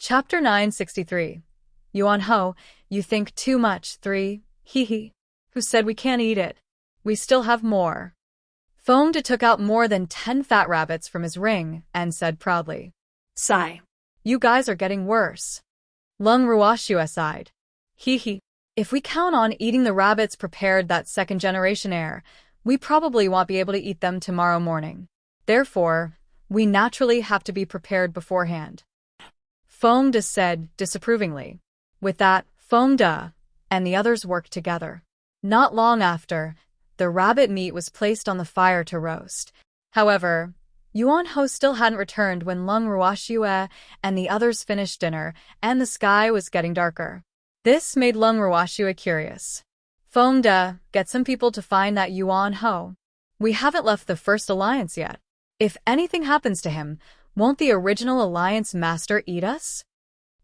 Chapter 963. Yuan Ho, you think too much. 3. Hee. Who said we can't eat it? We still have more. Fengde took out more than 10 fat rabbits from his ring and said proudly. Sigh. You guys are getting worse. Lung Ruoxue sighed. Hee. If we count on eating the rabbits prepared that second-generation heir, we probably won't be able to eat them tomorrow morning. Therefore, we naturally have to be prepared beforehand. Fengde said disapprovingly. With that, Fengde and the others worked together. Not long after, the rabbit meat was placed on the fire to roast. However, Yuan Ho still hadn't returned when Lung Ruoxue and the others finished dinner, and the sky was getting darker. This made Lung Ruoxue curious. Fengde, get some people to find that Yuan Ho. We haven't left the First Alliance yet. If anything happens to him, won't the original Alliance master eat us?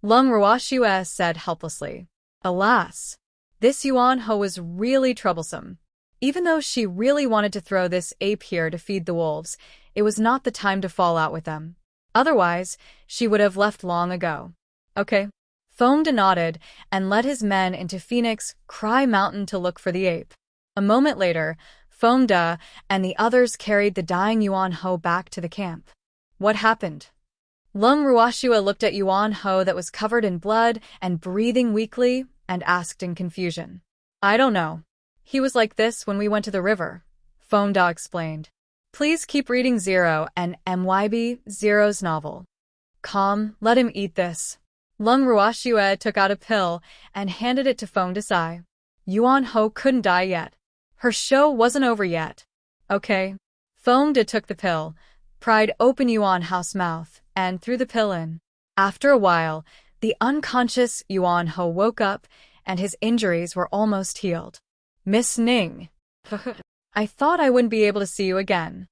Lung Ruoxue said helplessly. Alas, this Yuan Ho was really troublesome. Even though she really wanted to throw this ape here to feed the wolves, it was not the time to fall out with them. Otherwise, she would have left long ago. Okay. Fengde nodded and led his men into Phoenix Cry Mountain to look for the ape. A moment later, Fengde and the others carried the dying Yuan Ho back to the camp. What happened? Lung Ruoxue looked at Yuan Ho that was covered in blood and breathing weakly and asked in confusion. I don't know. He was like this when we went to the river, Fengde explained. Please keep reading Zero and MYB Zero's novel. Calm, let him eat this. Lung Ruoxue took out a pill and handed it to Fengde Sai. Yuan Ho couldn't die yet. Her show wasn't over yet. Okay. Fengde took the pill, pried open Yuan Ho's mouth, and threw the pill in. After a while, the unconscious Yuan Ho woke up, and his injuries were almost healed. Miss Ning. I thought I wouldn't be able to see you again.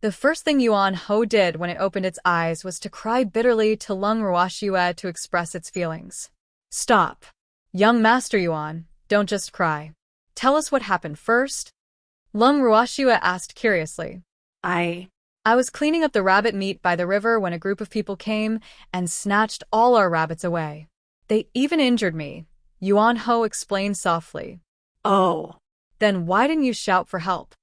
The first thing Yuan Ho did when it opened its eyes was to cry bitterly to Lung Ruoxue to express its feelings. Stop. Young Master Yuan, don't just cry. Tell us what happened first. Lung Ruoxue asked curiously. I was cleaning up the rabbit meat by the river when a group of people came and snatched all our rabbits away. They even injured me, Yuan Ho explained softly. Oh. Then why didn't you shout for help?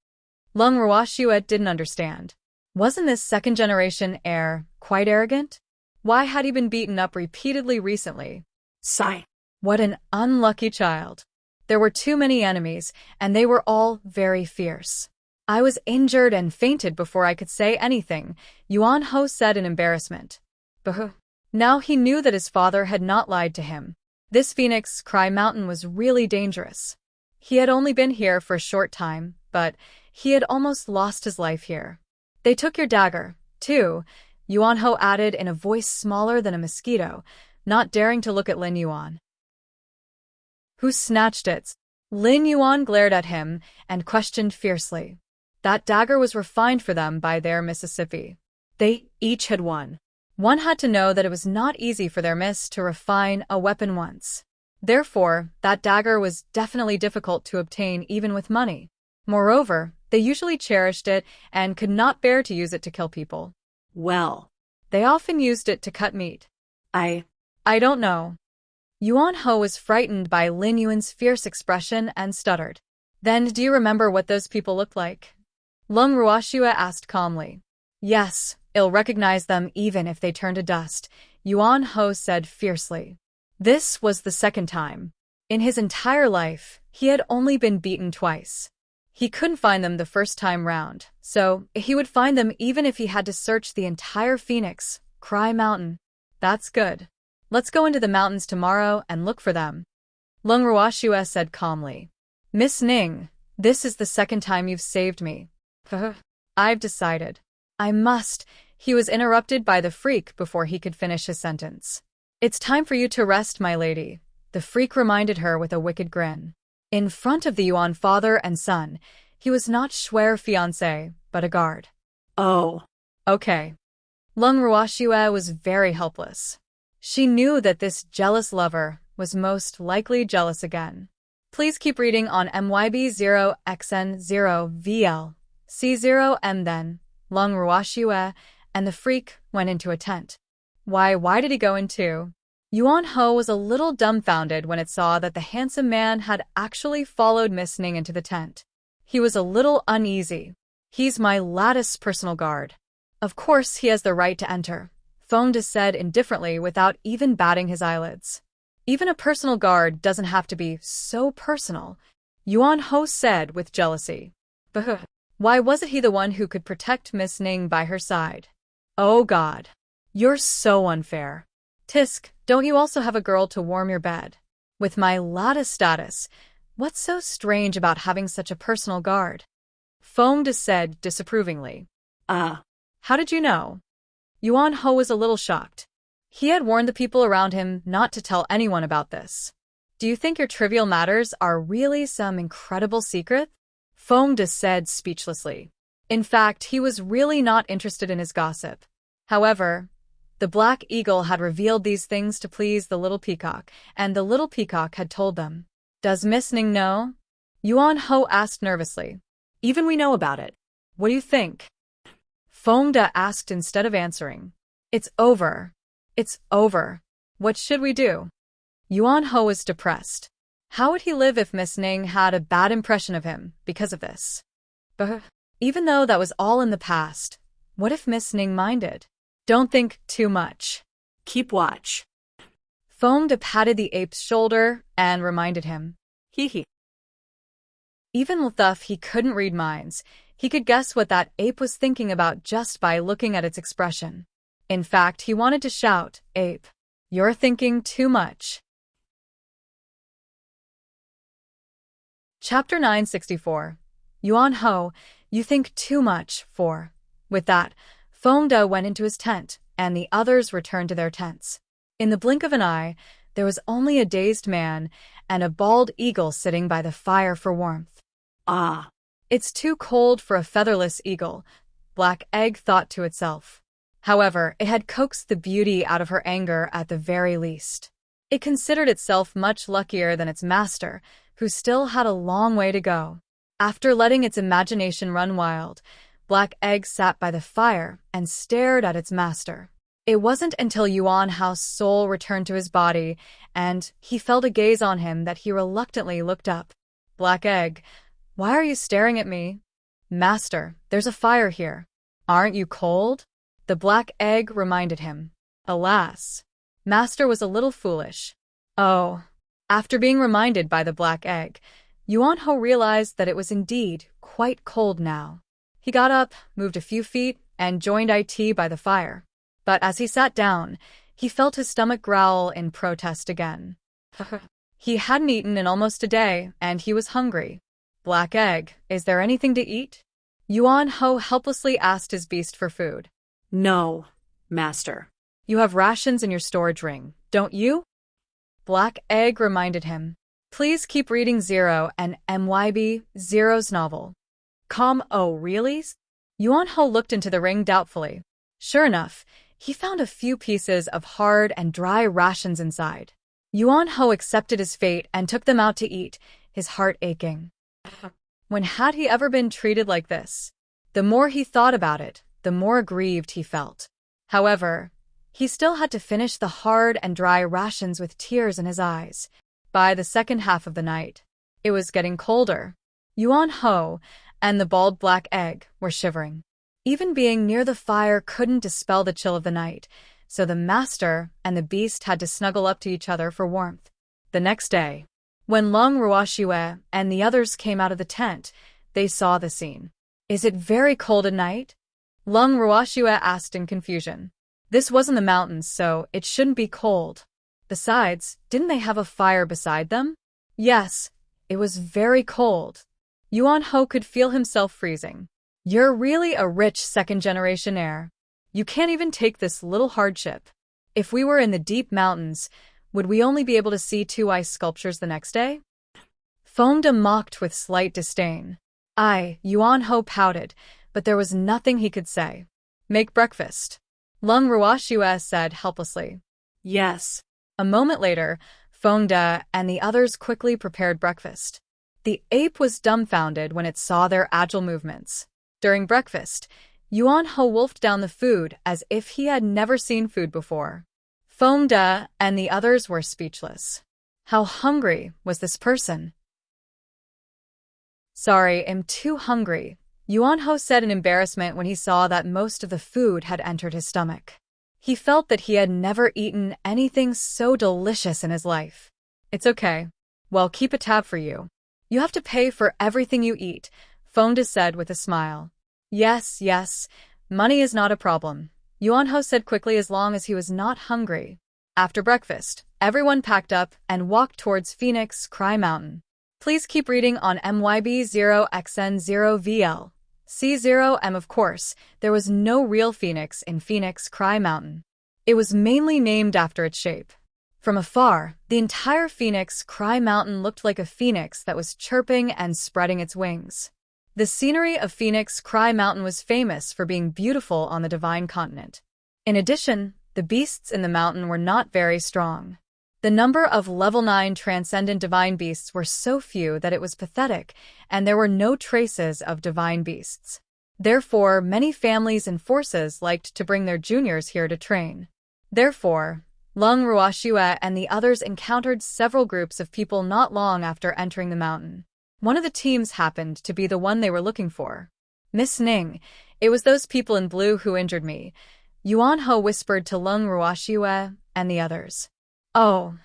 Lung Ruoxue didn't understand. Wasn't this second-generation heir quite arrogant? Why had he been beaten up repeatedly recently? Sigh. What an unlucky child. There were too many enemies, and they were all very fierce. I was injured and fainted before I could say anything, Yuan Ho said in embarrassment. Buh. Now he knew that his father had not lied to him. This Phoenix Cry Mountain was really dangerous. He had only been here for a short time, but he had almost lost his life here. They took your dagger, too, Yuan Ho added in a voice smaller than a mosquito, not daring to look at Lin Yuan. Who snatched it? Lin Yuan glared at him and questioned fiercely. That dagger was refined for them by their Mississippi. They each had one. One had to know that it was not easy for their miss to refine a weapon once. Therefore, that dagger was definitely difficult to obtain even with money. Moreover, they usually cherished it and could not bear to use it to kill people. Well, they often used it to cut meat. I don't know. Yuan Ho was frightened by Lin Yuan's fierce expression and stuttered. Then do you remember what those people looked like? Lung Ruoxue asked calmly. Yes, I'll recognize them even if they turn to dust, Yuan Ho said fiercely. This was the second time. In his entire life, he had only been beaten twice. He couldn't find them the first time round, so he would find them even if he had to search the entire Phoenix Cry Mountain. That's good. Let's go into the mountains tomorrow and look for them. Lung Ruoxue said calmly. Miss Ning, this is the second time you've saved me. I've decided. I must. He was interrupted by the freak before he could finish his sentence. It's time for you to rest, my lady, the freak reminded her with a wicked grin. In front of the Yuan father and son, he was not Shui's fiancé, but a guard. Oh. Okay. Lung Ruoxue was very helpless. She knew that this jealous lover was most likely jealous again. Please keep reading on MYB0XN0VL. C0M then, Lung Ruoxue and the freak went into a tent. Why did he go into? Yuan Ho was a little dumbfounded when it saw that the handsome man had actually followed Miss Ning into the tent. He was a little uneasy. He's my latticed personal guard. Of course he has the right to enter, Fengde said indifferently without even batting his eyelids. Even a personal guard doesn't have to be so personal, Yuan Ho said with jealousy. But why wasn't he the one who could protect Miss Ning by her side? Oh God. You're so unfair. Tisk, don't you also have a girl to warm your bed? With my lattice status, what's so strange about having such a personal guard? Fengde said disapprovingly. How did you know? Yuan Ho was a little shocked. He had warned the people around him not to tell anyone about this. Do you think your trivial matters are really some incredible secret? Fengde said speechlessly. In fact, he was really not interested in his gossip. However, the Black Eagle had revealed these things to please the little peacock, and the little peacock had told them. Does Miss Ning know? Yuan Ho asked nervously. Even we know about it. What do you think? Fengde asked instead of answering. It's over. It's over. What should we do? Yuan Ho was depressed. How would he live if Miss Ning had a bad impression of him because of this? But even though that was all in the past, what if Miss Ning minded? Don't think too much. Keep watch. Fengde patted the ape's shoulder and reminded him. Hee. Even though he couldn't read minds, he could guess what that ape was thinking about just by looking at its expression. In fact, he wanted to shout, Ape, you're thinking too much. Chapter 964. Yuan Ho, you think too much for. With that, Fengde went into his tent, and the others returned to their tents. In the blink of an eye, there was only a dazed man and a bald eagle sitting by the fire for warmth. It's too cold for a featherless eagle, Black Egg thought to itself. However, it had coaxed the beauty out of her anger at the very least. It considered itself much luckier than its master, who still had a long way to go. After letting its imagination run wild, Black Egg sat by the fire and stared at its master. It wasn't until Yuan Ho's soul returned to his body and he felt a gaze on him that he reluctantly looked up. Black Egg, why are you staring at me? Master, there's a fire here. Aren't you cold? The Black Egg reminded him. Alas, Master was a little foolish. Oh. After being reminded by the Black Egg, Yuan Ho realized that it was indeed quite cold now. He got up, moved a few feet, and joined IT by the fire. But as he sat down, he felt his stomach growl in protest again. He hadn't eaten in almost a day, and he was hungry. Black Egg, is there anything to eat? Yuan Ho helplessly asked his beast for food. No, Master. You have rations in your storage ring, don't you? Black Egg reminded him. Please keep reading Zero and MYB, Zero's novel. Oh, really? Yuan Ho looked into the ring doubtfully. Sure enough, he found a few pieces of hard and dry rations inside. Yuan Ho accepted his fate and took them out to eat, his heart aching. When had he ever been treated like this? The more he thought about it, the more aggrieved he felt. However, he still had to finish the hard and dry rations with tears in his eyes. By the second half of the night, it was getting colder. Yuan Ho and the bald Black Egg were shivering. Even being near the fire couldn't dispel the chill of the night, so the master and the beast had to snuggle up to each other for warmth. The next day, when Lung Ruoxue and the others came out of the tent, they saw the scene. Is it very cold at night? Lung Ruoxue asked in confusion. This wasn't the mountains, so it shouldn't be cold. Besides, didn't they have a fire beside them? Yes, it was very cold. Yuan Ho could feel himself freezing. You're really a rich second-generation heir. You can't even take this little hardship. If we were in the deep mountains, would we only be able to see 2 ice sculptures the next day? Fengde mocked with slight disdain. Yuan Ho pouted, but there was nothing he could say. Make breakfast. Lung Ruoxue said helplessly. Yes. A moment later, Fengde and the others quickly prepared breakfast. The ape was dumbfounded when it saw their agile movements. During breakfast, Yuan Ho wolfed down the food as if he had never seen food before. Fongda and the others were speechless. How hungry was this person? Sorry, I'm too hungry, Yuanho said in embarrassment when he saw that most of the food had entered his stomach. He felt that he had never eaten anything so delicious in his life. It's okay. Well, keep a tab for you. You have to pay for everything you eat, Fongda said with a smile. Yes, money is not a problem, Yuanho said quickly as long as he was not hungry. After breakfast, everyone packed up and walked towards Phoenix Cry Mountain. Please keep reading on MYB0XN0VL. C0M. Of course, there was no real phoenix in Phoenix Cry Mountain. It was mainly named after its shape. From afar, the entire Phoenix Cry Mountain looked like a phoenix that was chirping and spreading its wings. The scenery of Phoenix Cry Mountain was famous for being beautiful on the Divine Continent. In addition, the beasts in the mountain were not very strong. The number of level 9 transcendent divine beasts were so few that it was pathetic, and there were no traces of divine beasts. Therefore, many families and forces liked to bring their juniors here to train. Therefore, Lung Ruoxue and the others encountered several groups of people not long after entering the mountain. One of the teams happened to be the one they were looking for. Miss Ning, it was those people in blue who injured me, Yuanho whispered to Lung Ruoxue and the others. Oh.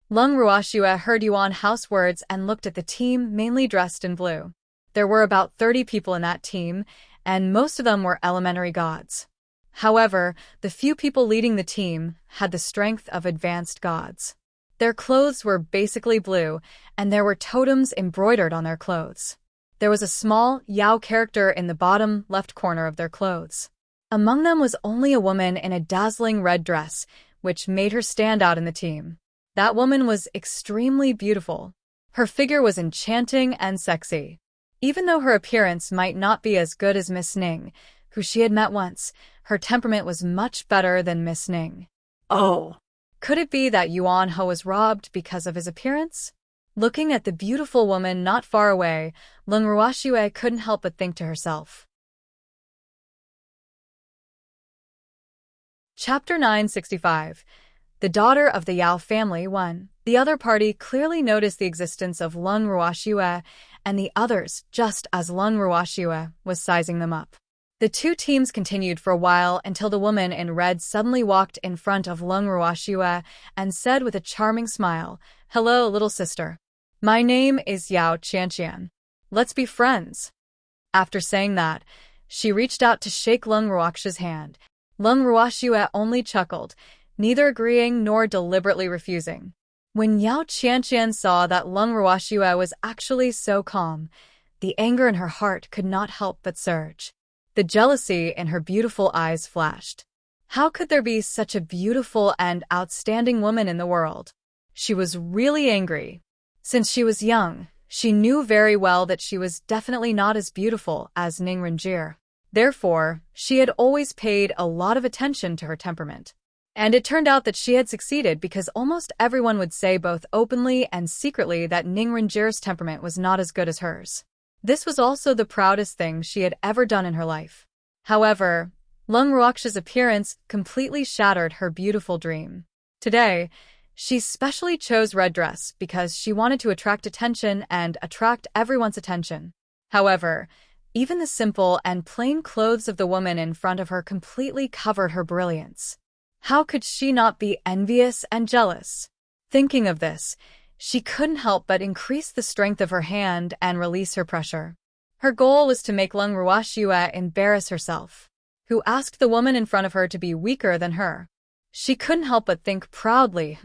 Lung Ruoxue heard Yuanho's words and looked at the team mainly dressed in blue. There were about 30 people in that team, and most of them were elementary gods. However, the few people leading the team had the strength of advanced gods. Their clothes were basically blue, and there were totems embroidered on their clothes. There was a small Yao character in the bottom left corner of their clothes. Among them was only a woman in a dazzling red dress, which made her stand out in the team. That woman was extremely beautiful. Her figure was enchanting and sexy. Even though her appearance might not be as good as Miss Ning, who she had met once, her temperament was much better than Miss Ning. Oh. Could it be that Yuanho was robbed because of his appearance? Looking at the beautiful woman not far away, Lung Ruoxue couldn't help but think to herself. Chapter 965. The daughter of the Yao family won. The other party clearly noticed the existence of Lung Ruoxue and the others just as Lung Ruoxue was sizing them up. The two teams continued for a while until the woman in red suddenly walked in front of Lung Ruoxue and said with a charming smile, "Hello, little sister. My name is Yao Qianqian. Let's be friends." After saying that, she reached out to shake Lung Ruoxue's hand. Lung Ruoxue only chuckled, neither agreeing nor deliberately refusing. When Yao Qianqian saw that Lung Ruoxue was actually so calm, the anger in her heart could not help but surge. The jealousy in her beautiful eyes flashed. How could there be such a beautiful and outstanding woman in the world? She was really angry. Since she was young, she knew very well that she was definitely not as beautiful as Ning Renjie. Therefore, she had always paid a lot of attention to her temperament. And it turned out that she had succeeded because almost everyone would say both openly and secretly that Ning Renjie's temperament was not as good as hers. This was also the proudest thing she had ever done in her life. However, Lung Ruoxue's appearance completely shattered her beautiful dream. Today, she specially chose red dress because she wanted to attract attention and attract everyone's attention. However, even the simple and plain clothes of the woman in front of her completely covered her brilliance. How could she not be envious and jealous? Thinking of this, she couldn't help but increase the strength of her hand and release her pressure. Her goal was to make Lung Ruoxue embarrass herself, who asked the woman in front of her to be weaker than her. She couldn't help but think proudly,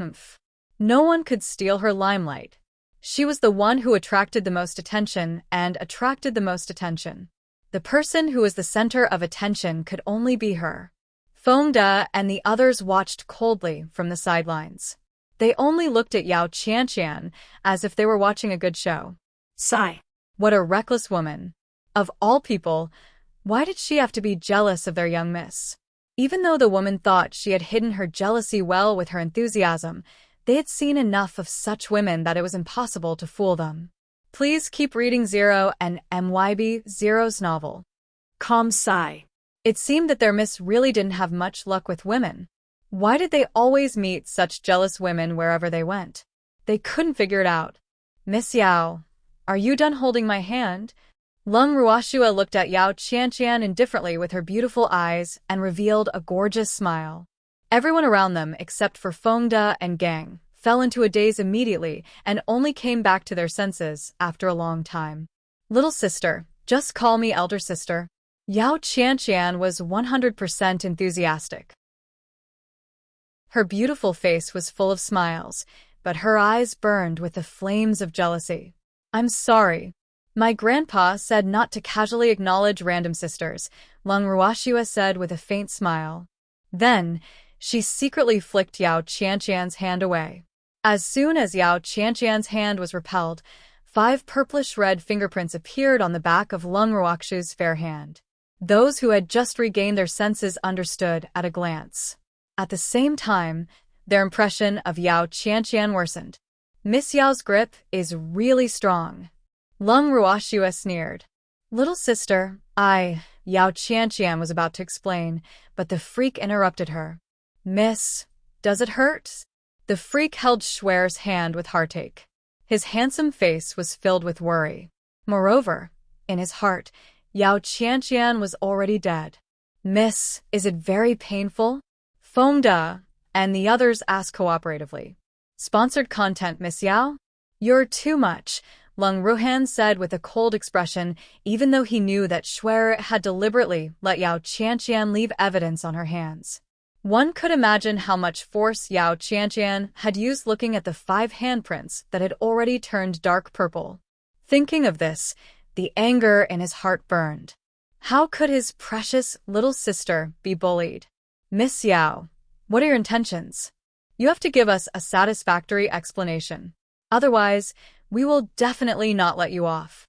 no one could steal her limelight. She was the one who attracted the most attention and attracted the most attention. The person who was the center of attention could only be her. Fongda and the others watched coldly from the sidelines. They only looked at Yao Qianqian as if they were watching a good show. Sigh. What a reckless woman. Of all people, why did she have to be jealous of their young miss? Even though the woman thought she had hidden her jealousy well with her enthusiasm, they had seen enough of such women that it was impossible to fool them. Please keep reading Zero and MYB Zero's novel. Calm sigh. It seemed that their miss really didn't have much luck with women. Why did they always meet such jealous women wherever they went? They couldn't figure it out. Miss Yao, are you done holding my hand? Lung Ruoxue looked at Yao Qianqian indifferently with her beautiful eyes and revealed a gorgeous smile. Everyone around them, except for Fengde and Gang, fell into a daze immediately and only came back to their senses after a long time. Little sister, just call me elder sister. Yao Qianqian was 100% enthusiastic. Her beautiful face was full of smiles, but her eyes burned with the flames of jealousy. I'm sorry. My grandpa said not to casually acknowledge random sisters, Lung Ruoxue said with a faint smile. Then, she secretly flicked Yao Qianqian's hand away. As soon as Yao Qianqian's hand was repelled, 5 purplish-red fingerprints appeared on the back of Lung Ruoxue's fair hand. Those who had just regained their senses understood at a glance. At the same time, their impression of Yao Qianqian worsened. Miss Yao's grip is really strong. Lung Ruoxue sneered. Little sister, Yao Qianqian was about to explain, but the freak interrupted her. Miss, does it hurt? The freak held Schwer's hand with heartache. His handsome face was filled with worry. Moreover, in his heart, Yao Qianqian was already dead. Miss, is it very painful? Fengde and the others asked cooperatively. Sponsored content, Miss Yao? You're too much, Lung Ruhan said with a cold expression, even though he knew that Schwer had deliberately let Yao Qianqian leave evidence on her hands. One could imagine how much force Yao Qianqian had used looking at the 5 handprints that had already turned dark purple. Thinking of this, the anger in his heart burned. How could his precious little sister be bullied? Miss Yao, what are your intentions? You have to give us a satisfactory explanation. Otherwise, we will definitely not let you off.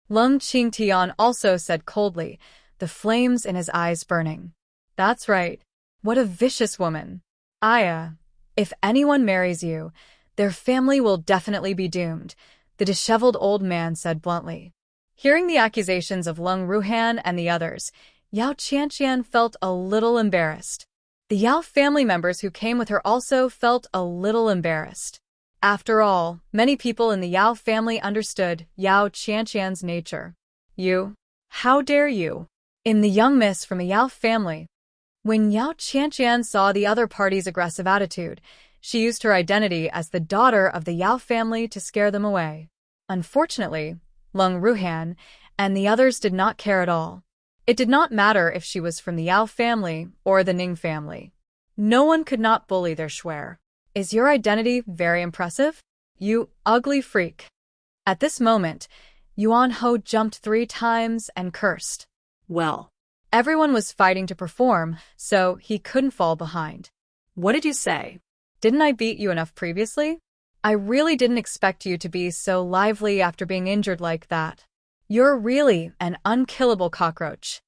Lung Qingtian also said coldly, the flames in his eyes burning. That's right. What a vicious woman. If anyone marries you, their family will definitely be doomed, the disheveled old man said bluntly. Hearing the accusations of Lung Ruhan and the others, Yao Qianqian felt a little embarrassed. The Yao family members who came with her also felt a little embarrassed. After all, many people in the Yao family understood Yao Qianqian's nature. You? How dare you? In the young miss from a Yao family. When Yao Qianqian saw the other party's aggressive attitude, she used her identity as the daughter of the Yao family to scare them away. Unfortunately, Lung Ruhan and the others did not care at all. It did not matter if she was from the Yao family or the Ning family. No one could not bully their Schwer. Is your identity very impressive? You ugly freak. At this moment, Yuan Ho jumped 3 times and cursed. Well, everyone was fighting to perform, so he couldn't fall behind. What did you say? Didn't I beat you enough previously? I really didn't expect you to be so lively after being injured like that. You're really an unkillable cockroach.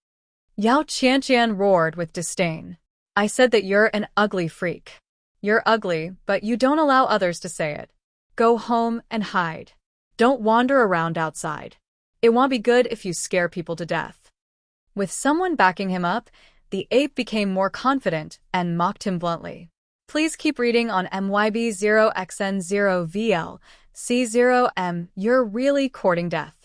Yao Qianqian roared with disdain. I said that you're an ugly freak. You're ugly, but you don't allow others to say it. Go home and hide. Don't wander around outside. It won't be good if you scare people to death. With someone backing him up, the ape became more confident and mocked him bluntly. Please keep reading on MYB0XN0VL, C0M, you're really courting death.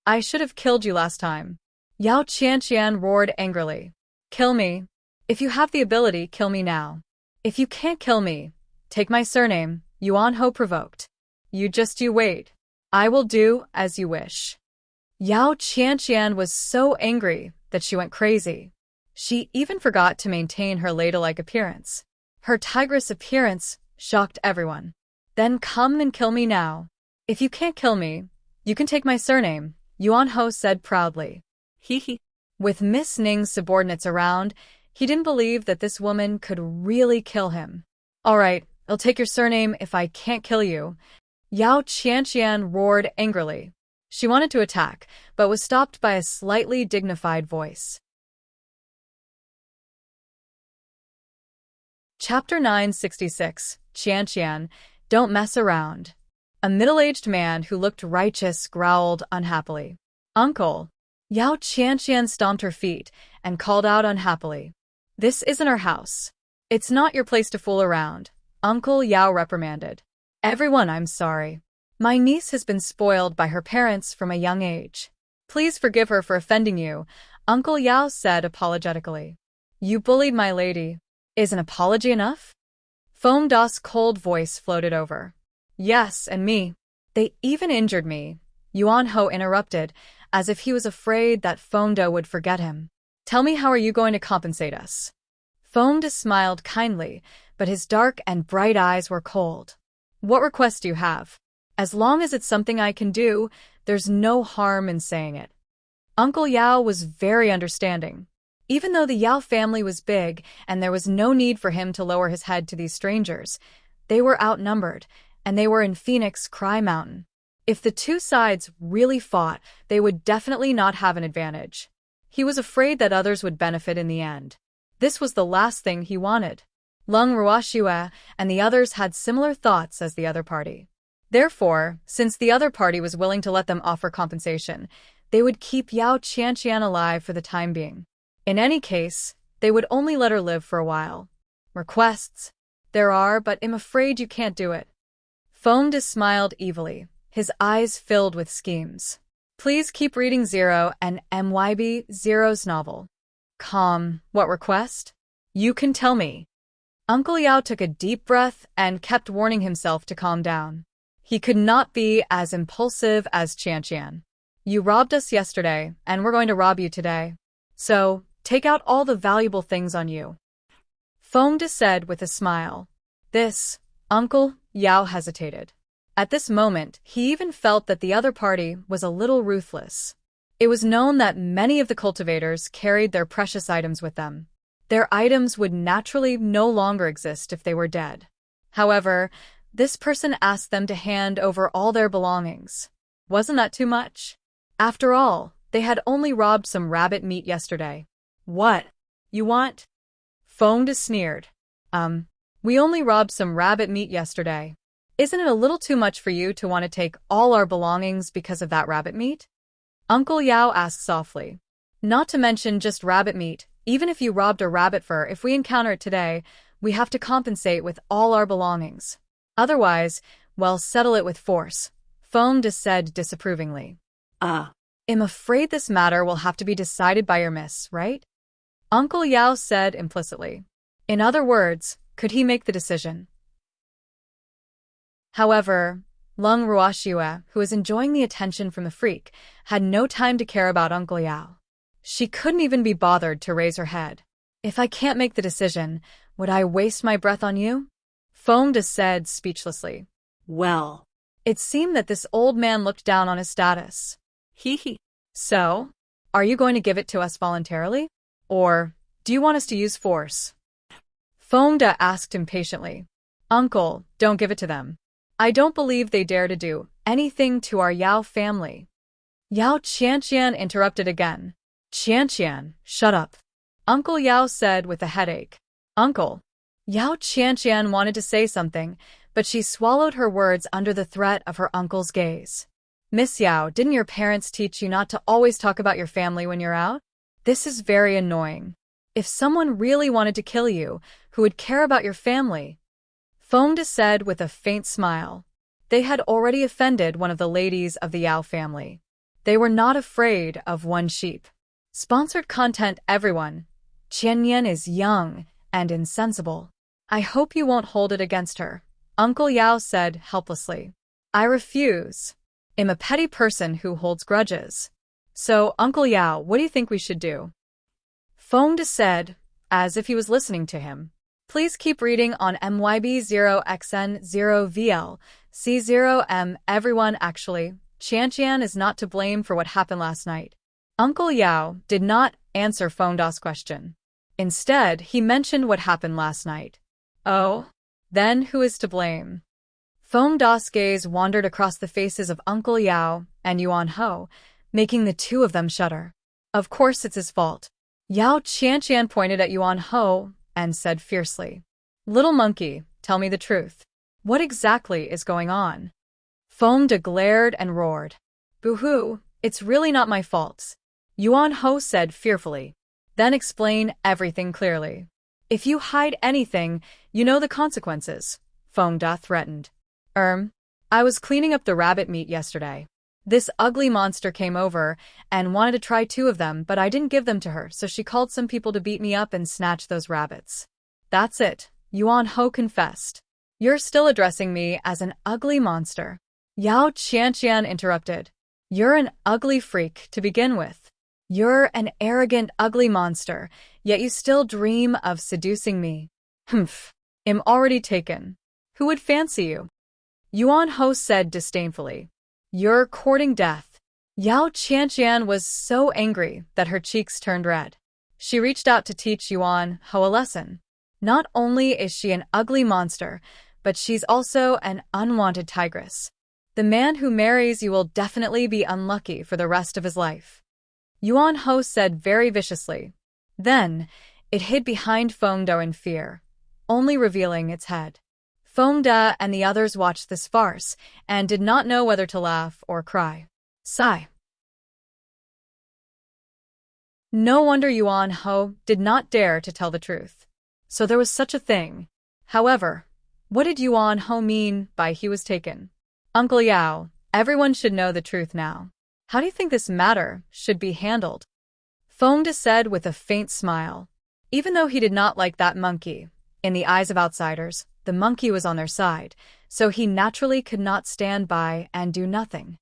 I should have killed you last time. Yao Qianqian roared angrily. Kill me. If you have the ability, kill me now. If you can't kill me, take my surname, Yuan Ho provoked. You wait. I will do as you wish. Yao Qianqian was so angry that she went crazy. She even forgot to maintain her ladle-like appearance. Her tigress appearance shocked everyone. Then come and kill me now. If you can't kill me, you can take my surname, Yuan Ho said proudly. Hee. With Miss Ning's subordinates around, he didn't believe that this woman could really kill him. All right, I'll take your surname if I can't kill you. Yao Qianqian roared angrily. She wanted to attack, but was stopped by a slightly dignified voice. Chapter 966, Qianqian, Don't Mess Around. A middle-aged man who looked righteous growled unhappily. Uncle. Yao Qianqian stomped her feet and called out unhappily. This isn't our house. It's not your place to fool around, Uncle Yao reprimanded. Everyone, I'm sorry. My niece has been spoiled by her parents from a young age. Please forgive her for offending you, Uncle Yao said apologetically. You bullied my lady. Is an apology enough? Foam Da's cold voice floated over. Yes, and me. They even injured me, Yuan Ho interrupted, as if he was afraid that Foam Da would forget him. Tell me, how are you going to compensate us? Foam Da smiled kindly, but his dark and bright eyes were cold. What request do you have? As long as it's something I can do, there's no harm in saying it. Uncle Yao was very understanding. Even though the Yao family was big and there was no need for him to lower his head to these strangers, they were outnumbered, and they were in Phoenix Cry Mountain. If the two sides really fought, they would definitely not have an advantage. He was afraid that others would benefit in the end. This was the last thing he wanted. Lung Ruoxue and the others had similar thoughts as the other party. Therefore, since the other party was willing to let them offer compensation, they would keep Yao Qianqian alive for the time being. In any case, they would only let her live for a while. Requests? There are, but I'm afraid you can't do it. Foam Da smiled evilly, his eyes filled with schemes. Please keep reading Zero and MYB Zero's novel. Calm, what request? You can tell me. Uncle Yao took a deep breath and kept warning himself to calm down. He could not be as impulsive as Qianqian. You robbed us yesterday, and we're going to rob you today. So, take out all the valuable things on you. Foam Da said with a smile. This, Uncle Yao hesitated. At this moment, he even felt that the other party was a little ruthless. It was known that many of the cultivators carried their precious items with them. Their items would naturally no longer exist if they were dead. However, this person asked them to hand over all their belongings. Wasn't that too much? After all, they had only robbed some rabbit meat yesterday. What? You want? Foam Da sneered. We only robbed some rabbit meat yesterday. Isn't it a little too much for you to want to take all our belongings because of that rabbit meat? Uncle Yao asked softly. Not to mention just rabbit meat, even if you robbed a rabbit fur, if we encounter it today, we have to compensate with all our belongings. Otherwise, well, settle it with force, Foam Da said disapprovingly. I'm afraid this matter will have to be decided by your miss, right? Uncle Yao said implicitly. In other words, could he make the decision? However, Lung Ruoxue, who was enjoying the attention from the freak, had no time to care about Uncle Yao. She couldn't even be bothered to raise her head. If I can't make the decision, would I waste my breath on you? Foam Da said speechlessly. Well, it seemed that this old man looked down on his status. Hee. So, are you going to give it to us voluntarily? Or, do you want us to use force? Foam Da asked impatiently. Uncle, don't give it to them. I don't believe they dare to do anything to our Yao family. Yao Qianqian interrupted again. Qianqian, shut up. Uncle Yao said with a headache. Uncle. Yao Qianqian wanted to say something, but she swallowed her words under the threat of her uncle's gaze. Miss Yao, didn't your parents teach you not to always talk about your family when you're out? This is very annoying. If someone really wanted to kill you, who would care about your family? Foam Da said with a faint smile. They had already offended one of the ladies of the Yao family. They were not afraid of one sheep. Sponsored content, everyone. Qianyan is young and insensible. I hope you won't hold it against her, Uncle Yao said helplessly. I refuse. I'm a petty person who holds grudges. So, Uncle Yao, what do you think we should do? Foam Da said, as if he was listening to him. Please keep reading on MYB0XN0VL, C0M. Everyone, actually, Qianqian is not to blame for what happened last night. Uncle Yao did not answer Foam Da's question. Instead, he mentioned what happened last night. Oh? Then who is to blame? Foam Da's gaze wandered across the faces of Uncle Yao and Yuan Ho, making the two of them shudder. Of course it's his fault. Yao Qianqian pointed at Yuan Ho and said fiercely, Little monkey, tell me the truth. What exactly is going on? Foam Da glared and roared. Boo-hoo, it's really not my fault, Yuan Ho said fearfully. Then explain everything clearly. If you hide anything, you know the consequences, Fengda threatened. I was cleaning up the rabbit meat yesterday. This ugly monster came over and wanted to try 2 of them, but I didn't give them to her, so she called some people to beat me up and snatch those rabbits. That's it, Yuan Ho confessed. You're still addressing me as an ugly monster. Yao Qianqian interrupted. You're an ugly freak to begin with. You're an arrogant, ugly monster, yet you still dream of seducing me. Humph. I'm already taken. Who would fancy you? Yuan Ho said disdainfully. You're courting death. Yao Qianqian was so angry that her cheeks turned red. She reached out to teach Yuan Ho a lesson. Not only is she an ugly monster, but she's also an unwanted tigress. The man who marries you will definitely be unlucky for the rest of his life. Yuan Ho said very viciously. Then, it hid behind Fengda in fear, only revealing its head. Fengda and the others watched this farce and did not know whether to laugh or cry. Sigh. No wonder Yuan Ho did not dare to tell the truth. So there was such a thing. However, what did Yuan Ho mean by he was taken? Uncle Yao, everyone should know the truth now. How do you think this matter should be handled? Fengda said with a faint smile. Even though he did not like that monkey, in the eyes of outsiders, the monkey was on their side, so he naturally could not stand by and do nothing.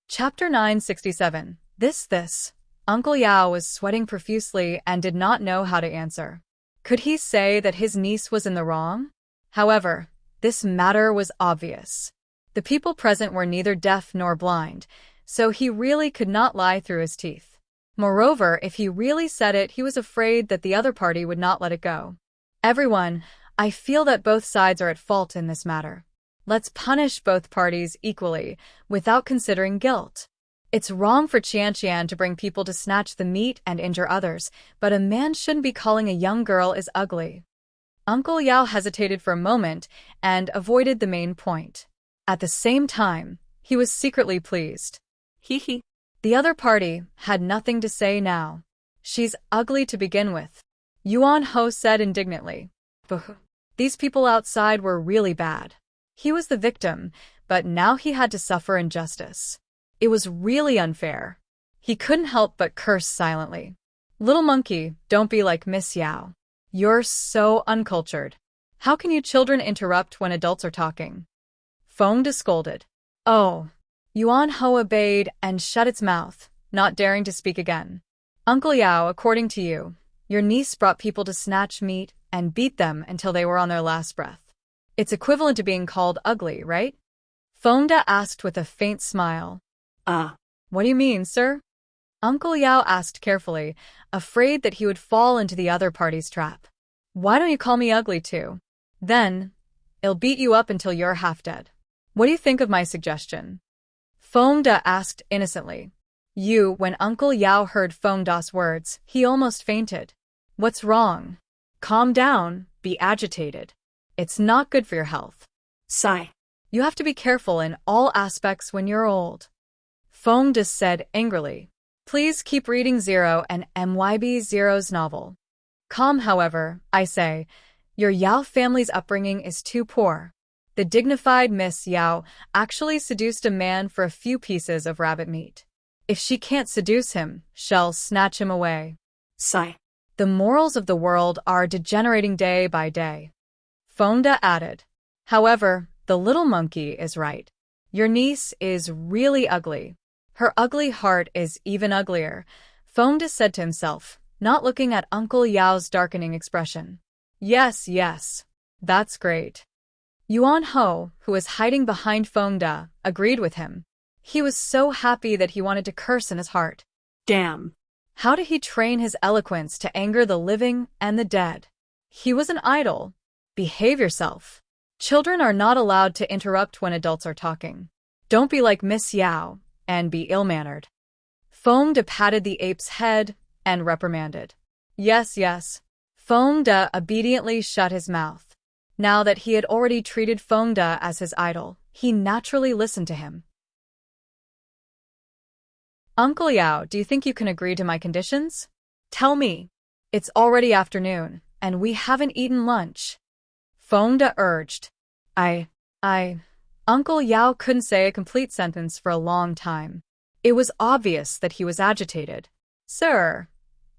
Chapter 967. This. Uncle Yao was sweating profusely and did not know how to answer. Could he say that his niece was in the wrong? However, this matter was obvious. The people present were neither deaf nor blind, so he really could not lie through his teeth. Moreover, if he really said it, he was afraid that the other party would not let it go. Everyone, I feel that both sides are at fault in this matter. Let's punish both parties equally, without considering guilt. It's wrong for Qianqian to bring people to snatch the meat and injure others, but a man shouldn't be calling a young girl is ugly. Uncle Yao hesitated for a moment and avoided the main point. At the same time, he was secretly pleased. Hee. The other party had nothing to say now. She's ugly to begin with, Yuan Ho said indignantly. These people outside were really bad. He was the victim, but now he had to suffer injustice. It was really unfair. He couldn't help but curse silently. Little monkey, don't be like Miss Yao. You're so uncultured. How can you children interrupt when adults are talking? Fengda scolded. Oh. Yuan Ho obeyed and shut its mouth, not daring to speak again. Uncle Yao, according to you, your niece brought people to snatch meat and beat them until they were on their last breath. It's equivalent to being called ugly, right? Fengda asked with a faint smile. What do you mean, sir? Uncle Yao asked carefully, afraid that he would fall into the other party's trap. Why don't you call me ugly too? Then, I'll beat you up until you're half dead. What do you think of my suggestion? Fengda asked innocently. When Uncle Yao heard Fengda's words, he almost fainted. What's wrong? Calm down, be agitated. It's not good for your health. Sigh. You have to be careful in all aspects when you're old. Fengda said angrily. Please keep reading Zero and MYB Zero's novel. Calm, however, I say. Your Yao family's upbringing is too poor. The dignified Miss Yao actually seduced a man for a few pieces of rabbit meat. If she can't seduce him, she'll snatch him away. Sigh. The morals of the world are degenerating day by day. Fengda added. However, the little monkey is right. Your niece is really ugly. Her ugly heart is even uglier, Fengda said to himself, not looking at Uncle Yao's darkening expression. Yes, that's great. Yuan Ho, who was hiding behind Fengda, agreed with him. He was so happy that he wanted to curse in his heart. Damn. How did he train his eloquence to anger the living and the dead? He was an idol. Behave yourself. Children are not allowed to interrupt when adults are talking. Don't be like Miss Yao and be ill-mannered. Fengda patted the ape's head and reprimanded. Yes. Fengda obediently shut his mouth. Now that he had already treated Fengda as his idol, he naturally listened to him. Uncle Yao, do you think you can agree to my conditions? Tell me. It's already afternoon, and we haven't eaten lunch. Fengde urged. I. Uncle Yao couldn't say a complete sentence for a long time. It was obvious that he was agitated. Sir,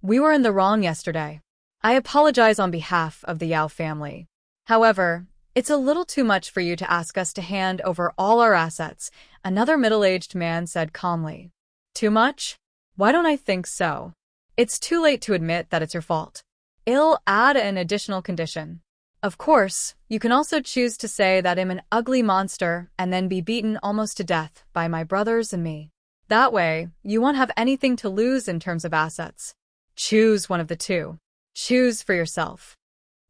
we were in the wrong yesterday. I apologize on behalf of the Yao family. However, it's a little too much for you to ask us to hand over all our assets, another middle-aged man said calmly. Too much? Why don't I think so? It's too late to admit that it's your fault. I'll add an additional condition. Of course, you can also choose to say that I'm an ugly monster and then be beaten almost to death by my brothers and me. That way, you won't have anything to lose in terms of assets. Choose one of the two. Choose for yourself.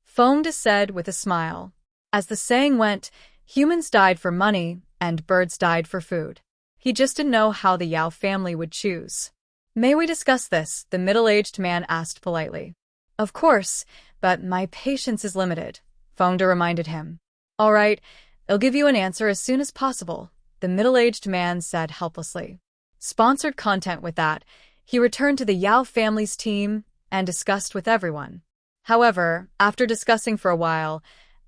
Fengde said with a smile. As the saying went, humans died for money and birds died for food. He just didn't know how the Yao family would choose. May we discuss this? The middle-aged man asked politely. Of course, but my patience is limited, Fengde reminded him. All right, I'll give you an answer as soon as possible, the middle-aged man said helplessly. Sponsored content with that, he returned to the Yao family's team and discussed with everyone. However, after discussing for a while,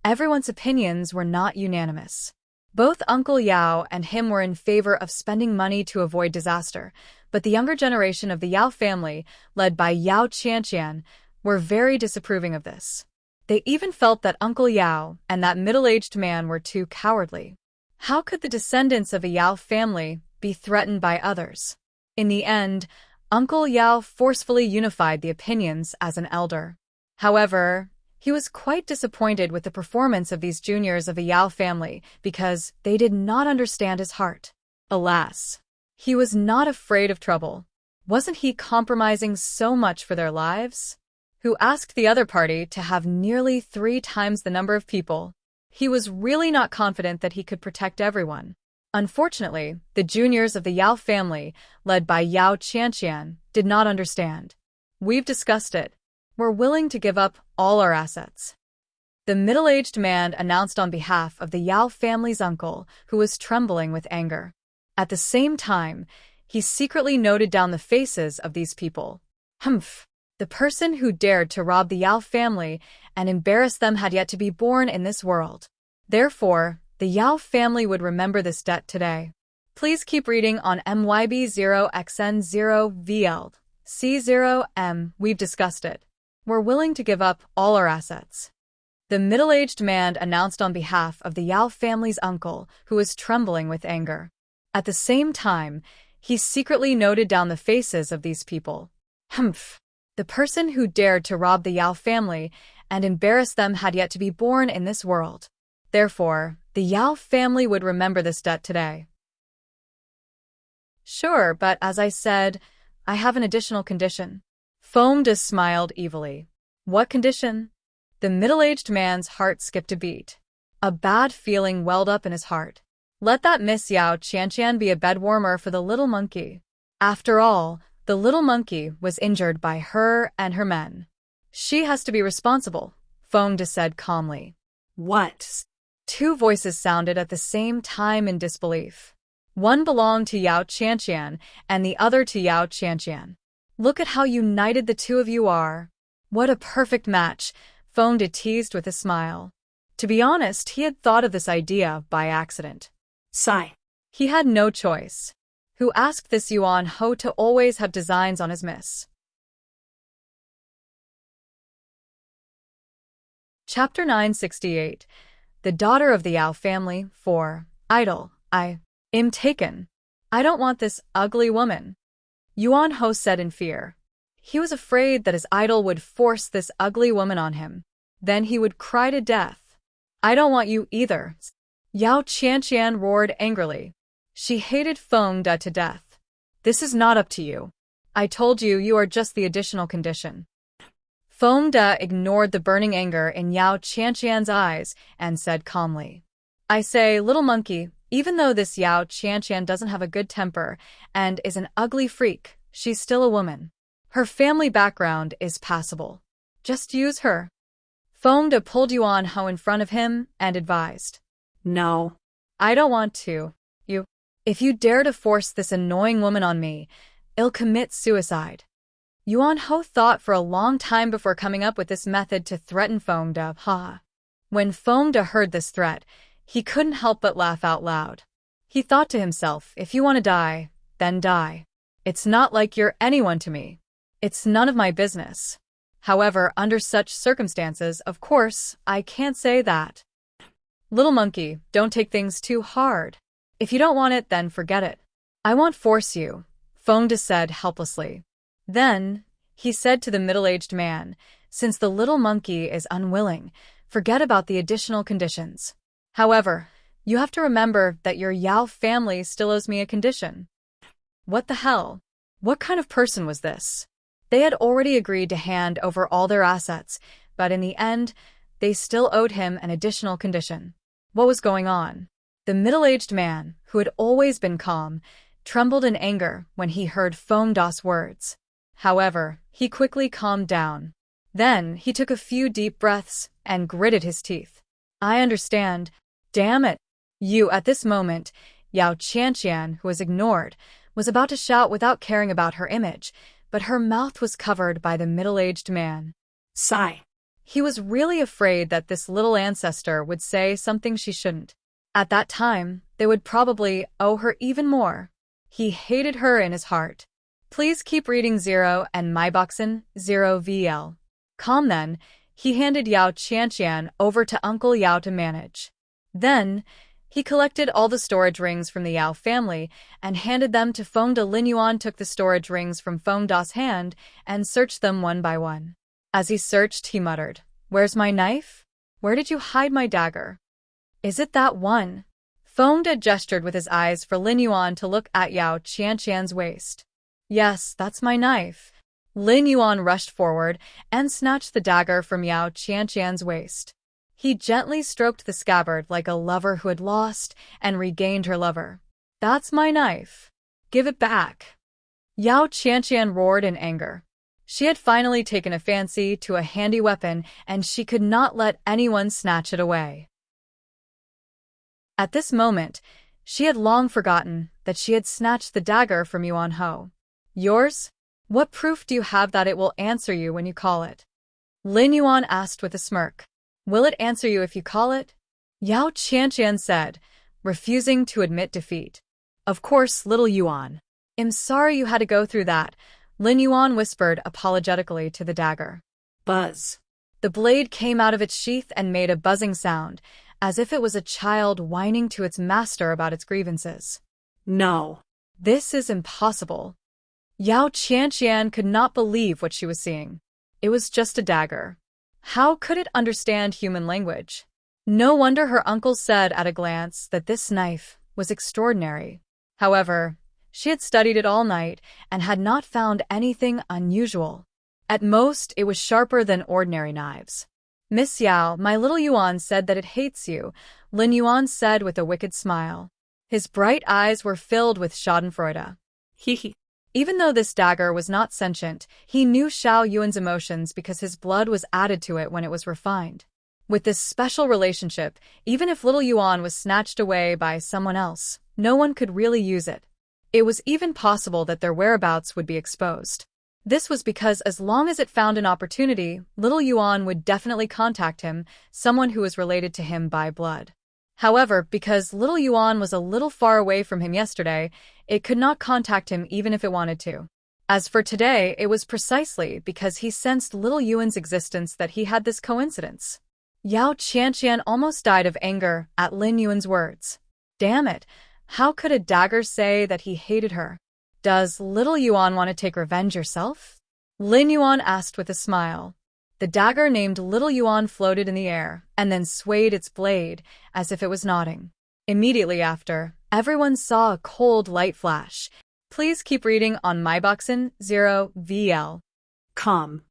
everyone's opinions were not unanimous. Both Uncle Yao and him were in favor of spending money to avoid disaster, but the younger generation of the Yao family, led by Yao Qianqian, were very disapproving of this. They even felt that Uncle Yao and that middle-aged man were too cowardly. How could the descendants of a Yao family be threatened by others? In the end, Uncle Yao forcefully unified the opinions as an elder. However, he was quite disappointed with the performance of these juniors of a Yao family because they did not understand his heart. Alas, he was not afraid of trouble. Wasn't he compromising so much for their lives? Who asked the other party to have nearly 3 times the number of people. He was really not confident that he could protect everyone. Unfortunately, the juniors of the Yao family, led by Yao Qianqian, did not understand. We've discussed it. We're willing to give up all our assets. The middle-aged man announced on behalf of the Yao family's uncle, who was trembling with anger. At the same time, he secretly noted down the faces of these people. Humph! The person who dared to rob the Yao family and embarrass them had yet to be born in this world. Therefore, the Yao family would remember this debt today. Please keep reading on MYB0XN0VL. C0M, we've discussed it. We're willing to give up all our assets. The middle-aged man announced on behalf of the Yao family's uncle, who was trembling with anger. At the same time, he secretly noted down the faces of these people. Humph! The person who dared to rob the Yao family and embarrass them had yet to be born in this world. Therefore, the Yao family would remember this debt today. Sure, but as I said, I have an additional condition. Fengde smiled evilly. What condition? The middle-aged man's heart skipped a beat. A bad feeling welled up in his heart. Let that Miss Yao Qianqian be a bed warmer for the little monkey. After all, the little monkey was injured by her and her men. She has to be responsible, Fengde said calmly. What? 2 voices sounded at the same time in disbelief. One belonged to Yao Qianqian and the other to Yao Qianqian. Look at how united the two of you are. What a perfect match, Fengde teased with a smile. To be honest, he had thought of this idea by accident. Sigh. He had no choice. Who asked this Yuan Ho to always have designs on his miss? Chapter 968. The daughter of the Yao family, 4. Idol. I am taken. I don't want this ugly woman, Yuan Ho said in fear. He was afraid that his idol would force this ugly woman on him. Then he would cry to death. I don't want you either, Yao Qianqian roared angrily. She hated Fengde to death. This is not up to you. I told you you are just the additional condition. Fengde ignored the burning anger in Yao Qianqian's eyes and said calmly. I say, little monkey, even though this Yao Qianqian doesn't have a good temper and is an ugly freak, she's still a woman. Her family background is passable. Just use her. Fengde pulled Yuan Ho in front of him and advised. No. I don't want to. If you dare to force this annoying woman on me, I'll commit suicide. Yuan Ho thought for a long time before coming up with this method to threaten Feng De. Ha. When Feng De heard this threat, he couldn't help but laugh out loud. He thought to himself, if you want to die, then die. It's not like you're anyone to me. It's none of my business. However, under such circumstances, of course, I can't say that. Little monkey, don't take things too hard. If you don't want it, then forget it. I won't force you, Feng De said helplessly. Then, he said to the middle-aged man, since the little monkey is unwilling, forget about the additional conditions. However, you have to remember that your Yao family still owes me a condition. What the hell? What kind of person was this? They had already agreed to hand over all their assets, but in the end, they still owed him an additional condition. What was going on? The middle-aged man, who had always been calm, trembled in anger when he heard Feng De's words. However, he quickly calmed down. Then, he took a few deep breaths and gritted his teeth. I understand. Damn it. You, at this moment, Yao Qianqian, who was ignored, was about to shout without caring about her image, but her mouth was covered by the middle-aged man. Sigh. He was really afraid that this little ancestor would say something she shouldn't. At that time, they would probably owe her even more. He hated her in his heart. Please keep reading 0 and my boxin 0 VL. Calm then, he handed Yao Qianqian over to Uncle Yao to manage. Then, he collected all the storage rings from the Yao family and handed them to Feng De. Lin Yuan took the storage rings from Feng De's hand and searched them one by one. As he searched, he muttered, Where's my knife? Where did you hide my dagger? Is it that one? Feng De gestured with his eyes for Lin Yuan to look at Yao Qianqian's waist. Yes, that's my knife. Lin Yuan rushed forward and snatched the dagger from Yao Qianqian's waist. He gently stroked the scabbard like a lover who had lost and regained her lover. That's my knife. Give it back. Yao Qianqian roared in anger. She had finally taken a fancy to a handy weapon and she could not let anyone snatch it away. At this moment, she had long forgotten that she had snatched the dagger from Yuan Ho. Yours? What proof do you have that it will answer you when you call it? Lin Yuan asked with a smirk. Will it answer you if you call it? Yao Qianqian said, refusing to admit defeat. Of course, little Yuan. I'm sorry you had to go through that, Lin Yuan whispered apologetically to the dagger. Buzz. The blade came out of its sheath and made a buzzing sound, as if it was a child whining to its master about its grievances. No. This is impossible. Yao Qianqian could not believe what she was seeing. It was just a dagger. How could it understand human language? No wonder her uncle said at a glance that this knife was extraordinary. However, she had studied it all night and had not found anything unusual. At most, it was sharper than ordinary knives. Miss Yao, my little Yuan said that it hates you, Lin Yuan said with a wicked smile. His bright eyes were filled with schadenfreude. Hee. Even though this dagger was not sentient, he knew Xiao Yuan's emotions because his blood was added to it when it was refined. With this special relationship, even if little Yuan was snatched away by someone else, no one could really use it. It was even possible that their whereabouts would be exposed. This was because as long as it found an opportunity, little Yuan would definitely contact him, someone who was related to him by blood. However, because little Yuan was a little far away from him yesterday, it could not contact him even if it wanted to. As for today, it was precisely because he sensed little Yuan's existence that he had this coincidence. Yao Qianqian almost died of anger at Lin Yuan's words. Damn it, how could a dagger say that he hated her? Does little Yuan want to take revenge herself? Lin Yuan asked with a smile. The dagger named Little Yuan floated in the air and then swayed its blade as if it was nodding. Immediately after, everyone saw a cold light flash. Please keep reading on myboxin 0 VL. Calm.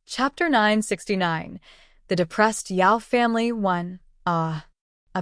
Chapter 969. The Depressed Yao Family 1. A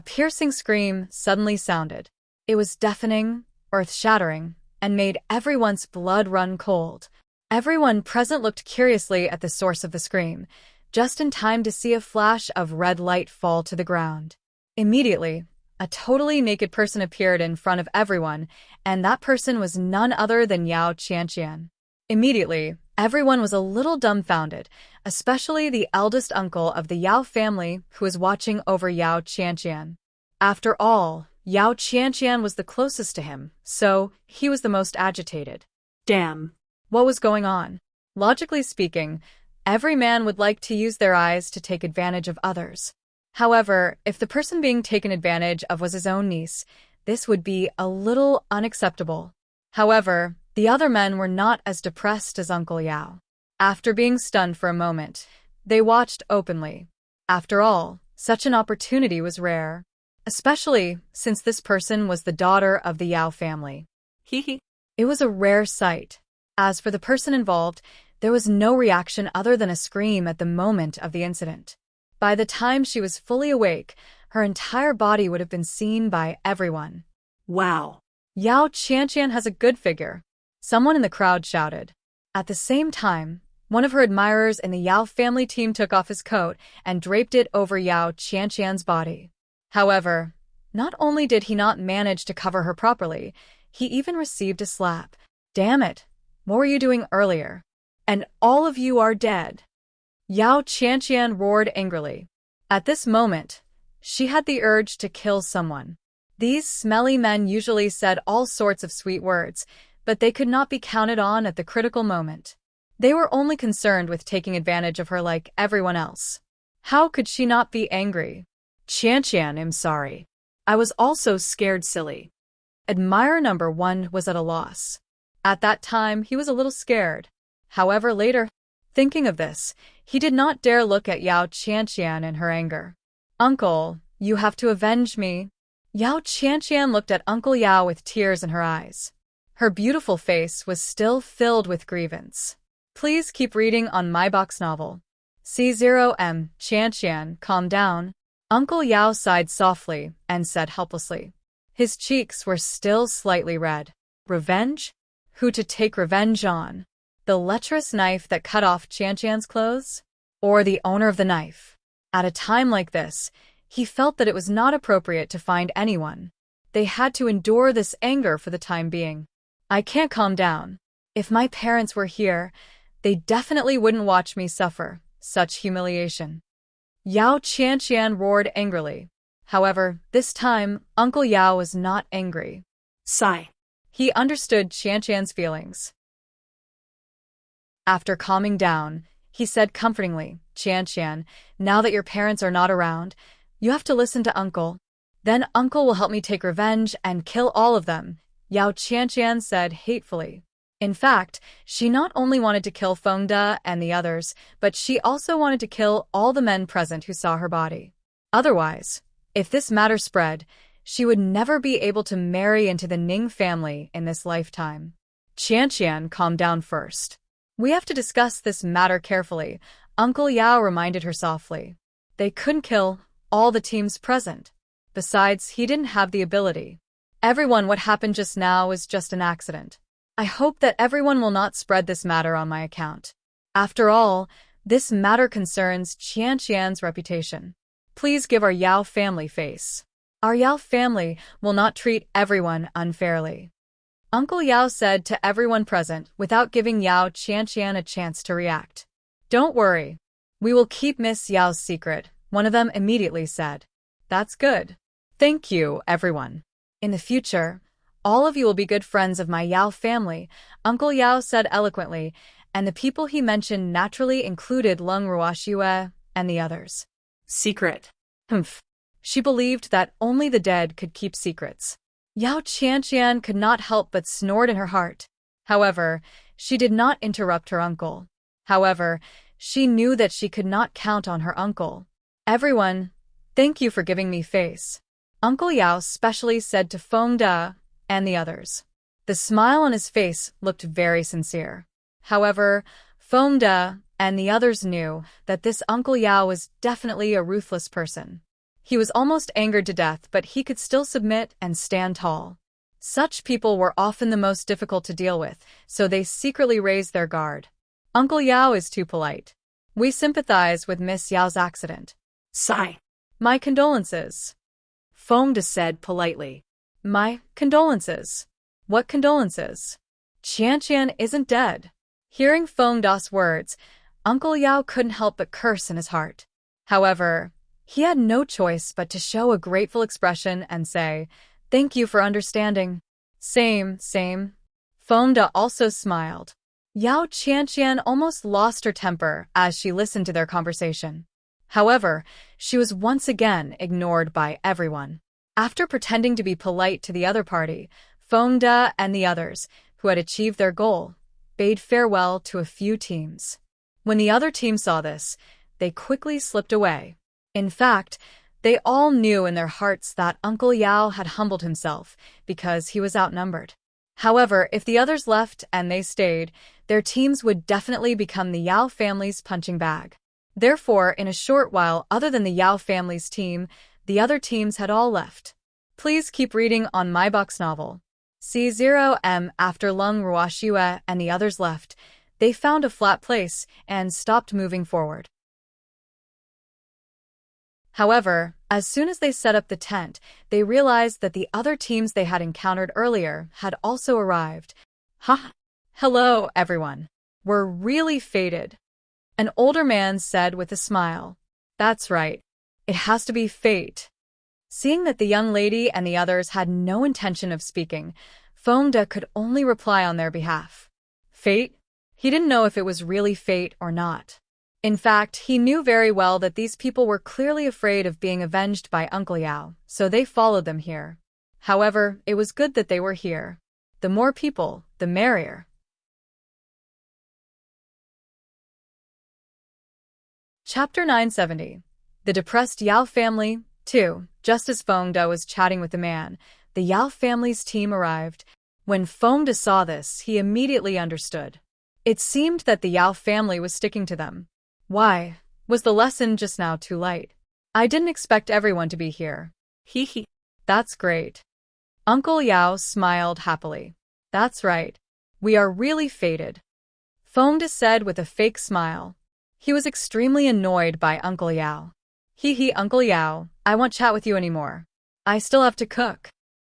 piercing scream suddenly sounded. It was deafening, earth-shattering, and made everyone's blood run cold. Everyone present looked curiously at the source of the scream, just in time to see a flash of red light fall to the ground. Immediately, a totally naked person appeared in front of everyone, and that person was none other than Yao Qianqian. Immediately, everyone was a little dumbfounded, especially the eldest uncle of the Yao family who was watching over Yao Qianqian. After all, Yao Qianqian was the closest to him, so he was the most agitated. Damn. What was going on? Logically speaking, every man would like to use their eyes to take advantage of others. However, if the person being taken advantage of was his own niece, this would be a little unacceptable. However, the other men were not as depressed as Uncle Yao. After being stunned for a moment, they watched openly. After all, such an opportunity was rare, especially since this person was the daughter of the Yao family. It was a rare sight. As for the person involved, there was no reaction other than a scream at the moment of the incident. By the time she was fully awake, her entire body would have been seen by everyone. Wow. Yao Qianqian has a good figure, someone in the crowd shouted. At the same time, one of her admirers in the Yao family team took off his coat and draped it over Yao Qianqian's body. However, not only did he not manage to cover her properly, he even received a slap. Damn it! What were you doing earlier? And all of you are dead. Yao Qianqian roared angrily. At this moment, she had the urge to kill someone. These smelly men usually said all sorts of sweet words, but they could not be counted on at the critical moment. They were only concerned with taking advantage of her like everyone else. How could she not be angry? Qianqian, I'm sorry. I was also scared silly. Admirer number 1 was at a loss. At that time, he was a little scared. However, later, thinking of this, he did not dare look at Yao Qianqian in her anger. Uncle, you have to avenge me. Yao Qianqian looked at Uncle Yao with tears in her eyes. Her beautiful face was still filled with grievance. Please keep reading on my box novel. C0M, Qianqian, calm down. Uncle Yao sighed softly and said helplessly. His cheeks were still slightly red. Revenge? Who to take revenge on? The lecherous knife that cut off Qianqian's clothes? Or the owner of the knife? At a time like this, he felt that it was not appropriate to find anyone. They had to endure this anger for the time being. I can't calm down. If my parents were here, they definitely wouldn't watch me suffer such humiliation. Yao Qianqian roared angrily. However, this time, Uncle Yao was not angry. Sigh. He understood Qianqian's feelings. After calming down, he said comfortingly, Qianqian, now that your parents are not around, you have to listen to Uncle. Then Uncle will help me take revenge and kill all of them, Yao Qianqian said hatefully. In fact, she not only wanted to kill Fengde and the others, but she also wanted to kill all the men present who saw her body. Otherwise, if this matter spread, she would never be able to marry into the Ning family in this lifetime. Qianqian, calm down first. We have to discuss this matter carefully, Uncle Yao reminded her softly. They couldn't kill all the teams present. Besides, he didn't have the ability. Everyone, what happened just now was just an accident. I hope that everyone will not spread this matter on my account. After all, this matter concerns Qianqian's reputation. Please give our Yao family face. Our Yao family will not treat everyone unfairly. Uncle Yao said to everyone present without giving Yao Qianqian a chance to react. Don't worry. We will keep Miss Yao's secret, one of them immediately said. That's good. Thank you, everyone. In the future, all of you will be good friends of my Yao family, Uncle Yao said eloquently, and the people he mentioned naturally included Lung Ruoxue and the others. Secret. Humph. She believed that only the dead could keep secrets. Yao Qianqian could not help but snort in her heart. However, she did not interrupt her uncle. However, she knew that she could not count on her uncle. Everyone, thank you for giving me face. Uncle Yao specially said to Fengde and the others. The smile on his face looked very sincere. However, Fengde and the others knew that this Uncle Yao was definitely a ruthless person. He was almost angered to death, but he could still submit and stand tall. Such people were often the most difficult to deal with, so they secretly raised their guard. Uncle Yao is too polite. We sympathize with Miss Yao's accident. Sigh. My condolences. Fengda said politely. My condolences. What condolences? Qianqian isn't dead. Hearing Fengda's words, Uncle Yao couldn't help but curse in his heart. However, he had no choice but to show a grateful expression and say, "Thank you for understanding." Same. Fengda also smiled. Yao Qianqian almost lost her temper as she listened to their conversation. However, she was once again ignored by everyone. After pretending to be polite to the other party, Fengda and the others, who had achieved their goal, bade farewell to a few teams. When the other team saw this, they quickly slipped away. In fact, they all knew in their hearts that Uncle Yao had humbled himself because he was outnumbered. However, if the others left and they stayed, their teams would definitely become the Yao family's punching bag. Therefore, in a short while, other than the Yao family's team, the other teams had all left. Please keep reading on my box novel. C0M. After Lung Ruoxue and the others left, they found a flat place and stopped moving forward. However, as soon as they set up the tent, they realized that the other teams they had encountered earlier had also arrived. Hello, everyone. We're really fated. An older man said with a smile. That's right. It has to be fate. Seeing that the young lady and the others had no intention of speaking, Fengda could only reply on their behalf. Fate? He didn't know if it was really fate or not. In fact, he knew very well that these people were clearly afraid of being avenged by Uncle Yao, so they followed them here. However, it was good that they were here. The more people, the merrier. Chapter 970. The Depressed Yao Family, 2. Just as Fengda was chatting with the man, the Yao family's team arrived. When Fengda saw this, he immediately understood. It seemed that the Yao family was sticking to them. Why? Was the lesson just now too light? I didn't expect everyone to be here. Hee. That's great. Uncle Yao smiled happily. That's right. We are really fated. Fengda said with a fake smile. He was extremely annoyed by Uncle Yao. Uncle Yao, I won't chat with you anymore. I still have to cook.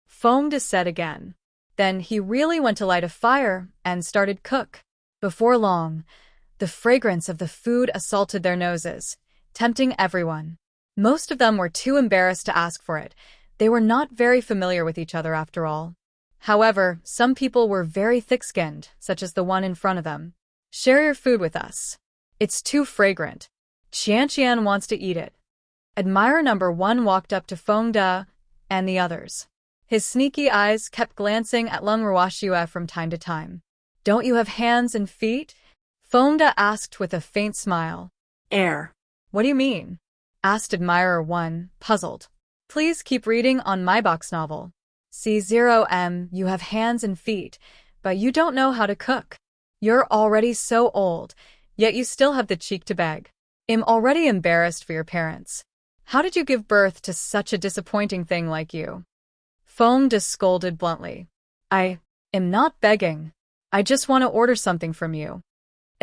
Fengda said again. Then he really went to light a fire and started cook. Before long, the fragrance of the food assaulted their noses, tempting everyone. Most of them were too embarrassed to ask for it. They were not very familiar with each other after all. However, some people were very thick-skinned, such as the one in front of them. Share your food with us. It's too fragrant. Qianqian wants to eat it. Admirer number 1 walked up to Fengda and the others. His sneaky eyes kept glancing at Lung Ruoxue from time to time. Don't you have hands and feet? Fengda asked with a faint smile. Air. What do you mean? Asked Admirer 1, puzzled. Please keep reading on my box novel. C0M. You have hands and feet, but you don't know how to cook. You're already so old, yet you still have the cheek to beg. I'm already embarrassed for your parents. How did you give birth to such a disappointing thing like you? Fengda scolded bluntly. I am not begging. I just want to order something from you.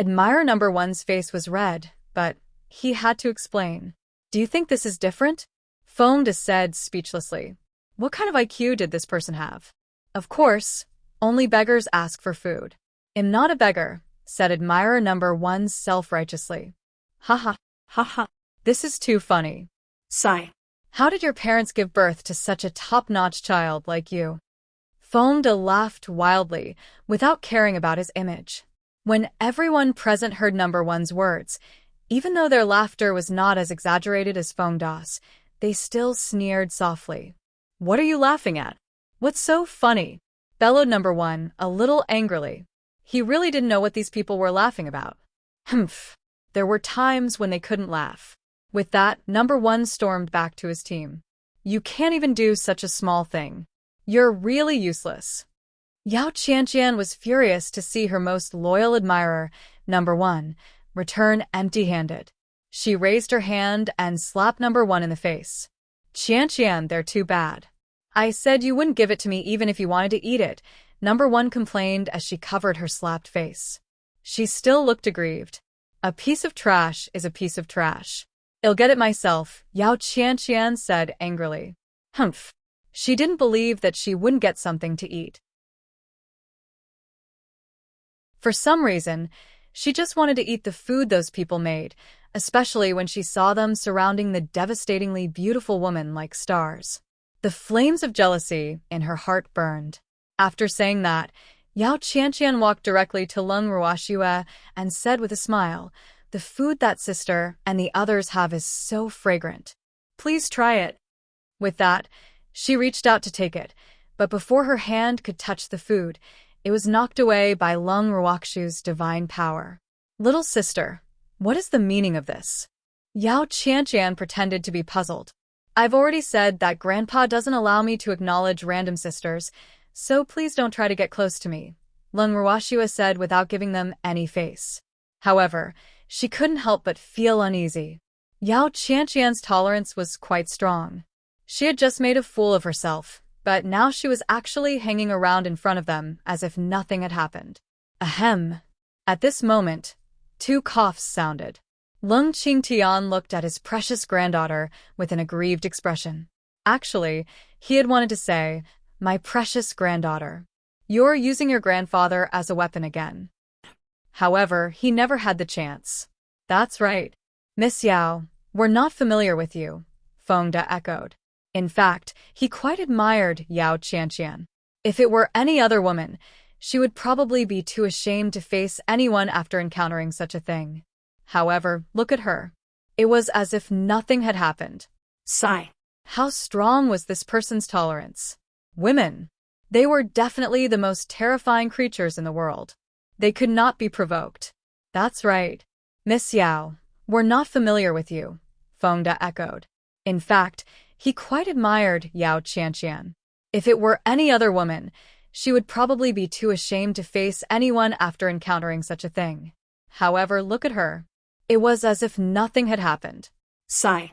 Admirer number 1's face was red, but he had to explain. Do you think this is different? Fengda said speechlessly. What kind of IQ did this person have? Of course, only beggars ask for food. I'm not a beggar, said Admirer number 1 self-righteously. Ha. This is too funny. Sigh. How did your parents give birth to such a top-notch child like you? Fengda laughed wildly, without caring about his image. When everyone present heard number 1's words, even though their laughter was not as exaggerated as Fengda's, they still sneered softly. What are you laughing at? What's so funny? Bellowed number 1, a little angrily. He really didn't know what these people were laughing about. Humph. There were times when they couldn't laugh. With that, number 1 stormed back to his team. You can't even do such a small thing. You're really useless. Yao Qianqian was furious to see her most loyal admirer, number 1, return empty-handed. She raised her hand and slapped number 1 in the face. Qianqian, they're too bad. I said you wouldn't give it to me even if you wanted to eat it, number 1 complained as she covered her slapped face. She still looked aggrieved. A piece of trash is a piece of trash. I'll get it myself, Yao Qianqian said angrily. Humph. She didn't believe that she wouldn't get something to eat. For some reason, she just wanted to eat the food those people made, especially when she saw them surrounding the devastatingly beautiful woman like stars. The flames of jealousy in her heart burned. After saying that, Yao Qianqian walked directly to Leng Ruoxue and said with a smile, "The food that sister and the others have is so fragrant. Please try it." With that, she reached out to take it, but before her hand could touch the food, it was knocked away by Leng Ruoxue's divine power. "Little sister, what is the meaning of this?" Yao Qianqian pretended to be puzzled. "I've already said that Grandpa doesn't allow me to acknowledge random sisters, so please don't try to get close to me," Leng Ruoxue said without giving them any face. However, she couldn't help but feel uneasy. Yao Qianqian's tolerance was quite strong. She had just made a fool of herself, but now she was actually hanging around in front of them as if nothing had happened. Ahem. At this moment, 2 coughs sounded. Leng Qingtian looked at his precious granddaughter with an aggrieved expression. Actually, he had wanted to say, "My precious granddaughter, you're using your grandfather as a weapon again." However, he never had the chance. "That's right. Miss Yao, we're not familiar with you," Fengde echoed. In fact, he quite admired Yao Qianqian. If it were any other woman, she would probably be too ashamed to face anyone after encountering such a thing. However, look at her. It was as if nothing had happened. Sigh. How strong was this person's tolerance? Women. They were definitely the most terrifying creatures in the world. They could not be provoked. "That's right. Miss Yao, we're not familiar with you," Fengde echoed. In fact, he quite admired Yao Qianqian. If it were any other woman, she would probably be too ashamed to face anyone after encountering such a thing. However, look at her. It was as if nothing had happened. Sigh.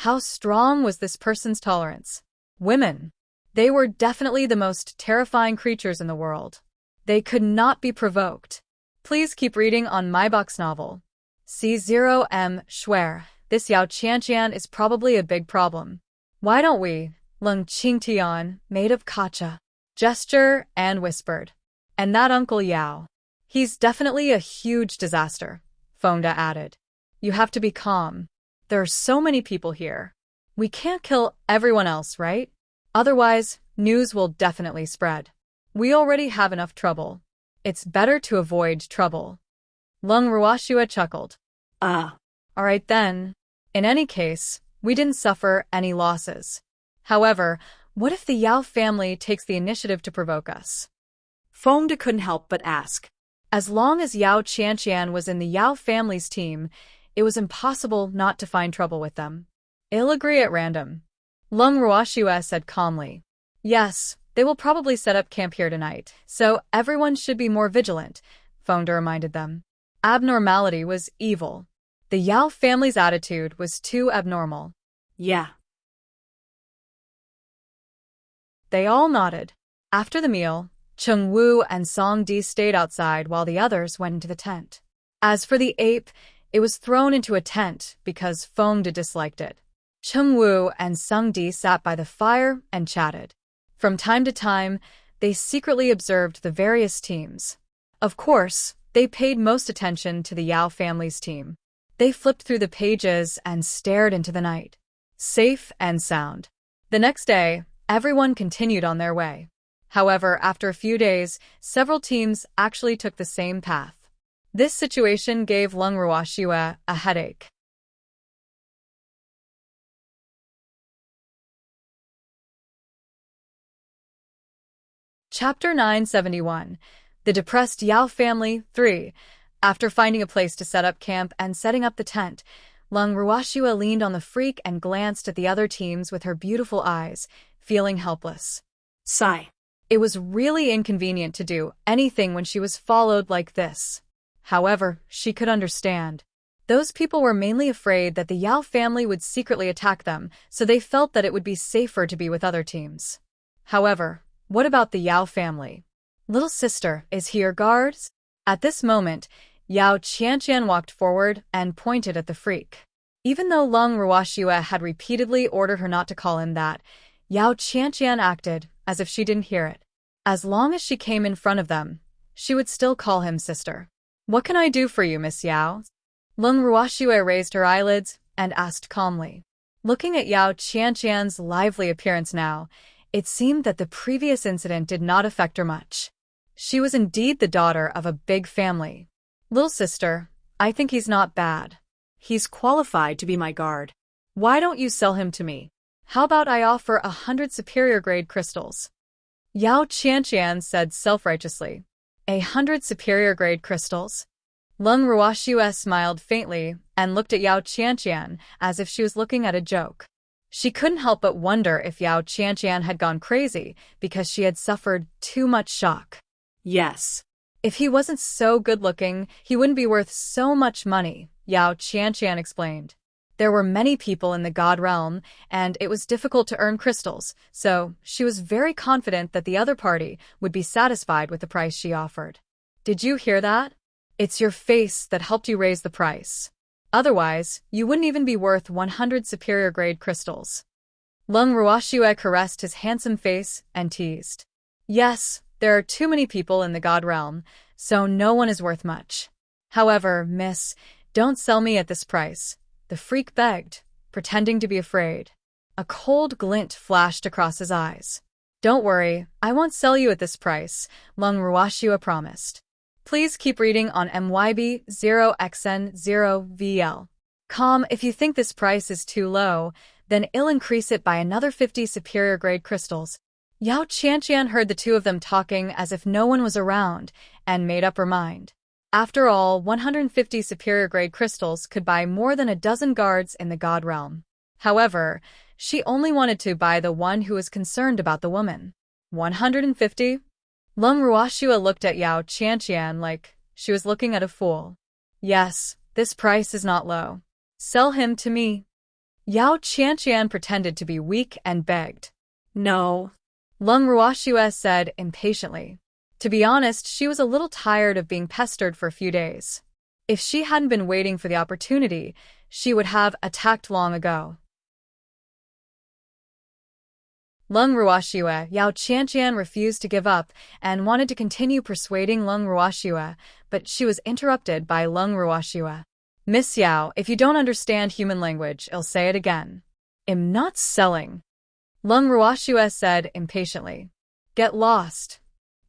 How strong was this person's tolerance? Women. They were definitely the most terrifying creatures in the world. They could not be provoked. Please keep reading on my box novel. C0M Schwer. This Yao Qianqian is probably a big problem. Why don't we? Leng Qingtian, made of kacha, gesture and whispered. And that Uncle Yao. He's definitely a huge disaster, Fengde added. You have to be calm. There are so many people here. We can't kill everyone else, right? Otherwise, news will definitely spread. We already have enough trouble. It's better to avoid trouble. Leng Ruoxue chuckled. All right then. In any case, we didn't suffer any losses. However, what if the Yao family takes the initiative to provoke us? Fengde couldn't help but ask. As long as Yao Qianqian was in the Yao family's team, it was impossible not to find trouble with them. I'll agree at random. Leng Ruoxue said calmly. Yes, they will probably set up camp here tonight, so everyone should be more vigilant, Fengde reminded them. Abnormality was evil. The Yao family's attitude was too abnormal. Yeah. They all nodded. After the meal, Cheng Wu and Song Di stayed outside while the others went into the tent. As for the ape, it was thrown into a tent because Fengde disliked it. Cheng Wu and Song Di sat by the fire and chatted. From time to time, they secretly observed the various teams. Of course, they paid most attention to the Yao family's team. They flipped through the pages and stared into the night. Safe and sound. The next day, everyone continued on their way. However, after a few days, several teams actually took the same path. This situation gave Leng Ruoxue a headache. Chapter 971. The Depressed Yao Family 3. After finding a place to set up camp and setting up the tent, Leng Ruoxue leaned on the freak and glanced at the other teams with her beautiful eyes, feeling helpless. Sigh. It was really inconvenient to do anything when she was followed like this. However, she could understand. Those people were mainly afraid that the Yao family would secretly attack them, so they felt that it would be safer to be with other teams. However, what about the Yao family? Little sister, is he your guards? At this moment, Yao Qianqian walked forward and pointed at the freak. Even though Leng Ruoxue had repeatedly ordered her not to call him that, Yao Qianqian acted as if she didn't hear it. As long as she came in front of them, she would still call him sister. What can I do for you, Miss Yao? Leng Ruoxue raised her eyelids and asked calmly. Looking at Yao Qianqian's lively appearance now, it seemed that the previous incident did not affect her much. She was indeed the daughter of a big family. Little sister, I think he's not bad. He's qualified to be my guard. Why don't you sell him to me? How about I offer 100 superior-grade crystals? Yao Qianqian said self-righteously. 100 superior-grade crystals? Leng Ruoxue smiled faintly and looked at Yao Qianqian as if she was looking at a joke. She couldn't help but wonder if Yao Qianqian had gone crazy because she had suffered too much shock. Yes. If he wasn't so good-looking, he wouldn't be worth so much money, Yao Qianqian explained. There were many people in the God realm, and it was difficult to earn crystals, so she was very confident that the other party would be satisfied with the price she offered. Did you hear that? It's your face that helped you raise the price. Otherwise, you wouldn't even be worth 100 superior-grade crystals. Leng Ruoxue caressed his handsome face and teased. Yes, there are too many people in the God realm, so no one is worth much. However, miss, don't sell me at this price. The freak begged, pretending to be afraid. A cold glint flashed across his eyes. Don't worry, I won't sell you at this price, Leng Ruoxue promised. Please keep reading on MYB0XN0VL. If you think this price is too low, then I'll increase it by another 50 superior-grade crystals. Yao Qianqian heard the two of them talking as if no one was around, and made up her mind. After all, 150 superior-grade crystals could buy more than a dozen guards in the God realm. However, she only wanted to buy the one who was concerned about the woman. 150? Leng Ruoxue looked at Yao Qianqian like she was looking at a fool. Yes, this price is not low. Sell him to me. Yao Qianqian pretended to be weak and begged. No. Leng Ruoxue said impatiently. To be honest, she was a little tired of being pestered for a few days. If she hadn't been waiting for the opportunity, she would have attacked long ago. Leng Ruoxue, Yao Qianqian refused to give up and wanted to continue persuading Leng Ruoxue, but she was interrupted by Leng Ruoxue. Miss Yao, if you don't understand human language, I'll say it again. I'm not selling. Leng Ruoxue said impatiently. Get lost.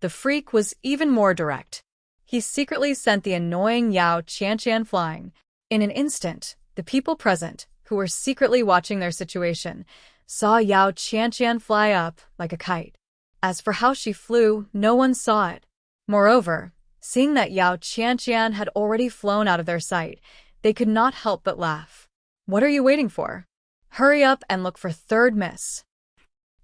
The freak was even more direct. He secretly sent the annoying Yao Qianqian flying. In an instant, the people present, who were secretly watching their situation, saw Yao Qianqian fly up like a kite. As for how she flew, no one saw it. Moreover, seeing that Yao Qianqian had already flown out of their sight, they could not help but laugh. What are you waiting for? Hurry up and look for third miss.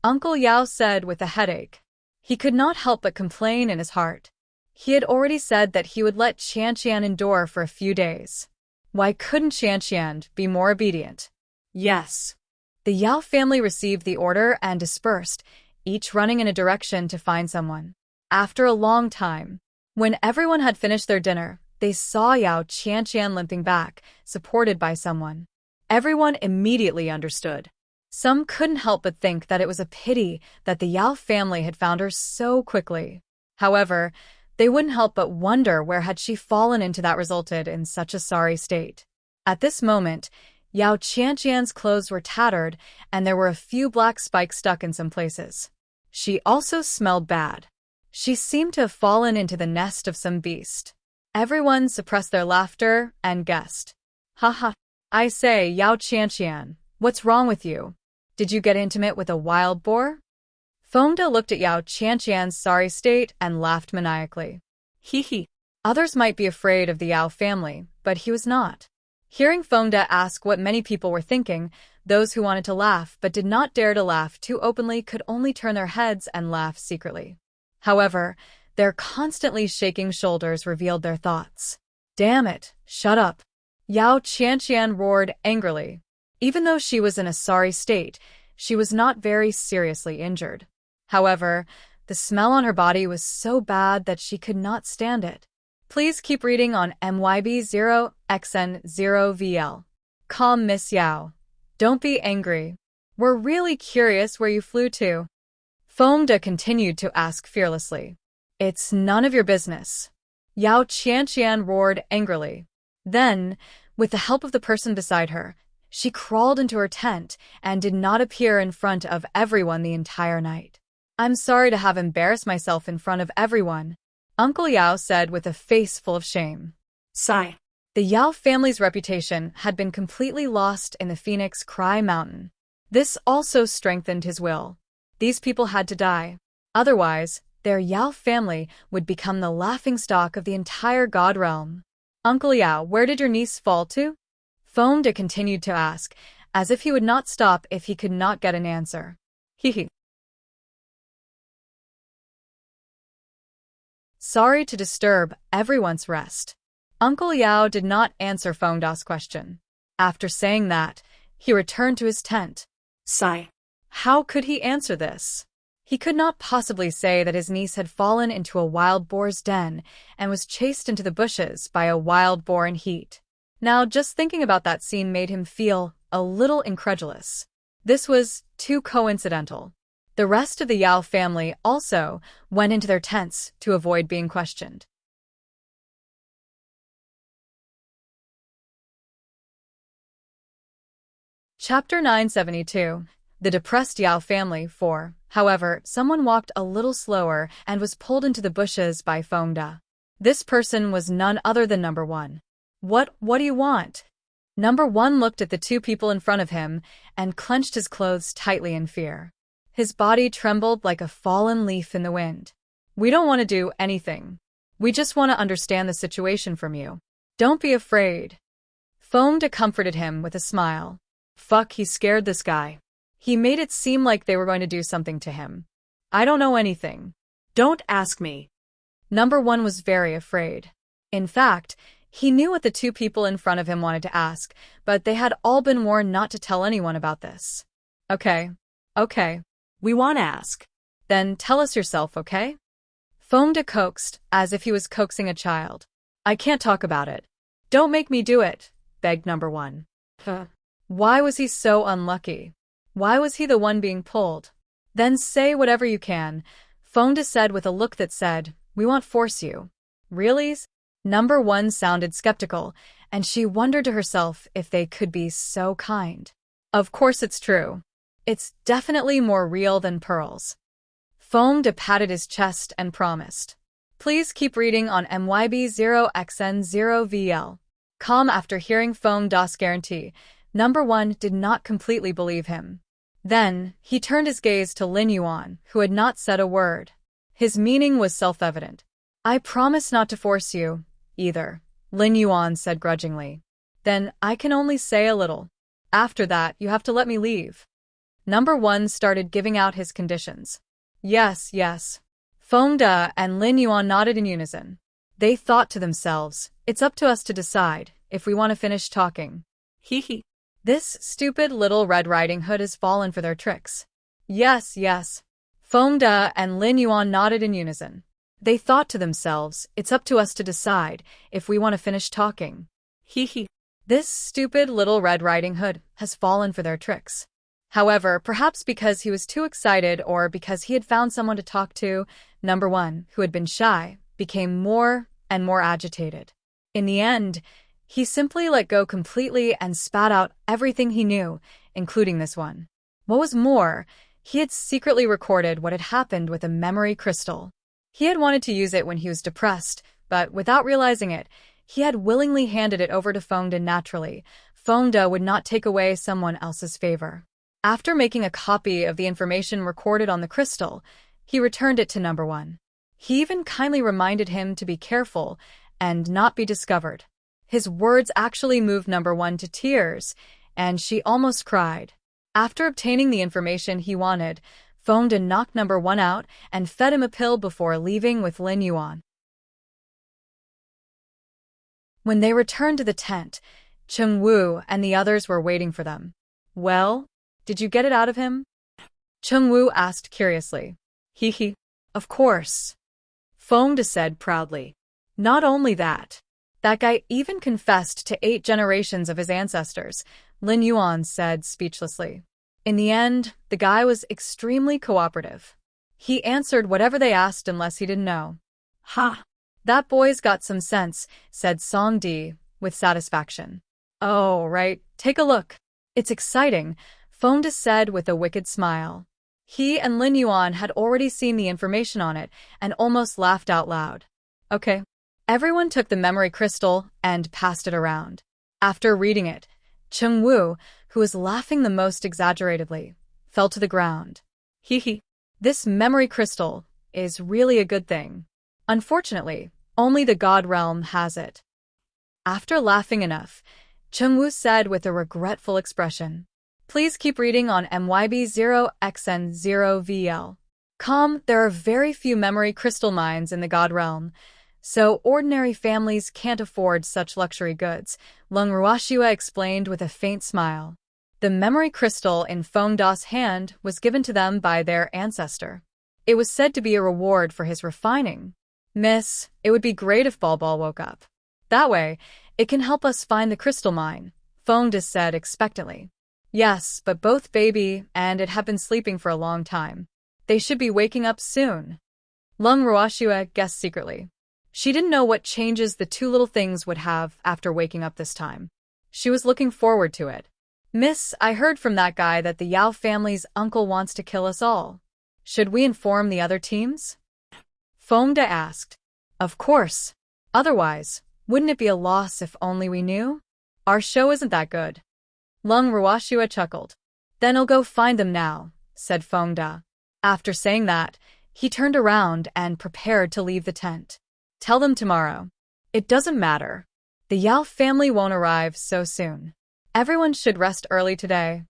Uncle Yao said with a headache. He could not help but complain in his heart. He had already said that he would let Qianqian endure for a few days. Why couldn't Qianqian be more obedient? Yes. The Yao family received the order and dispersed, each running in a direction to find someone. After a long time, when everyone had finished their dinner, they saw Yao Qianqian limping back, supported by someone. Everyone immediately understood. Some couldn't help but think that it was a pity that the Yao family had found her so quickly. However, they wouldn't help but wonder where had she fallen into that resulted in such a sorry state. At this moment, Yao Qianqian's clothes were tattered, and there were a few black spikes stuck in some places. She also smelled bad. She seemed to have fallen into the nest of some beast. Everyone suppressed their laughter and guessed. Haha. I say, Yao Qianqian, what's wrong with you? Did you get intimate with a wild boar? Fengde looked at Yao Qianqian's sorry state and laughed maniacally. Hee. Others might be afraid of the Yao family, but he was not. Hearing Fengde ask what many people were thinking, those who wanted to laugh but did not dare to laugh too openly could only turn their heads and laugh secretly. However, their constantly shaking shoulders revealed their thoughts. Damn it, shut up. Yao Qianqian roared angrily. Even though she was in a sorry state, she was not very seriously injured. However, the smell on her body was so bad that she could not stand it. Please keep reading on MYB0XN0VL. Calm, Miss Yao. Don't be angry. We're really curious where you flew to. Fengde continued to ask fearlessly. It's none of your business. Yao Qianqian roared angrily. Then, with the help of the person beside her, she crawled into her tent and did not appear in front of everyone the entire night. I'm sorry to have embarrassed myself in front of everyone, Uncle Yao said with a face full of shame. Sigh. The Yao family's reputation had been completely lost in the Phoenix Cry Mountain. This also strengthened his will. These people had to die. Otherwise, their Yao family would become the laughingstock of the entire god realm. Uncle Yao, where did your niece fall to? Fengde continued to ask, as if he would not stop if he could not get an answer. Hee. Sorry to disturb everyone's rest. Uncle Yao did not answer Fengde's question. After saying that, he returned to his tent. Sigh. How could he answer this? He could not possibly say that his niece had fallen into a wild boar's den and was chased into the bushes by a wild boar in heat. Now, just thinking about that scene made him feel a little incredulous. This was too coincidental. The rest of the Yao family also went into their tents to avoid being questioned. Chapter 972. The Depressed Yao Family 4. However, someone walked a little slower and was pulled into the bushes by Fengde. This person was none other than Number 1. What do you want? Number 1 looked at the two people in front of him and clenched his clothes tightly in fear. His body trembled like a fallen leaf in the wind. We don't want to do anything. We just want to understand the situation from you. Don't be afraid. Fengde comforted him with a smile. Fuck, he scared this guy. He made it seem like they were going to do something to him. I don't know anything. Don't ask me. Number 1 was very afraid. In fact, he knew what the two people in front of him wanted to ask, but they had all been warned not to tell anyone about this. Okay. We want to ask. Then tell us yourself, okay? Fengde coaxed, as if he was coaxing a child. I can't talk about it. Don't make me do it, begged Number 1. Why was he so unlucky? Why was he the one being pulled? Then say whatever you can, Fengde said with a look that said, we won't force you. Really? Number 1 sounded skeptical, and she wondered to herself if they could be so kind. Of course it's true. It's definitely more real than pearls. Fengde patted his chest and promised. Please keep reading on MYB0XN0VL. Calm after hearing Fengde's guarantee, Number 1 did not completely believe him. Then, he turned his gaze to Lin Yuan, who had not said a word. His meaning was self-evident. I promise not to force you, either, Lin Yuan said grudgingly. Then, I can only say a little. After that, you have to let me leave. Number 1 started giving out his conditions. Yes. Fengde and Lin Yuan nodded in unison. They thought to themselves, it's up to us to decide if we want to finish talking. Hee. This stupid little Red Riding Hood has fallen for their tricks. Yes. Fengde and Lin Yuan nodded in unison. They thought to themselves, it's up to us to decide if we want to finish talking. Hee. This stupid little Red Riding Hood has fallen for their tricks. However, perhaps because he was too excited or because he had found someone to talk to, Number 1, who had been shy, became more and more agitated. In the end, he simply let go completely and spat out everything he knew, including this one. What was more, he had secretly recorded what had happened with a memory crystal. He had wanted to use it when he was depressed, but without realizing it, he had willingly handed it over to Fengde naturally. Fengde would not take away someone else's favor. After making a copy of the information recorded on the crystal, he returned it to Number 1. He even kindly reminded him to be careful and not be discovered. His words actually moved Number 1 to tears, and she almost cried. After obtaining the information he wanted, Fengde knocked Number 1 out and fed him a pill before leaving with Lin Yuan. When they returned to the tent, Cheng Wu and the others were waiting for them. Well, did you get it out of him? Cheng Wu asked curiously. Hee. Of course. Fengde said proudly. Not only that. That guy even confessed to 8 generations of his ancestors, Lin Yuan said speechlessly. In the end, the guy was extremely cooperative. He answered whatever they asked unless he didn't know. Ha! That boy's got some sense, said Song Di, with satisfaction. Oh, right, take a look. It's exciting, Feng De said with a wicked smile. He and Lin Yuan had already seen the information on it and almost laughed out loud. Okay. Everyone took the memory crystal and passed it around. After reading it, Cheng Wu, who was laughing the most exaggeratedly, fell to the ground. Hee. This memory crystal is really a good thing. Unfortunately, only the God Realm has it. After laughing enough, Cheng Wu said with a regretful expression, Please keep reading on MYB0XN0VL. There are very few memory crystal mines in the God Realm, so ordinary families can't afford such luxury goods, Lung Ruoxue explained with a faint smile. The memory crystal in Feng Da's hand was given to them by their ancestor. It was said to be a reward for his refining. Miss, it would be great if Balbal woke up. That way, it can help us find the crystal mine, Feng Da said expectantly. Yes, but both baby and it have been sleeping for a long time. They should be waking up soon. Lung Ruoxue guessed secretly. She didn't know what changes the two little things would have after waking up this time. She was looking forward to it. Miss, I heard from that guy that the Yao family's uncle wants to kill us all. Should we inform the other teams? Feng Da asked. Of course. Otherwise, wouldn't it be a loss if only we knew? Our show isn't that good. Lung Ruoxue chuckled. Then I'll go find them now, said Feng Da. After saying that, he turned around and prepared to leave the tent. Tell them tomorrow. It doesn't matter. The Yao family won't arrive so soon. Everyone should rest early today.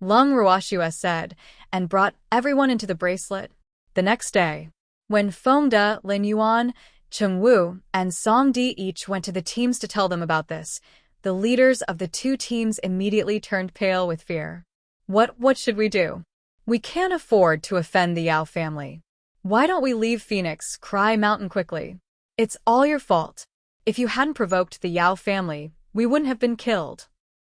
Lung Ruoxue said, and brought everyone into the bracelet. The next day, when Feng Da, Lin Yuan, Cheng Wu, and Song Di each went to the teams to tell them about this, the leaders of the two teams immediately turned pale with fear. What should we do? We can't afford to offend the Yao family. Why don't we leave Phoenix Cry Mountain quickly? It's all your fault. If you hadn't provoked the Yao family, we wouldn't have been killed.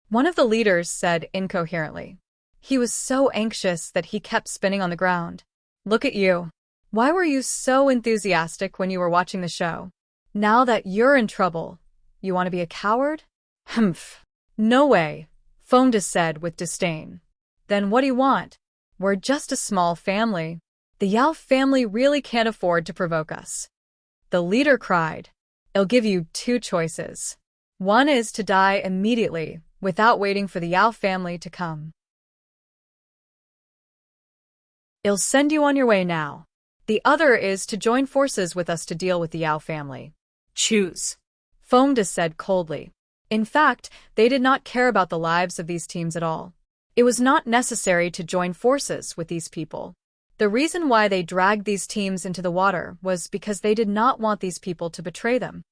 One of the leaders said incoherently. He was so anxious that he kept spinning on the ground. Look at you. Why were you so enthusiastic when you were watching the show? Now that you're in trouble, you want to be a coward? Humph. No way, Feng Da said with disdain. Then what do you want? We're just a small family. The Yao family really can't afford to provoke us. The leader cried. I'll give you two choices. One is to die immediately, without waiting for the Yao family to come. I'll send you on your way now. The other is to join forces with us to deal with the Yao family. Choose. Feng Da said coldly. In fact, they did not care about the lives of these teams at all. It was not necessary to join forces with these people. The reason why they dragged these teams into the water was because they did not want these people to betray them.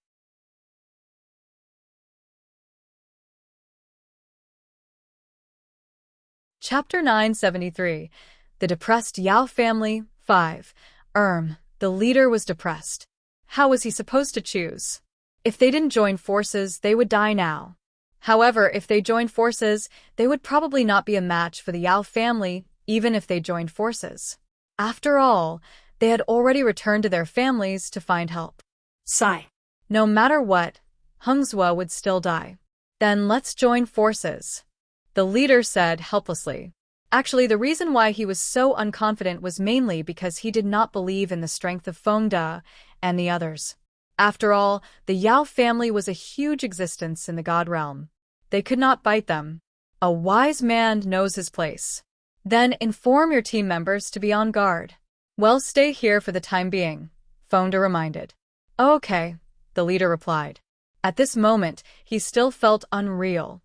Chapter 973. The Depressed Yao Family, 5. The leader was depressed. How was he supposed to choose? If they didn't join forces, they would die now. However, if they joined forces, they would probably not be a match for the Yao family, even if they joined forces. After all, they had already returned to their families to find help. Sigh. No matter what, Hengzhou would still die. Then let's join forces, the leader said helplessly. Actually, the reason why he was so unconfident was mainly because he did not believe in the strength of Feng Da and the others. After all, the Yao family was a huge existence in the God Realm. They could not bite them. A wise man knows his place. Then inform your team members to be on guard. Well, stay here for the time being, Feng Da reminded. Okay, the leader replied. At this moment, he still felt unreal.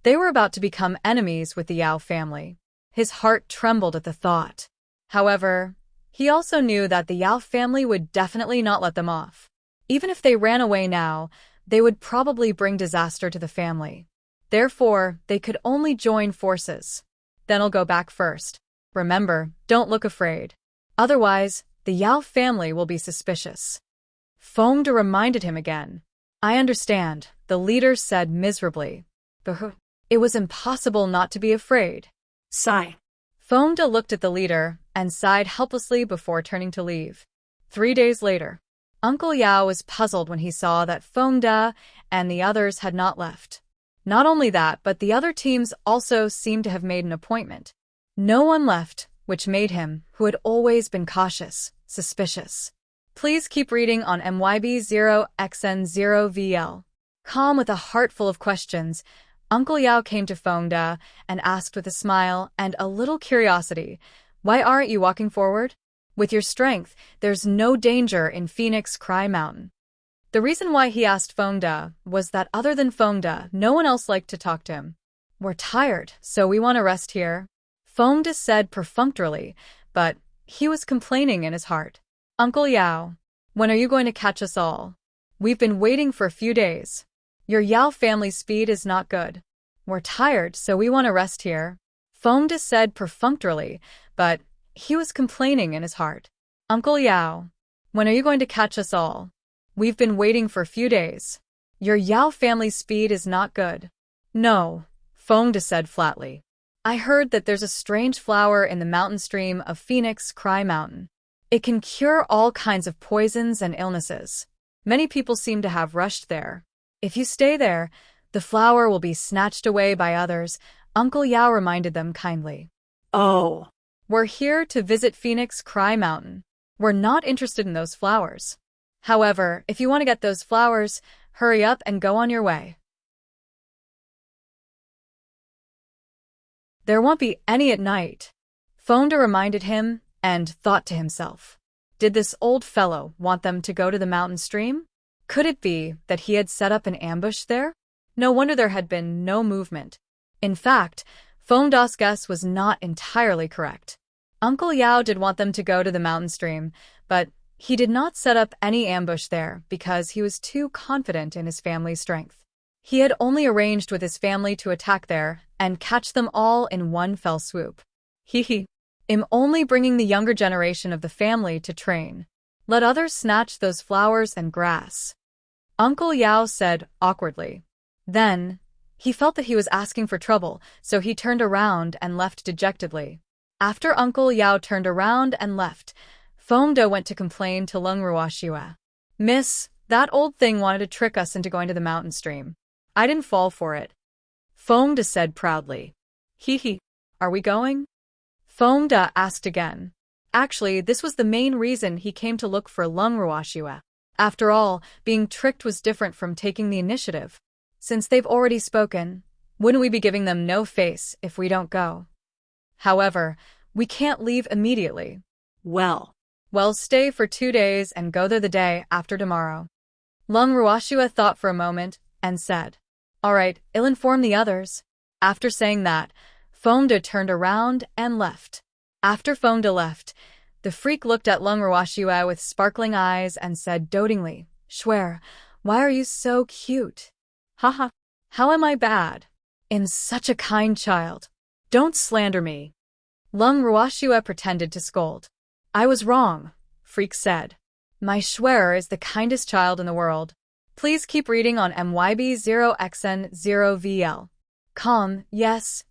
They were about to become enemies with the Yao family. His heart trembled at the thought. However, he also knew that the Yao family would definitely not let them off. Even if they ran away now, they would probably bring disaster to the family. Therefore, they could only join forces. Then I'll go back first. Remember, don't look afraid. Otherwise, the Yao family will be suspicious. Feng Da reminded him again. I understand, the leader said miserably. It was impossible not to be afraid. Sigh. Fengde looked at the leader and sighed helplessly before turning to leave. 3 days later, Uncle Yao was puzzled when he saw that Fengde and the others had not left. Not only that, but the other teams also seemed to have made an appointment. No one left, which made him, who had always been cautious, suspicious. Please keep reading on MYB0XN0VL. Calm with a heart full of questions, Uncle Yao came to Fengde and asked with a smile and a little curiosity, "Why aren't you walking forward? With your strength, there's no danger in Phoenix Cry Mountain." The reason why he asked Fengde was that other than Fengde, no one else liked to talk to him. "We're tired, so we want to rest here," Fengde said perfunctorily, but he was complaining in his heart. "Uncle Yao, when are you going to catch us all? We've been waiting for a few days. Your Yao family's speed is not good. We're tired, so we want to rest here," Fengde said perfunctorily, but he was complaining in his heart. "Uncle Yao, when are you going to catch us all? We've been waiting for a few days. Your Yao family's speed is not good." "No," Fengde said flatly. "I heard that there's a strange flower in the mountain stream of Phoenix Cry Mountain. It can cure all kinds of poisons and illnesses. Many people seem to have rushed there. If you stay there, the flower will be snatched away by others," Uncle Yao reminded them kindly. Oh. "We're here to visit Phoenix Cry Mountain. We're not interested in those flowers. However, if you want to get those flowers, hurry up and go on your way. There won't be any at night," Fengde reminded him and thought to himself. Did this old fellow want them to go to the mountain stream? Could it be that he had set up an ambush there? No wonder there had been no movement. In fact, Fengde's guess was not entirely correct. Uncle Yao did want them to go to the mountain stream, but he did not set up any ambush there because he was too confident in his family's strength. He had only arranged with his family to attack there and catch them all in one fell swoop. I'm only bringing the younger generation of the family to train. Let others snatch those flowers and grass," Uncle Yao said awkwardly. Then, he felt that he was asking for trouble, so he turned around and left dejectedly. After Uncle Yao turned around and left, Fengde went to complain to Lung Ruoxue. "Miss, that old thing wanted to trick us into going to the mountain stream. I didn't fall for it," Fengde said proudly. Are we going?" Fengde asked again. Actually, this was the main reason he came to look for Lung Ruoxue. After all, being tricked was different from taking the initiative. Since they've already spoken, wouldn't we be giving them no face if we don't go? However, we can't leave immediately. Well, stay for 2 days and go there the day after tomorrow." Lung Ruoxue thought for a moment and said, "All right, I'll inform the others." After saying that, Fengde turned around and left. After Fengde left, the freak looked at Lung Ruoxue with sparkling eyes and said dotingly, "Schwer, why are you so cute? Haha, how am I bad? I'm such a kind child. Don't slander me." Lung Ruoxue pretended to scold. "I was wrong," Freak said. "My Schwer is the kindest child in the world. Please keep reading on MYB0XN0VL. Calm, yes,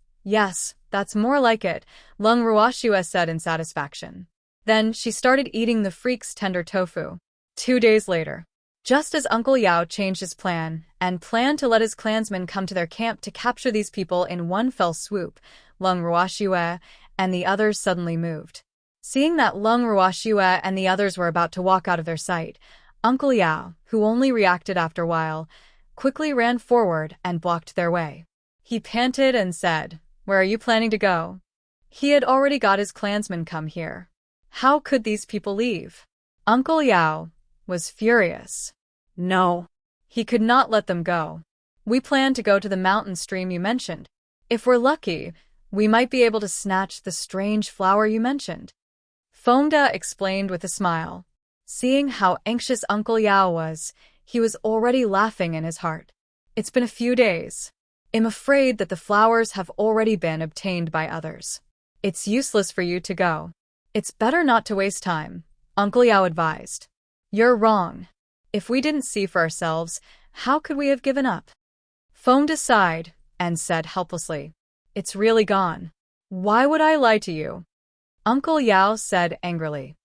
that's more like it," Lung Ruoxue said in satisfaction. Then she started eating the freak's tender tofu. 2 days later, just as Uncle Yao changed his plan and planned to let his clansmen come to their camp to capture these people in one fell swoop, Lung Ruoxue and the others suddenly moved. Seeing that Lung Ruoxue and the others were about to walk out of their sight, Uncle Yao, who only reacted after a while, quickly ran forward and blocked their way. He panted and said, "Where are you planning to go?" He had already got his clansmen come here. How could these people leave? Uncle Yao was furious. No, he could not let them go. "We plan to go to the mountain stream you mentioned. If we're lucky, we might be able to snatch the strange flower you mentioned," Fengde explained with a smile. Seeing how anxious Uncle Yao was, he was already laughing in his heart. "It's been a few days. I'm afraid that the flowers have already been obtained by others. It's useless for you to go. It's better not to waste time," Uncle Yao advised. "You're wrong. If we didn't see for ourselves, how could we have given up?" Fengde sighed and said helplessly, "It's really gone. Why would I lie to you? Uncle Yao said angrily.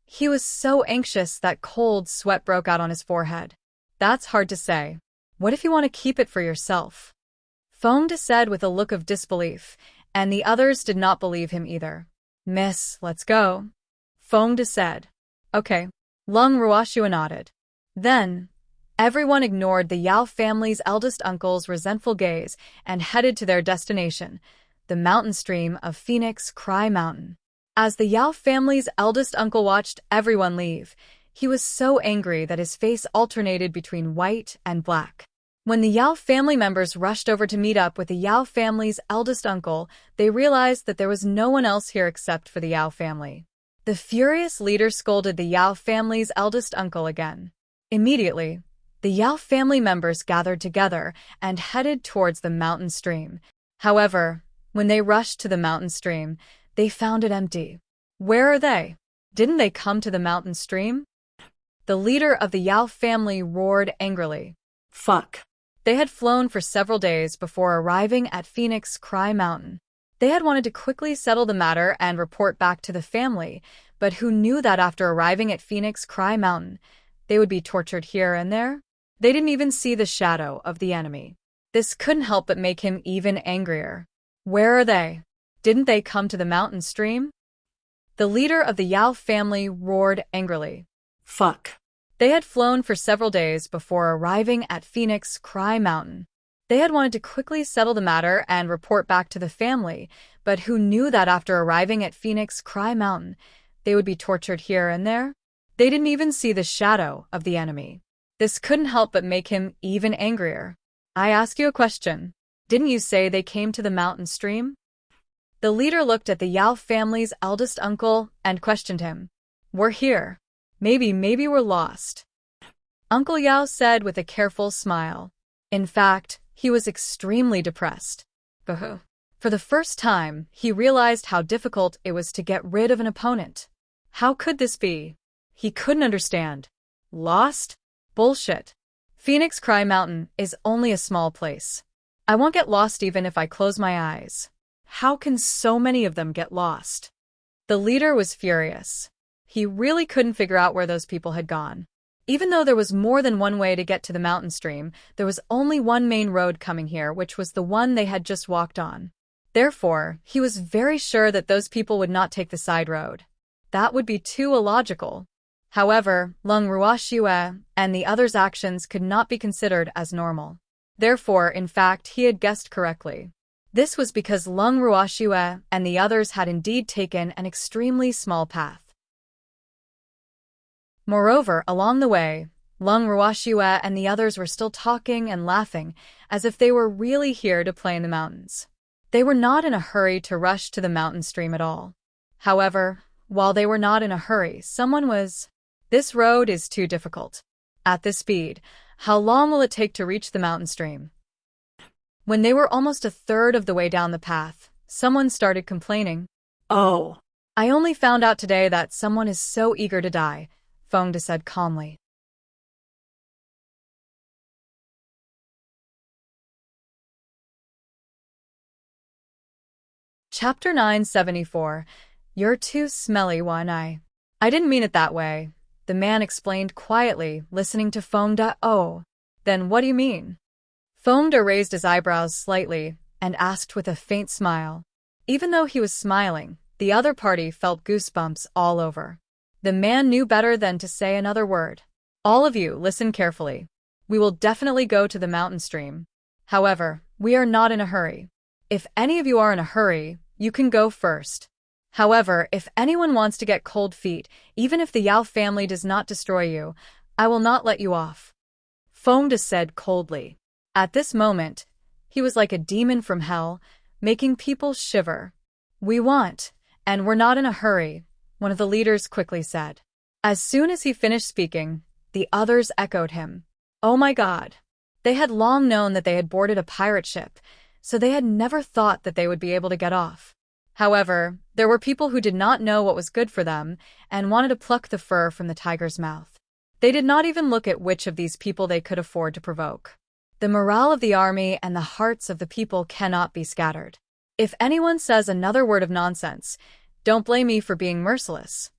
He was so anxious that cold sweat broke out on his forehead. That's hard to say. What if you want to keep it for yourself? Feng De said with a look of disbelief, and the others did not believe him either. Miss, let's go. Feng De said. Okay. Lung Ruoxua nodded. Then, everyone ignored the Yao family's eldest uncle's resentful gaze and headed to their destination, the mountain stream of Phoenix Cry Mountain. As the Yao family's eldest uncle watched everyone leave, he was so angry that his face alternated between white and black. When the Yao family members rushed over to meet up with the Yao family's eldest uncle, they realized that there was no one else here except for the Yao family. The furious leader scolded the Yao family's eldest uncle again. Immediately, the Yao family members gathered together and headed towards the mountain stream. However, when they rushed to the mountain stream, they found it empty. Where are they? Didn't they come to the mountain stream? The leader of the Yao family roared angrily. Fuck. They had flown for several days before arriving at Phoenix Cry Mountain. They had wanted to quickly settle the matter and report back to the family, but who knew that after arriving at Phoenix Cry Mountain, they would be tortured here and there? They didn't even see the shadow of the enemy. This couldn't help but make him even angrier. Where are they? Didn't they come to the mountain stream? The leader of the Yao family roared angrily. Fuck. They had flown for several days before arriving at Phoenix Cry Mountain. They had wanted to quickly settle the matter and report back to the family, but who knew that after arriving at Phoenix Cry Mountain, they would be tortured here and there? They didn't even see the shadow of the enemy. This couldn't help but make him even angrier. I ask you a question. Didn't you say they came to the mountain stream? The leader looked at the Yao family's eldest uncle and questioned him. We're here. Maybe we're lost. Uncle Yao said with a careful smile. In fact, he was extremely depressed. For the first time, he realized how difficult it was to get rid of an opponent. How could this be? He couldn't understand. Lost? Bullshit. Phoenix Cry Mountain is only a small place. I won't get lost even if I close my eyes. How can so many of them get lost? The leader was furious. He really couldn't figure out where those people had gone. Even though there was more than one way to get to the mountain stream, there was only one main road coming here, which was the one they had just walked on. Therefore, he was very sure that those people would not take the side road. That would be too illogical. However, Lung Ruoxua and the others' actions could not be considered as normal. Therefore, in fact, he had guessed correctly. This was because Lung Ruoxua and the others had indeed taken an extremely small path. Moreover, along the way, Lung Ruoxua and the others were still talking and laughing, as if they were really here to play in the mountains. They were not in a hurry to rush to the mountain stream at all. However, while they were not in a hurry, someone was. This road is too difficult. At this speed, how long will it take to reach the mountain stream? When they were almost a third of the way down the path, someone started complaining. Oh. I only found out today that someone is so eager to die, Feng De said calmly. Chapter 974. You're too smelly, one eye. I didn't mean it that way, the man explained quietly, listening to Feng De. Oh, then what do you mean? Feng De raised his eyebrows slightly and asked with a faint smile. Even though he was smiling, the other party felt goosebumps all over. The man knew better than to say another word. All of you, listen carefully. We will definitely go to the mountain stream. However, we are not in a hurry. If any of you are in a hurry, you can go first. However, if anyone wants to get cold feet, even if the Yao family does not destroy you, I will not let you off. Feng De said coldly. At this moment, he was like a demon from hell, making people shiver. We want, and we're not in a hurry, one of the leaders quickly said. As soon as he finished speaking, the others echoed him. Oh my God! They had long known that they had boarded a pirate ship, so they had never thought that they would be able to get off. However, there were people who did not know what was good for them and wanted to pluck the fur from the tiger's mouth. They did not even look at which of these people they could afford to provoke. The morale of the army and the hearts of the people cannot be scattered. If anyone says another word of nonsense, don't blame me for being merciless.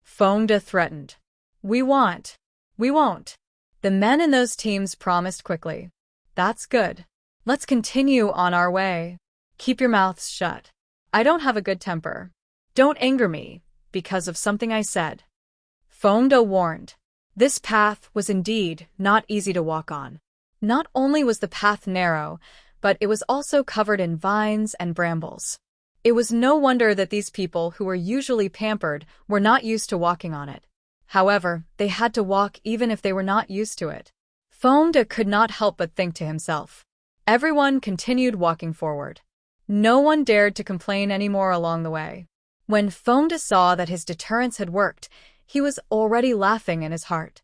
Fongda threatened. We won't. The men in those teams promised quickly. That's good. Let's continue on our way. Keep your mouths shut. I don't have a good temper. Don't anger me because of something I said. Fongda warned. This path was indeed not easy to walk on. Not only was the path narrow, but it was also covered in vines and brambles. It was no wonder that these people who were usually pampered were not used to walking on it. However, they had to walk even if they were not used to it. Fongda could not help but think to himself. Everyone continued walking forward. No one dared to complain anymore along the way. When Fongda saw that his deterrence had worked, he was already laughing in his heart.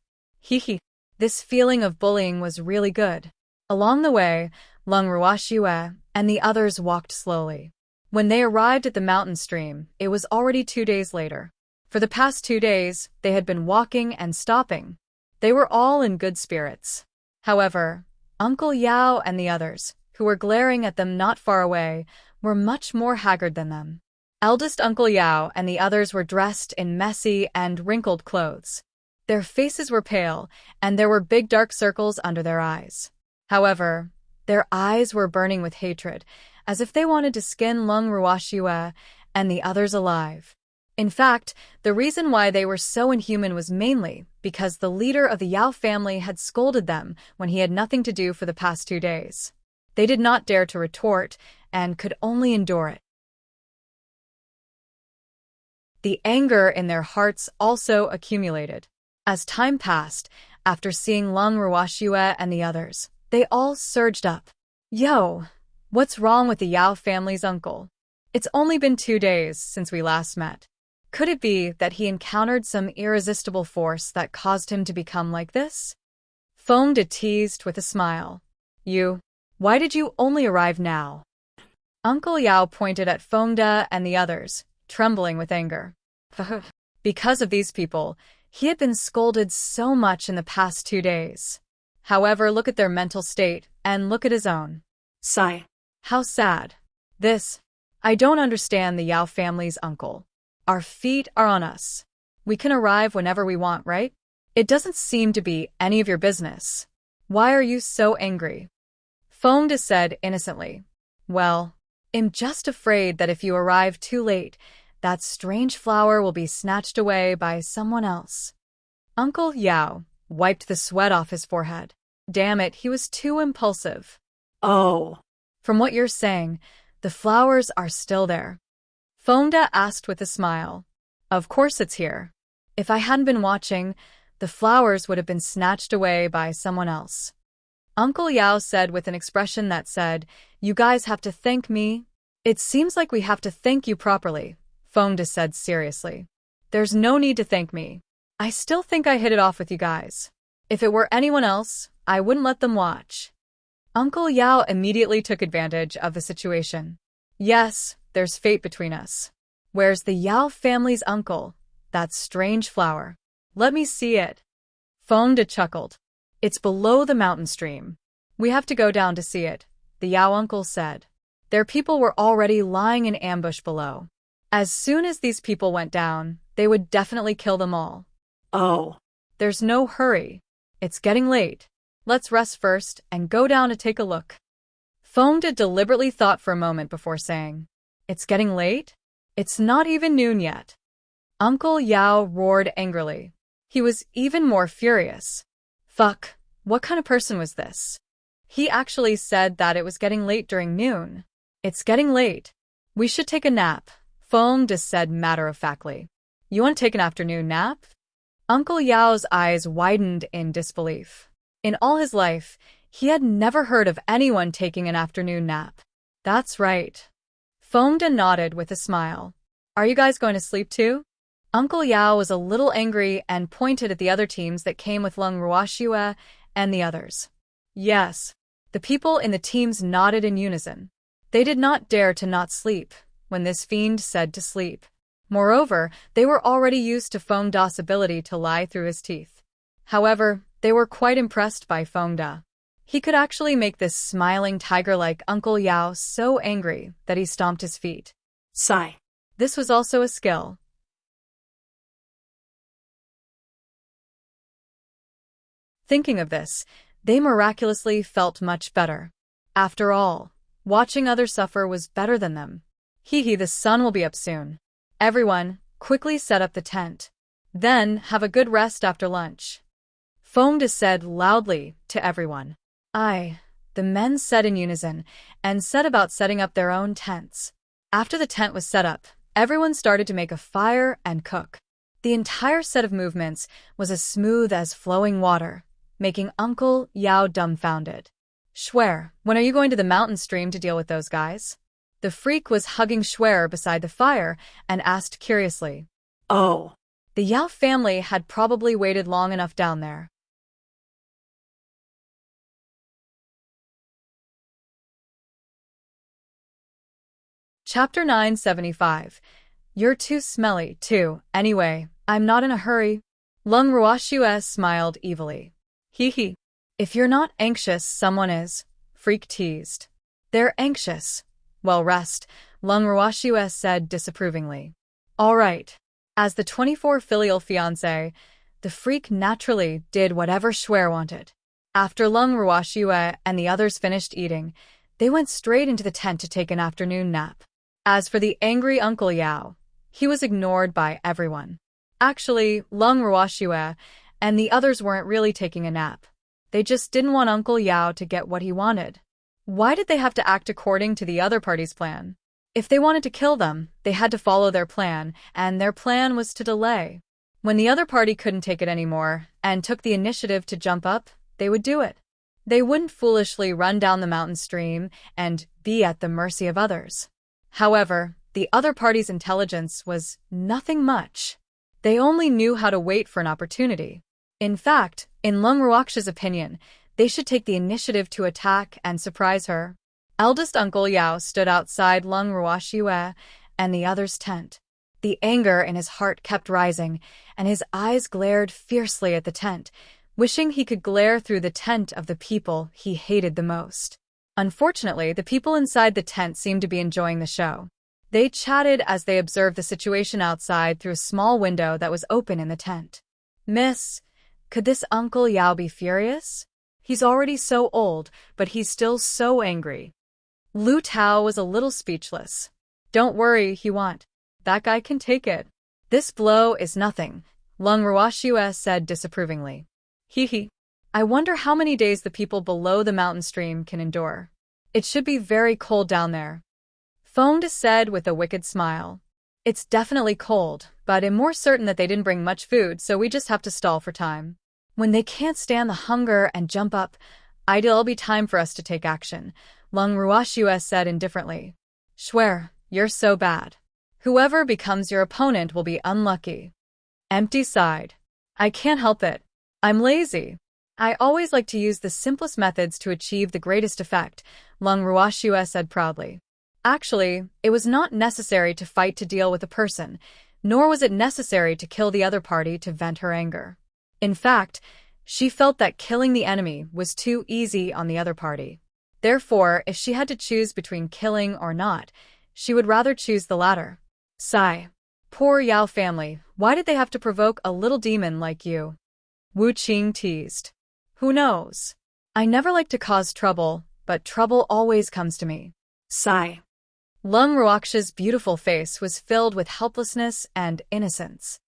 This feeling of bullying was really good. Along the way, Lung Ruoxue and the others walked slowly. When they arrived at the mountain stream, it was already 2 days later. For the past 2 days, they had been walking and stopping. They were all in good spirits. However, Uncle Yao and the others, who were glaring at them not far away, were much more haggard than them. Eldest Uncle Yao and the others were dressed in messy and wrinkled clothes. Their faces were pale, and there were big dark circles under their eyes. However, their eyes were burning with hatred, as if they wanted to skin Lung Ruoxue and the others alive. In fact, the reason why they were so inhuman was mainly because the leader of the Yao family had scolded them when he had nothing to do for the past 2 days. They did not dare to retort and could only endure it. The anger in their hearts also accumulated. As time passed, after seeing Lung Ruoxue and the others, they all surged up. Yo, what's wrong with the Yao family's uncle? It's only been 2 days since we last met. Could it be that he encountered some irresistible force that caused him to become like this? Fongda teased with a smile. Why did you only arrive now? Uncle Yao pointed at Fongda and the others, trembling with anger. Because of these people, he had been scolded so much in the past 2 days. However, look at their mental state, and look at his own. Sigh. How sad. I don't understand the Yao family's uncle. Our feet are on us. We can arrive whenever we want, right? It doesn't seem to be any of your business. Why are you so angry? Fongda said innocently. Well, I'm just afraid that if you arrive too late, that strange flower will be snatched away by someone else. Uncle Yao wiped the sweat off his forehead. Damn it, he was too impulsive. Oh. From what you're saying, the flowers are still there. Fongda asked with a smile. Of course it's here. If I hadn't been watching, the flowers would have been snatched away by someone else. Uncle Yao said with an expression that said, You guys have to thank me. It seems like we have to thank you properly, Fongda said seriously. There's no need to thank me. I still think I hit it off with you guys. If it were anyone else, I wouldn't let them watch. Uncle Yao immediately took advantage of the situation. Yes, there's fate between us. Where's the Yao family's uncle? That strange flower. Let me see it. Fongda chuckled. It's below the mountain stream. We have to go down to see it, the Yao uncle said. Their people were already lying in ambush below. As soon as these people went down, they would definitely kill them all. Oh. There's no hurry. It's getting late. Let's rest first and go down to take a look. Fongda deliberately thought for a moment before saying, It's getting late? It's not even noon yet. Uncle Yao roared angrily. He was even more furious. Fuck, what kind of person was this? He actually said that it was getting late during noon. It's getting late. We should take a nap, Fongda said matter-of-factly. You want to take an afternoon nap? Uncle Yao's eyes widened in disbelief. In all his life, he had never heard of anyone taking an afternoon nap. That's right. Fongda nodded with a smile. Are you guys going to sleep too? Uncle Yao was a little angry and pointed at the other teams that came with Lung Ruoxue and the others. Yes. The people in the teams nodded in unison. They did not dare to not sleep when this fiend said to sleep. Moreover, they were already used to Fongda's ability to lie through his teeth. However, they were quite impressed by Fongda. He could actually make this smiling tiger-like Uncle Yao so angry that he stomped his feet. Sigh. This was also a skill. Thinking of this, they miraculously felt much better. After all, watching others suffer was better than them. The sun will be up soon. Everyone, quickly set up the tent. Then, have a good rest after lunch. Fongda said loudly to everyone. Aye, the men said in unison, and set about setting up their own tents. After the tent was set up, everyone started to make a fire and cook. The entire set of movements was as smooth as flowing water, making Uncle Yao dumbfounded. Schwer, when are you going to the mountain stream to deal with those guys? The freak was hugging Schwer beside the fire and asked curiously. Oh. The Yao family had probably waited long enough down there. Chapter 975. You're too smelly, too. Anyway, I'm not in a hurry. Lung Ruoxue smiled evilly. If you're not anxious, someone is, Freak teased. They're anxious. Well, rest, Lung Ruoxue said disapprovingly. All right. As the 24 filial fiancé, the Freak naturally did whatever Schwer wanted. After Lung Ruoxue and the others finished eating, they went straight into the tent to take an afternoon nap. As for the angry Uncle Yao, he was ignored by everyone. Actually, Lung Ruoxue and the others weren't really taking a nap. They just didn't want Uncle Yao to get what he wanted. Why did they have to act according to the other party's plan? If they wanted to kill them, they had to follow their plan, and their plan was to delay. When the other party couldn't take it anymore and took the initiative to jump up, they would do it. They wouldn't foolishly run down the mountain stream and be at the mercy of others. However, the other party's intelligence was nothing much. They only knew how to wait for an opportunity. In fact, in Lung Ruoxue's opinion, they should take the initiative to attack and surprise her. Eldest Uncle Yao stood outside Lung Ruoxue and the others' tent. The anger in his heart kept rising, and his eyes glared fiercely at the tent, wishing he could glare through the tent of the people he hated the most. Unfortunately, the people inside the tent seemed to be enjoying the show. They chatted as they observed the situation outside through a small window that was open in the tent. Miss, could this Uncle Yao be furious? He's already so old, but he's still so angry. Lu Tao was a little speechless. Don't worry, he won't. That guy can take it. This blow is nothing, Lung Ruoxue said disapprovingly. I wonder how many days the people below the mountain stream can endure. It should be very cold down there. Fongda said with a wicked smile. It's definitely cold, but I'm more certain that they didn't bring much food, so we just have to stall for time. When they can't stand the hunger and jump up, it'll be time for us to take action, Lung Ruoxue said indifferently. Schwer, you're so bad. Whoever becomes your opponent will be unlucky. Empty sighed. I can't help it. I'm lazy. I always like to use the simplest methods to achieve the greatest effect, Lung Ruoxue said proudly. Actually, it was not necessary to fight to deal with a person, nor was it necessary to kill the other party to vent her anger. In fact, she felt that killing the enemy was too easy on the other party. Therefore, if she had to choose between killing or not, she would rather choose the latter. Sigh. Poor Yao family, why did they have to provoke a little demon like you? Wu Qing teased. Who knows? I never like to cause trouble, but trouble always comes to me. Sigh. Lung Ruoxue's beautiful face was filled with helplessness and innocence.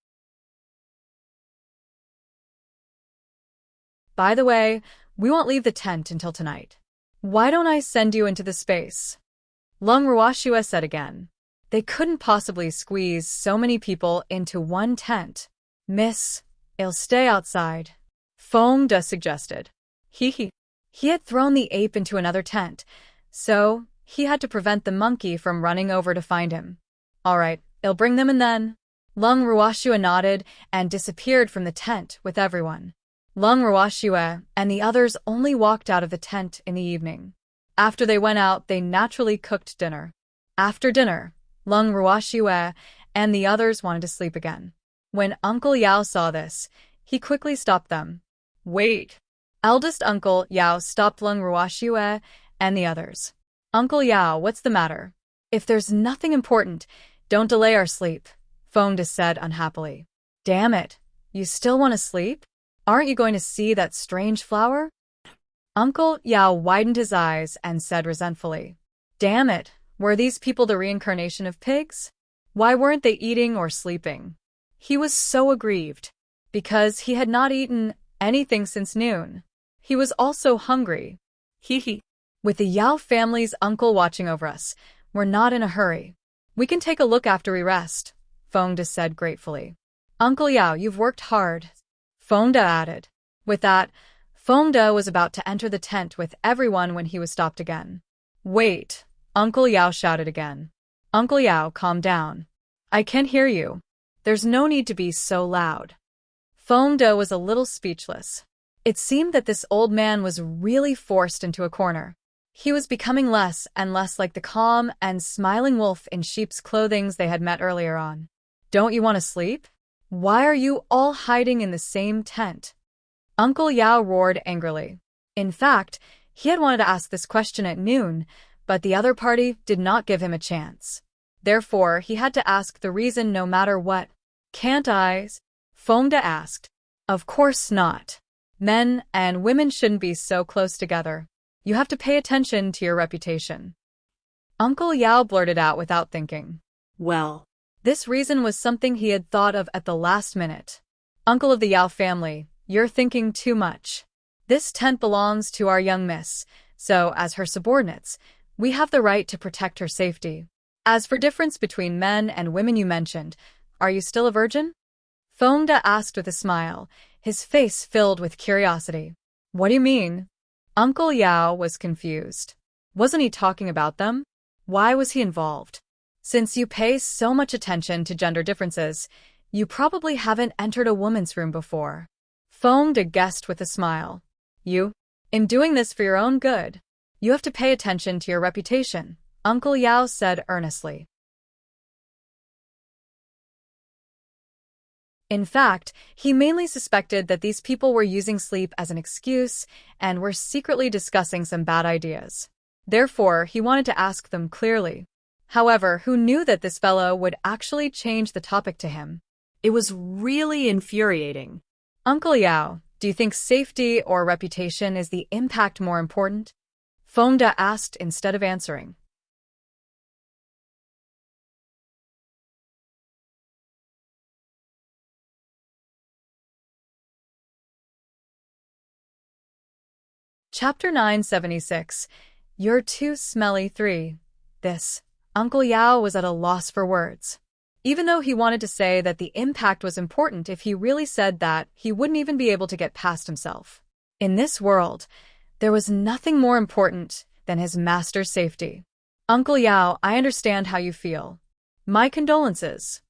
By the way, we won't leave the tent until tonight. Why don't I send you into the space? Lung Ruoxue said again. They couldn't possibly squeeze so many people into one tent. Miss, I'll stay outside, Fongda suggested. He had thrown the ape into another tent, so he had to prevent the monkey from running over to find him. All right, I'll bring them in then. Lung Ruoxue nodded and disappeared from the tent with everyone. Lung Ruoxue and the others only walked out of the tent in the evening. After they went out, they naturally cooked dinner. After dinner, Lung Ruoxue and the others wanted to sleep again. When Uncle Yao saw this, he quickly stopped them. Wait. Eldest Uncle Yao stopped Lung Ruoxue and the others. Uncle Yao, what's the matter? If there's nothing important, don't delay our sleep, Fengde said unhappily. Damn it, you still want to sleep? Aren't you going to see that strange flower? Uncle Yao widened his eyes and said resentfully. Damn it, were these people the reincarnation of pigs? Why weren't they eating or sleeping? He was so aggrieved, because he had not eaten anything since noon. He was also hungry. Hee. With the Yao family's uncle watching over us, we're not in a hurry. We can take a look after we rest, Fengde said gratefully. Uncle Yao, you've worked hard, Fengde added. With that, Fengde was about to enter the tent with everyone when he was stopped again. Wait, Uncle Yao shouted again. Uncle Yao, calm down. I can hear you. There's no need to be so loud. Fengde was a little speechless. It seemed that this old man was really forced into a corner. He was becoming less and less like the calm and smiling wolf in sheep's clothing they had met earlier on. Don't you want to sleep? Why are you all hiding in the same tent? Uncle Yao roared angrily. In fact, he had wanted to ask this question at noon, but the other party did not give him a chance. Therefore, he had to ask the reason no matter what. Can't I? Fengde asked. Of course not. Men and women shouldn't be so close together. You have to pay attention to your reputation. Uncle Yao blurted out without thinking. Well, this reason was something he had thought of at the last minute. Uncle of the Yao family, you're thinking too much. This tent belongs to our young miss, so as her subordinates, we have the right to protect her safety. As for difference between men and women you mentioned, are you still a virgin? Fengde asked with a smile, his face filled with curiosity. What do you mean? Uncle Yao was confused. Wasn't he talking about them? Why was he involved? Since you pay so much attention to gender differences, you probably haven't entered a woman's room before. Fengde guessed with a smile. You? In doing this for your own good. You have to pay attention to your reputation, Uncle Yao said earnestly. In fact, he mainly suspected that these people were using sleep as an excuse and were secretly discussing some bad ideas. Therefore, he wanted to ask them clearly. However, who knew that this fellow would actually change the topic to him? it was really infuriating. Uncle Yao, do you think safety or reputation is the impact more important? Fengde asked instead of answering. Chapter 976. You're too smelly 3. This. Uncle Yao was at a loss for words. Even though he wanted to say that the impact was important, if he really said that, he wouldn't even be able to get past himself. In this world, there was nothing more important than his master's safety. Uncle Yao, I understand how you feel. My condolences.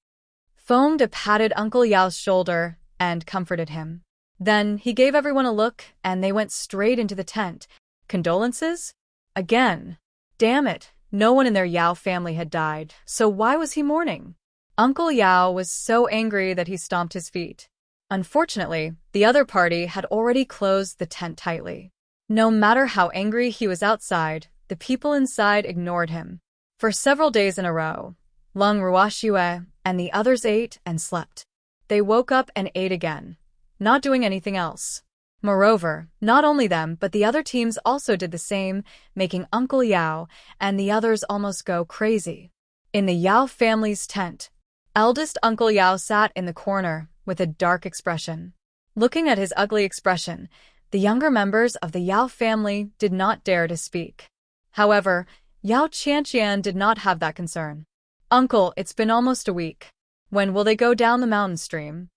Fengde patted Uncle Yao's shoulder and comforted him. Then he gave everyone a look, and they went straight into the tent. Condolences? Again. Damn it, no one in their Yao family had died, so why was he mourning? Uncle Yao was so angry that he stomped his feet. Unfortunately, the other party had already closed the tent tightly. No matter how angry he was outside, the people inside ignored him. For several days in a row, Lung Ruoxue and the others ate and slept. They woke up and ate again, not doing anything else. Moreover, not only them but the other teams also did the same, making Uncle Yao and the others almost go crazy. In the Yao family's tent, eldest Uncle Yao sat in the corner with a dark expression. Looking at his ugly expression, the younger members of the Yao family did not dare to speak. However, Yao Qianqian did not have that concern. Uncle, it's been almost a week. When will they go down the mountain stream?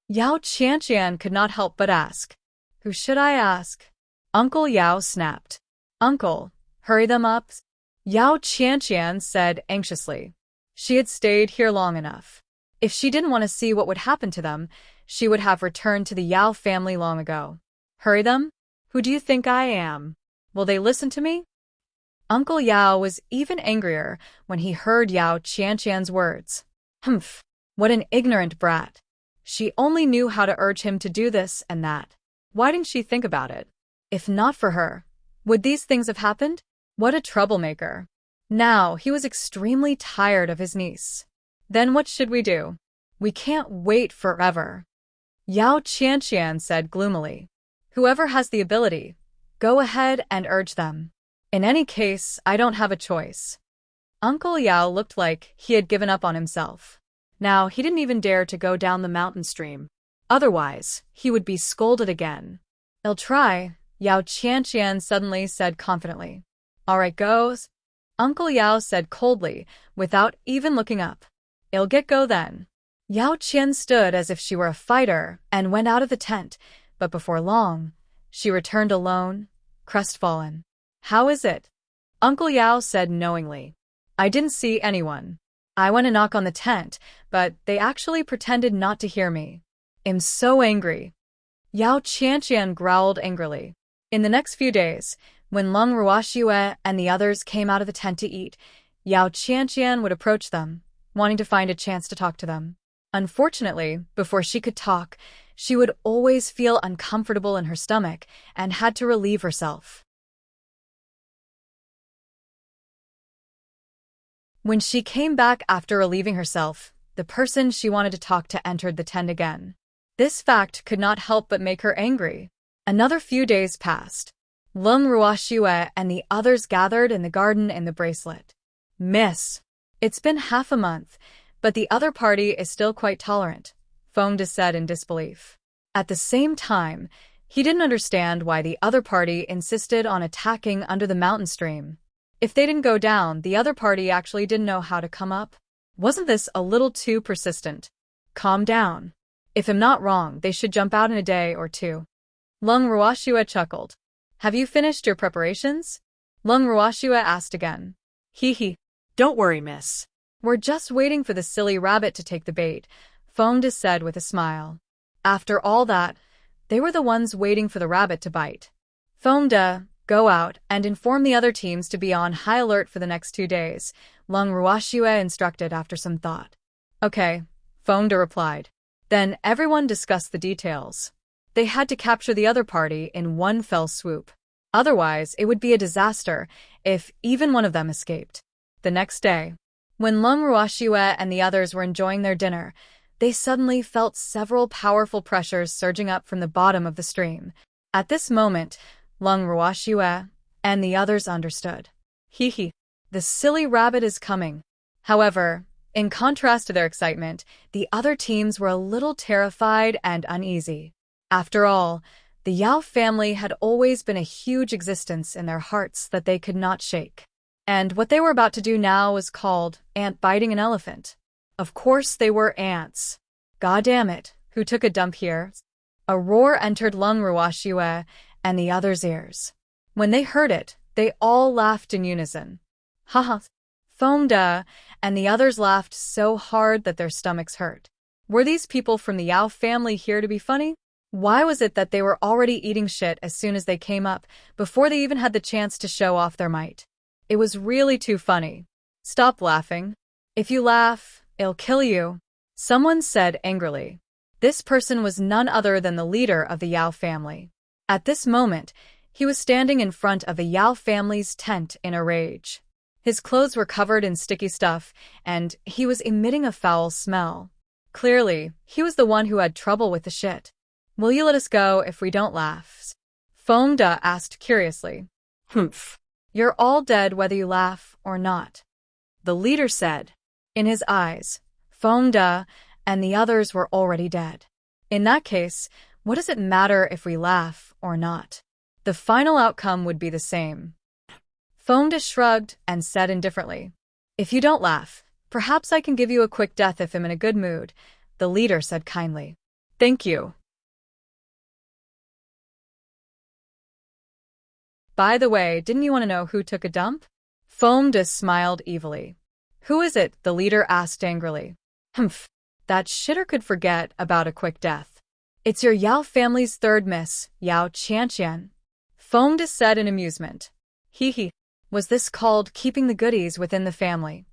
Yao Qianqian could not help but ask. Who should I ask? Uncle Yao snapped. Uncle, hurry them up. Yao Qianqian said anxiously. She had stayed here long enough. If she didn't want to see what would happen to them, she would have returned to the Yao family long ago. Hurry them? Who do you think I am? Will they listen to me? Uncle Yao was even angrier when he heard Yao Qianqian's words. Humph, what an ignorant brat. She only knew how to urge him to do this and that. Why didn't she think about it? If not for her, would these things have happened? What a troublemaker. Now, he was extremely tired of his niece. Then what should we do? We can't wait forever. Yao Qianqian said gloomily. Whoever has the ability, go ahead and urge them. In any case, I don't have a choice. Uncle Yao looked like he had given up on himself. Now, he didn't even dare to go down the mountain stream. Otherwise, he would be scolded again. I'll try, Yao Qianqian suddenly said confidently. All right, goes. Uncle Yao said coldly, without even looking up. I'll get go then. Yao Qian stood as if she were a fighter and went out of the tent, but before long, she returned alone, crestfallen. How is it? Uncle Yao said knowingly. I didn't see anyone. I went to knock on the tent, but they actually pretended not to hear me. I'm so angry. Yao Qianqian growled angrily. In the next few days, when Leng Ruoxue and the others came out of the tent to eat, Yao Qianqian would approach them, wanting to find a chance to talk to them. Unfortunately, before she could talk, she would always feel uncomfortable in her stomach and had to relieve herself. When she came back after relieving herself, the person she wanted to talk to entered the tent again. This fact could not help but make her angry. Another few days passed. Leng Ruoxue and the others gathered in the garden in the bracelet. Miss, it's been half a month, but the other party is still quite tolerant, Feng De said in disbelief. At the same time, he didn't understand why the other party insisted on attacking under the mountain stream. If they didn't go down, the other party actually didn't know how to come up. Wasn't this a little too persistent? Calm down. If I'm not wrong, they should jump out in a day or two. Leng Ruoxue chuckled. Have you finished your preparations? Leng Ruoxue asked again. Hee. Don't worry, miss. We're just waiting for the silly rabbit to take the bait, Feng De said with a smile. After all that, they were the ones waiting for the rabbit to bite. Feng De, go out and inform the other teams to be on high alert for the next 2 days, Leng Ruoxue instructed after some thought. Okay, Feng De replied. Then everyone discussed the details. They had to capture the other party in one fell swoop. Otherwise, it would be a disaster if even one of them escaped. The next day, when Leng Ruoxue and the others were enjoying their dinner, they suddenly felt several powerful pressures surging up from the bottom of the stream. At this moment, Leng Ruoxue and the others understood. Hee, the silly rabbit is coming. However, in contrast to their excitement, the other teams were a little terrified and uneasy. After all, the Yao family had always been a huge existence in their hearts that they could not shake. And what they were about to do now was called ant biting an elephant. Of course they were ants. God damn it, who took a dump here? A roar entered Leng Ruoxue and the others' ears. When they heard it, they all laughed in unison. Haha. Feng De and the others laughed so hard that their stomachs hurt. Were these people from the Yao family here to be funny? Why was it that they were already eating shit as soon as they came up, before they even had the chance to show off their might? It was really too funny. Stop laughing. If you laugh, it'll kill you, someone said angrily. This person was none other than the leader of the Yao family. At this moment, he was standing in front of the Yao family's tent in a rage. His clothes were covered in sticky stuff, and he was emitting a foul smell. Clearly, he was the one who had trouble with the shit. Will you let us go if we don't laugh? Feng De asked curiously. Humph. You're all dead whether you laugh or not, the leader said. In his eyes, Feng De and the others were already dead. In that case, what does it matter if we laugh or not? The final outcome would be the same. Feng De shrugged and said indifferently. If you don't laugh, perhaps I can give you a quick death if I'm in a good mood, the leader said kindly. Thank you. By the way, didn't you want to know who took a dump? Feng De smiled evilly. Who is it? The leader asked angrily. Humph. That shitter could forget about a quick death. It's your Yao family's third miss, Yao Qianqian. Feng De said in amusement. Hee. Was this called keeping the goodies within the family?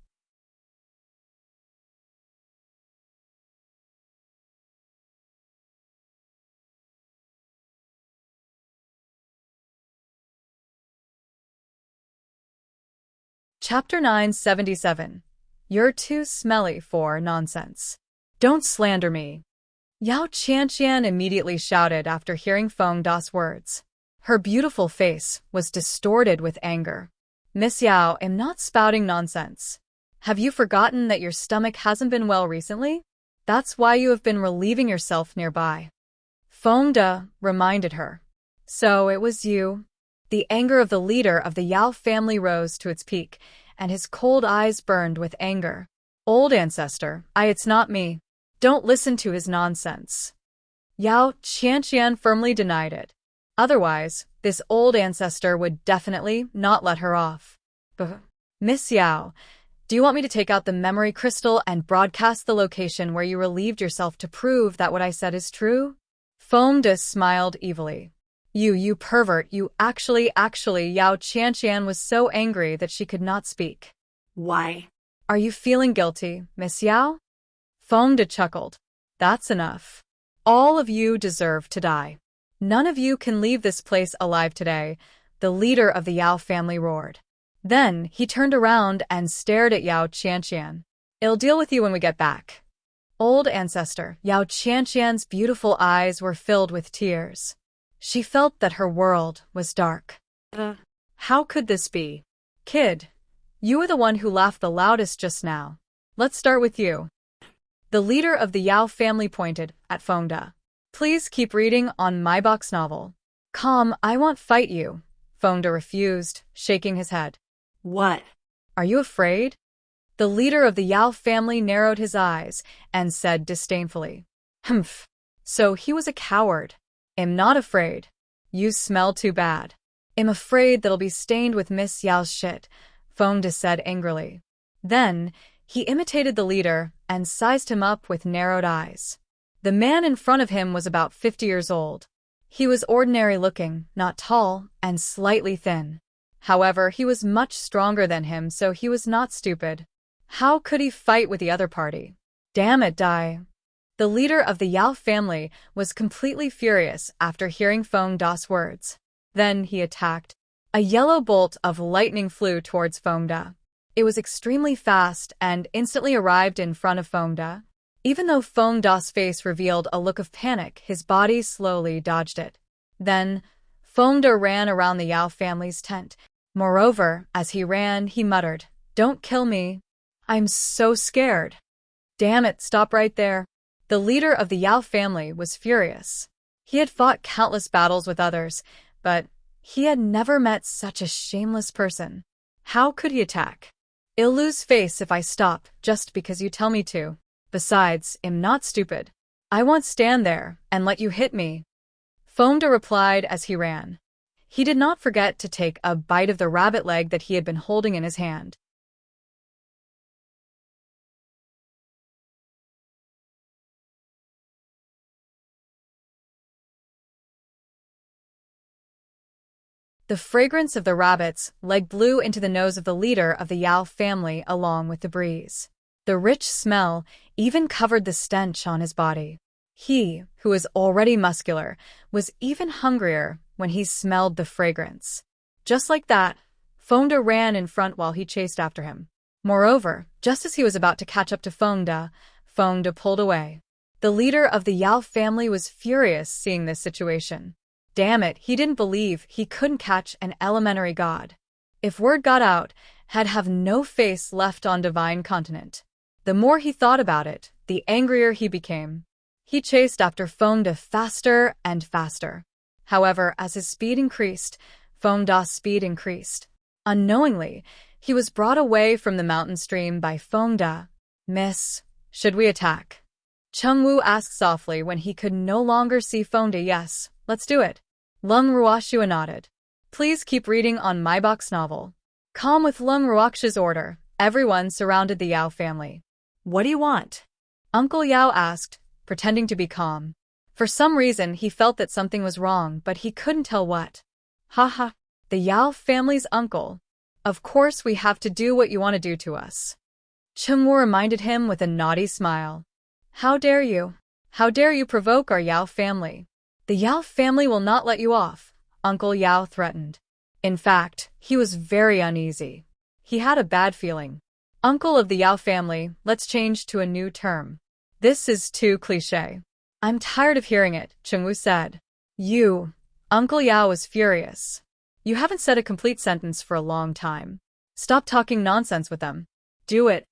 Chapter 977. You're too smelly for nonsense. Don't slander me. Yao Qianqian immediately shouted after hearing Feng Da's words. Her beautiful face was distorted with anger. Miss Yao, I'm not spouting nonsense. Have you forgotten that your stomach hasn't been well recently? That's why you have been relieving yourself nearby. Feng Da reminded her. So it was you. The anger of the leader of the Yao family rose to its peak, and his cold eyes burned with anger. Old ancestor, it's not me. Don't listen to his nonsense. Yao Qianqian firmly denied it. Otherwise, this old ancestor would definitely not let her off. Miss Yao, do you want me to take out the memory crystal and broadcast the location where you relieved yourself to prove that what I said is true? Feng Da smiled evilly. You pervert, you actually, Yao Qianqian was so angry that she could not speak. Why? Are you feeling guilty, Miss Yao? Feng Da chuckled. That's enough. All of you deserve to die. None of you can leave this place alive today, the leader of the Yao family roared. Then he turned around and stared at Yao Qianqian. I'll deal with you when we get back. Old ancestor, Yao Qianqian's beautiful eyes were filled with tears. She felt that her world was dark. How could this be? Kid, you were the one who laughed the loudest just now. Let's start with you. The leader of the Yao family pointed at Feng Da. Please keep reading on my box novel. Calm, I won't fight you. Feng Da refused, shaking his head. What? Are you afraid? The leader of the Yao family narrowed his eyes and said disdainfully. Humph. So he was a coward. I'm not afraid. You smell too bad. I'm afraid that'll be stained with Miss Yao's shit, Feng Da said angrily. Then, he imitated the leader and sized him up with narrowed eyes. The man in front of him was about 50 years old. He was ordinary-looking, not tall, and slightly thin. However, he was much stronger than him, so he was not stupid. How could he fight with the other party? Damn it, Dai. The leader of the Yao family was completely furious after hearing Feng Da's words. Then he attacked. A yellow bolt of lightning flew towards Feng Da. It was extremely fast and instantly arrived in front of Feng Da. Even though Feng Da's face revealed a look of panic, his body slowly dodged it. Then, Feng Da ran around the Yao family's tent. Moreover, as he ran, he muttered, "Don't kill me. I'm so scared." Damn it, stop right there. The leader of the Yao family was furious. He had fought countless battles with others, but he had never met such a shameless person. How could he attack? I'll lose face if I stop, just because you tell me to. Besides, I'm not stupid. I won't stand there and let you hit me. Feng Da replied as he ran. He did not forget to take a bite of the rabbit leg that he had been holding in his hand. The fragrance of the rabbit's leg blew into the nose of the leader of the Yao family along with the breeze. The rich smell even covered the stench on his body. He, who was already muscular, was even hungrier when he smelled the fragrance. Just like that, Feng Da ran in front while he chased after him. Moreover, just as he was about to catch up to Feng Da pulled away. The leader of the Yao family was furious seeing this situation. Damn it, he didn't believe he couldn't catch an elementary god. If word got out, he'd have no face left on divine continent. The more he thought about it, the angrier he became. He chased after Feng Da faster and faster. However, as his speed increased, Feng Da's speed increased. Unknowingly, he was brought away from the mountain stream by Feng Da. Miss, should we attack? Cheng Wu asked softly when he could no longer see Feng Da. Yes, let's do it. Lung Ruoxua nodded. Please keep reading on my box novel. Calm with Lung Ruoxua's order, everyone surrounded the Yao family. What do you want? Uncle Yao asked, pretending to be calm. For some reason, he felt that something was wrong, but he couldn't tell what. Haha, the Yao family's uncle. Of course we have to do what you want to do to us. Cheng Wu reminded him with a naughty smile. How dare you? How dare you provoke our Yao family? The Yao family will not let you off, Uncle Yao threatened. In fact, he was very uneasy. He had a bad feeling. Uncle of the Yao family, let's change to a new term. This is too cliché. I'm tired of hearing it, Chengwu said. You. Uncle Yao was furious. You haven't said a complete sentence for a long time. Stop talking nonsense with them. Do it.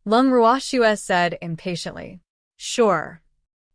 Leng Ruoxue said impatiently. Sure.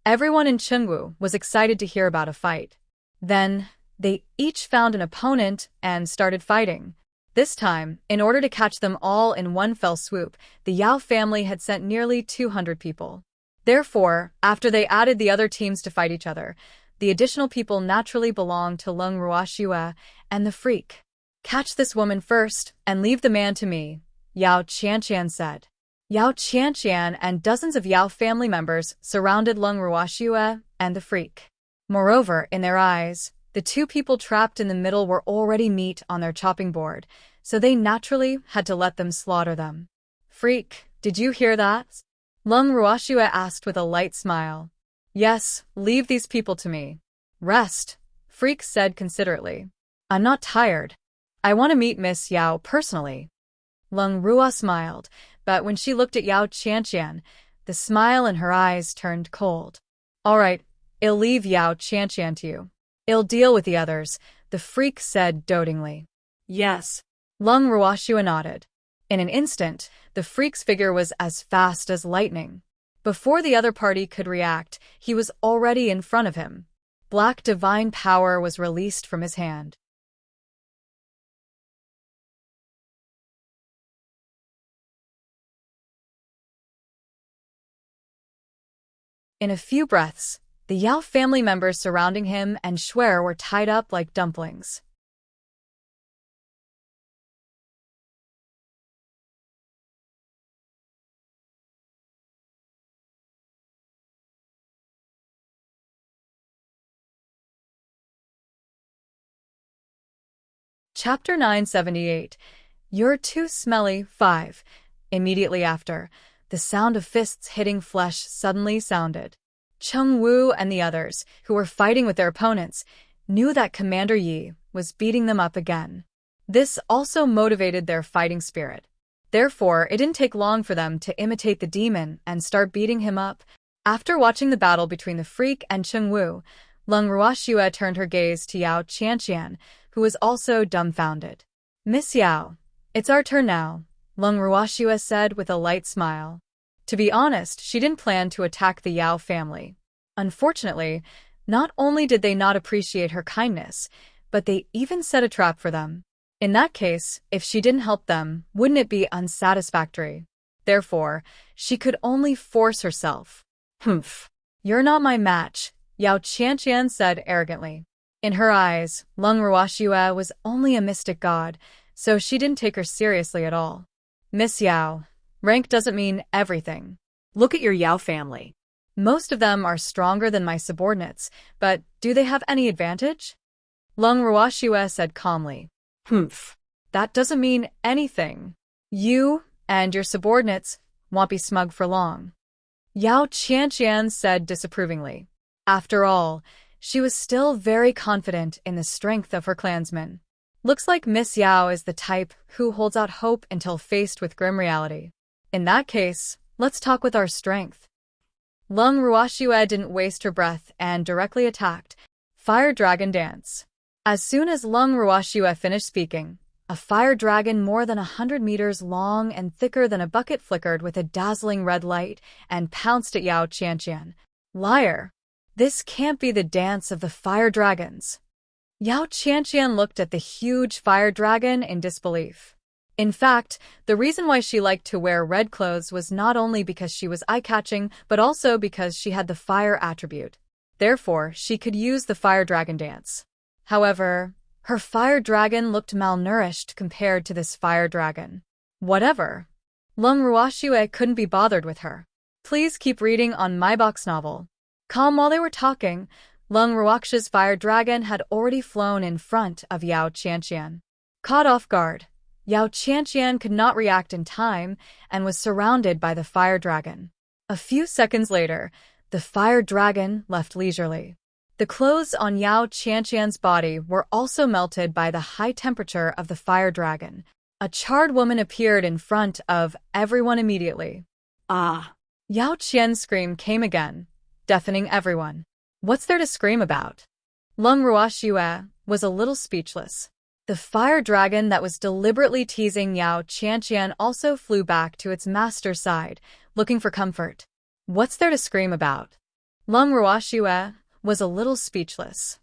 Everyone in Chengwu was excited to hear about a fight. Then, they each found an opponent and started fighting. This time, in order to catch them all in one fell swoop, the Yao family had sent nearly 200 people. Therefore, after they added the other teams to fight each other, the additional people naturally belonged to Leng Ruoxue and the freak. Catch this woman first and leave the man to me, Yao Qianqian said. Yao Qianqian and dozens of Yao family members surrounded Leng Ruoxue and the freak. Moreover, in their eyes, the two people trapped in the middle were already meat on their chopping board, so they naturally had to let them slaughter them. Freak, did you hear that? Leng Ruoxue asked with a light smile. Yes, leave these people to me. Rest, Freak said considerately. I'm not tired. I want to meet Miss Yao personally. Leng Ruo smiled, but when she looked at Yao Qianqian, the smile in her eyes turned cold. All right, I'll leave Yao Qianqian to you. I'll deal with the others, the freak said dotingly. Yes. Leng Ruoxue nodded. In an instant, the freak's figure was as fast as lightning. Before the other party could react, he was already in front of him. Black divine power was released from his hand. In a few breaths, the Yao family members surrounding him and Shuer were tied up like dumplings. Chapter 978. You're Too Smelly, 5. Immediately after, the sound of fists hitting flesh suddenly sounded. Cheng Wu and the others, who were fighting with their opponents, knew that Commander Yi was beating them up again. This also motivated their fighting spirit. Therefore, it didn't take long for them to imitate the demon and start beating him up. After watching the battle between the freak and Cheng Wu, Leng Ruoxue turned her gaze to Yao Qianqian, who was also dumbfounded. Miss Yao, it's our turn now, Leng Ruoxue said with a light smile. To be honest, she didn't plan to attack the Yao family. Unfortunately, not only did they not appreciate her kindness, but they even set a trap for them. In that case, if she didn't help them, wouldn't it be unsatisfactory? Therefore, she could only force herself. Humph. You're not my match, Yao Qianqian said arrogantly. In her eyes, Leng Ruoxue was only a mystic god, so she didn't take her seriously at all. Miss Yao, rank doesn't mean everything. Look at your Yao family. Most of them are stronger than my subordinates, but do they have any advantage? Leng Ruoxue said calmly. Humph. That doesn't mean anything. You and your subordinates won't be smug for long. Yao Qianqian said disapprovingly. After all, she was still very confident in the strength of her clansmen. Looks like Miss Yao is the type who holds out hope until faced with grim reality. In that case, let's talk with our strength. Leng Ruoxue didn't waste her breath and directly attacked. Fire Dragon Dance. As soon as Leng Ruoxue finished speaking, a fire dragon more than 100 meters long and thicker than a bucket flickered with a dazzling red light and pounced at Yao Qianqian. Liar! This can't be the dance of the fire dragons. Yao Qianqian looked at the huge fire dragon in disbelief. In fact, the reason why she liked to wear red clothes was not only because she was eye-catching, but also because she had the fire attribute. Therefore, she could use the fire dragon dance. However, her fire dragon looked malnourished compared to this fire dragon. Whatever. Leng Ruoxue couldn't be bothered with her. Please keep reading on my box novel. Calm while they were talking, Leng Ruoxue's fire dragon had already flown in front of Yao Qianqian. Caught off guard, Yao Qianqian could not react in time and was surrounded by the fire dragon. A few seconds later, the fire dragon left leisurely. The clothes on Yao Qianqian's body were also melted by the high temperature of the fire dragon. A charred woman appeared in front of everyone immediately. Ah, Yao Qian's scream came again, deafening everyone. What's there to scream about? Lung Ruoxue was a little speechless. The fire dragon that was deliberately teasing Yao Qianqian also flew back to its master's side, looking for comfort. What's there to scream about? Lung Ruoxue was a little speechless.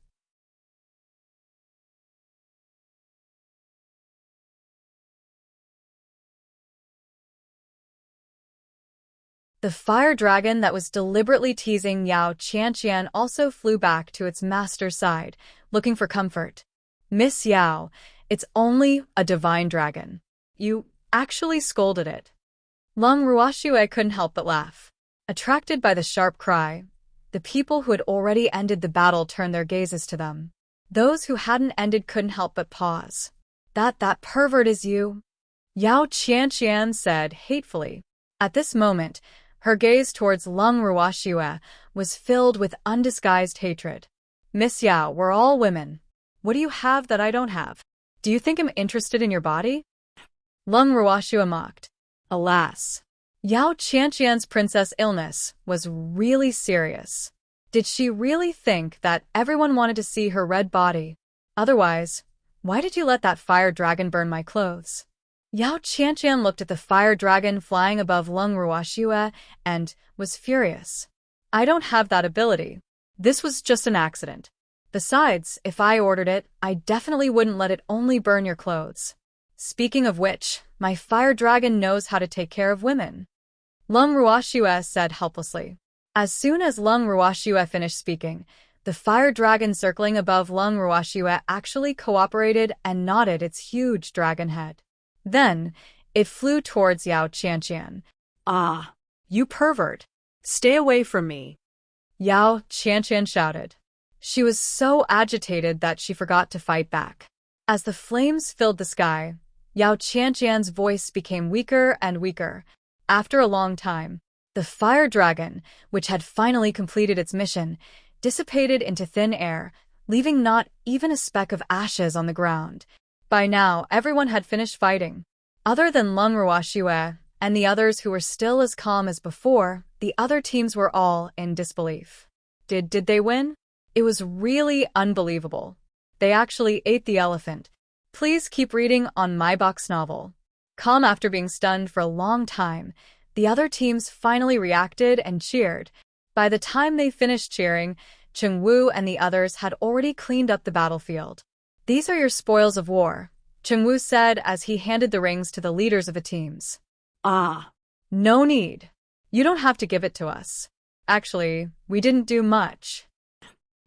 The fire dragon that was deliberately teasing Yao Qianqian also flew back to its master's side, looking for comfort. Miss Yao, it's only a divine dragon. You actually scolded it. Lung Ruoxue couldn't help but laugh. Attracted by the sharp cry, the people who had already ended the battle turned their gazes to them. Those who hadn't ended couldn't help but pause. That pervert is you? Yao Qianqian said hatefully. At this moment, her gaze towards Lung Ruoxue was filled with undisguised hatred. Miss Yao, we're all women. What do you have that I don't have? Do you think I'm interested in your body? Lung Ruoxue mocked. Alas, Yao Qianqian's princess illness was really serious. Did she really think that everyone wanted to see her red body? Otherwise, why did you let that fire dragon burn my clothes? Yao Qianqian looked at the fire dragon flying above Lung Ruoxue and was furious. I don't have that ability. This was just an accident. Besides, if I ordered it, I definitely wouldn't let it only burn your clothes. Speaking of which, my fire dragon knows how to take care of women. Lung Ruoxue said helplessly. As soon as Lung Ruoxue finished speaking, the fire dragon circling above Lung Ruoxue actually cooperated and nodded its huge dragon head. Then, it flew towards Yao Qianqian. ah, You pervert! stay away from me. Yao Qianqian shouted. She was so agitated that she forgot to fight back. As the flames filled the sky, Yao Qianqian's voice became weaker and weaker. After a long time, the fire dragon, which had finally completed its mission, dissipated into thin air, leaving not even a speck of ashes on the ground. By now, everyone had finished fighting. Other than Lung Ruoxue and the others who were still as calm as before, the other teams were all in disbelief. Did they win? It was really unbelievable. They actually ate the elephant. Please keep reading on my box novel. Calm after being stunned for a long time, the other teams finally reacted and cheered. By the time they finished cheering, Chengwu and the others had already cleaned up the battlefield. These are your spoils of war, Chengwu said as he handed the rings to the leaders of the teams. Ah, No need. You don't have to give it to us. Actually, we didn't do much.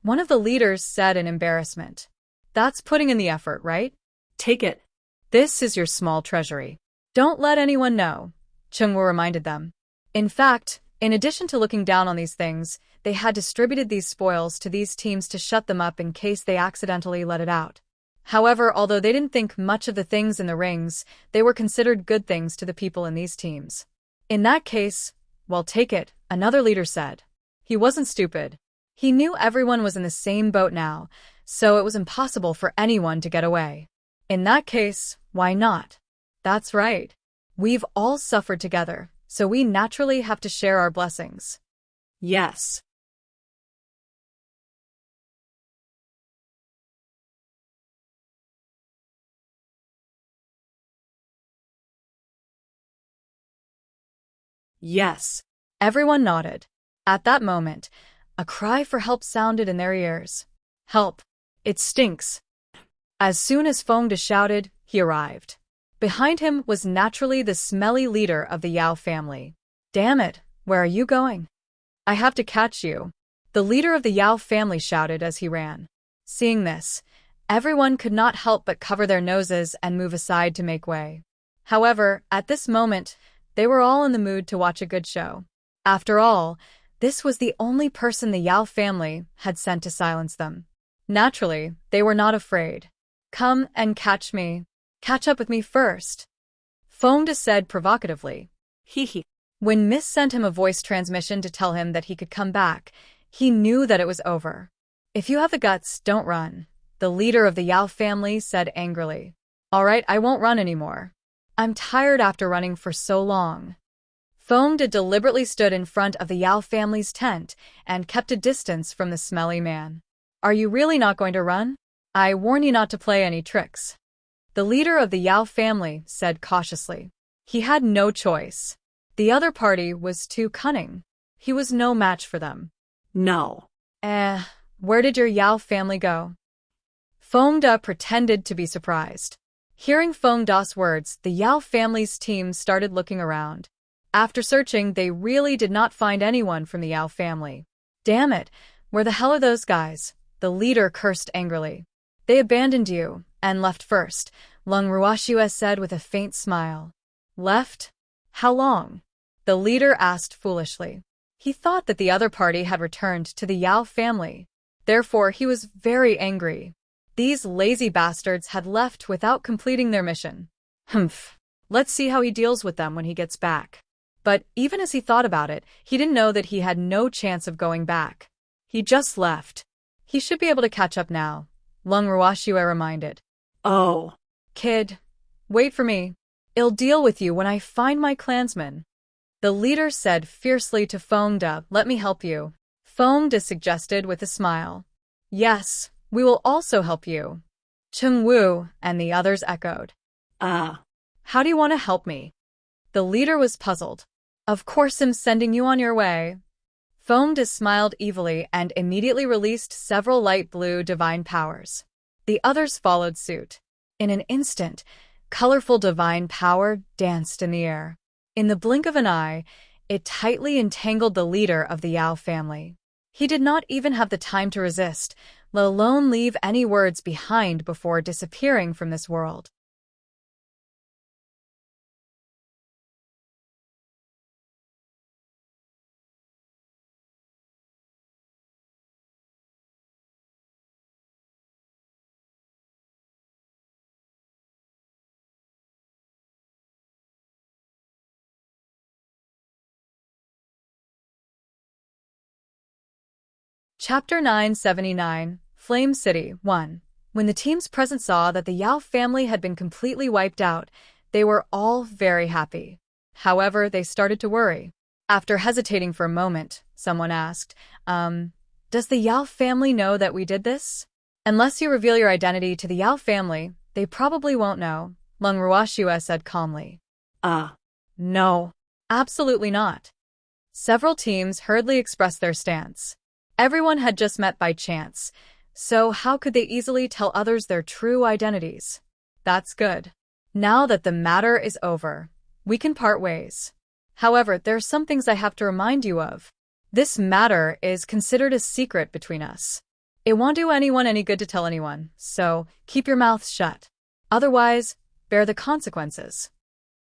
One of the leaders said in embarrassment. That's putting in the effort, right? take it. This is your small treasury. Don't let anyone know, Chengwu reminded them. In fact, in addition to looking down on these things, they had distributed these spoils to these teams to shut them up in case they accidentally let it out. However, although they didn't think much of the things in the rings, they were considered good things to the people in these teams. In that case, well, take it, another leader said. He wasn't stupid. He knew everyone was in the same boat now, so it was impossible for anyone to get away. In that case, why not? That's right. We've all suffered together, so we naturally have to share our blessings. Yes. Yes. Everyone nodded. At that moment, a cry for help sounded in their ears. Help! It stinks! As soon as Feng De shouted, he arrived. Behind him was naturally the smelly leader of the Yao family. Damn it, where are you going? I have to catch you. The leader of the Yao family shouted as he ran. Seeing this, everyone could not help but cover their noses and move aside to make way. However, at this moment, they were all in the mood to watch a good show. After all, this was the only person the Yao family had sent to silence them. Naturally, they were not afraid. Come and catch me. Catch up with me first. Feng De said provocatively. Hee. When Miss sent him a voice transmission to tell him that he could come back, he knew that it was over. If you have the guts, don't run, the leader of the Yao family said angrily. All right, I won't run anymore. I'm tired after running for so long. Fongda deliberately stood in front of the Yao family's tent and kept a distance from the smelly man. Are you really not going to run? I warn you not to play any tricks. The leader of the Yao family said cautiously. He had no choice. The other party was too cunning. He was no match for them. No. Where did your Yao family go? Fongda pretended to be surprised. Hearing Fongda's words, the Yao family's team started looking around. After searching, they really did not find anyone from the Yao family. Damn it, where the hell are those guys? The leader cursed angrily. They abandoned you and left first, Lung Ruashua said with a faint smile. Left? How long? The leader asked foolishly. He thought that the other party had returned to the Yao family. Therefore, he was very angry. These lazy bastards had left without completing their mission. Humph. Let's see how he deals with them when he gets back. But even as he thought about it, he didn't know that he had no chance of going back. He just left. He should be able to catch up now, Lung Ruashua reminded. Oh. Kid, wait for me. I'll deal with you when I find my clansmen. The leader said fiercely to Fongda, let me help you. Fongda suggested with a smile. Yes, we will also help you. Chung Wu and the others echoed. How do you want to help me? The leader was puzzled. Of course I'm sending you on your way. Fongda smiled evilly and immediately released several light blue divine powers. The others followed suit. In an instant, colorful divine power danced in the air. In the blink of an eye, it tightly entangled the leader of the Yao family. He did not even have the time to resist, let alone leave any words behind before disappearing from this world. Chapter 979, Flame City 1. When the team's present saw that the Yao family had been completely wiped out, they were all very happy. However, they started to worry. After hesitating for a moment, someone asked, does the Yao family know that we did this? Unless you reveal your identity to the Yao family, they probably won't know, Lung Ruashua said calmly. No, absolutely not. Several teams hurriedly expressed their stance. Everyone had just met by chance, so how could they easily tell others their true identities? That's good. Now that the matter is over, we can part ways. However, there are some things I have to remind you of. This matter is considered a secret between us. It won't do anyone any good to tell anyone, so keep your mouths shut. Otherwise, bear the consequences.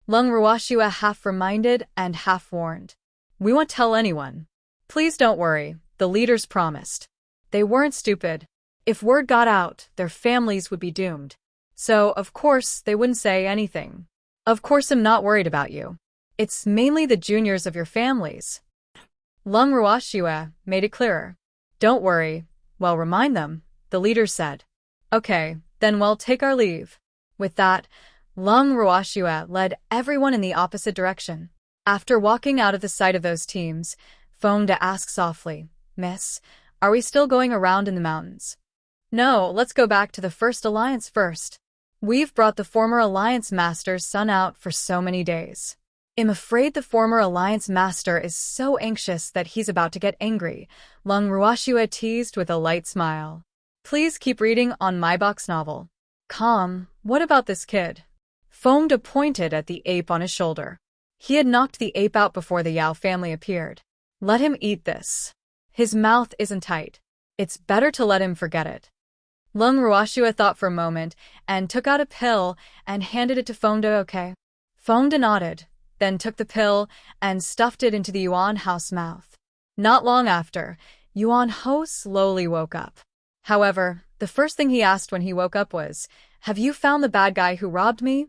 Lung Ruashua half reminded and half warned. We won't tell anyone. Please don't worry. The leaders promised. They weren't stupid. If word got out, their families would be doomed. So, of course, they wouldn't say anything. Of course I'm not worried about you. It's mainly the juniors of your families. Lung Ruashua made it clearer. Don't worry. Well, remind them, the leader said. Okay, then we'll take our leave. With that, Lung Ruashua led everyone in the opposite direction. After walking out of the sight of those teams, Fongda asked softly, Miss, are we still going around in the mountains? No, let's go back to the First Alliance first. We've brought the former Alliance Master's son out for so many days. I'm afraid the former Alliance Master is so anxious that he's about to get angry, Lung Ruashua teased with a light smile. Please keep reading on my box novel. Calm, what about this kid? Fongda pointed at the ape on his shoulder. He had knocked the ape out before the Yao family appeared. Let him eat this. His mouth isn't tight. It's better to let him forget it. Lung Ruashua thought for a moment and took out a pill and handed it to Fongda. Okay. Fongda nodded, then took the pill and stuffed it into the Yuan Ho's mouth. Not long after, Yuan Ho slowly woke up. However, the first thing he asked when he woke up was, have you found the bad guy who robbed me?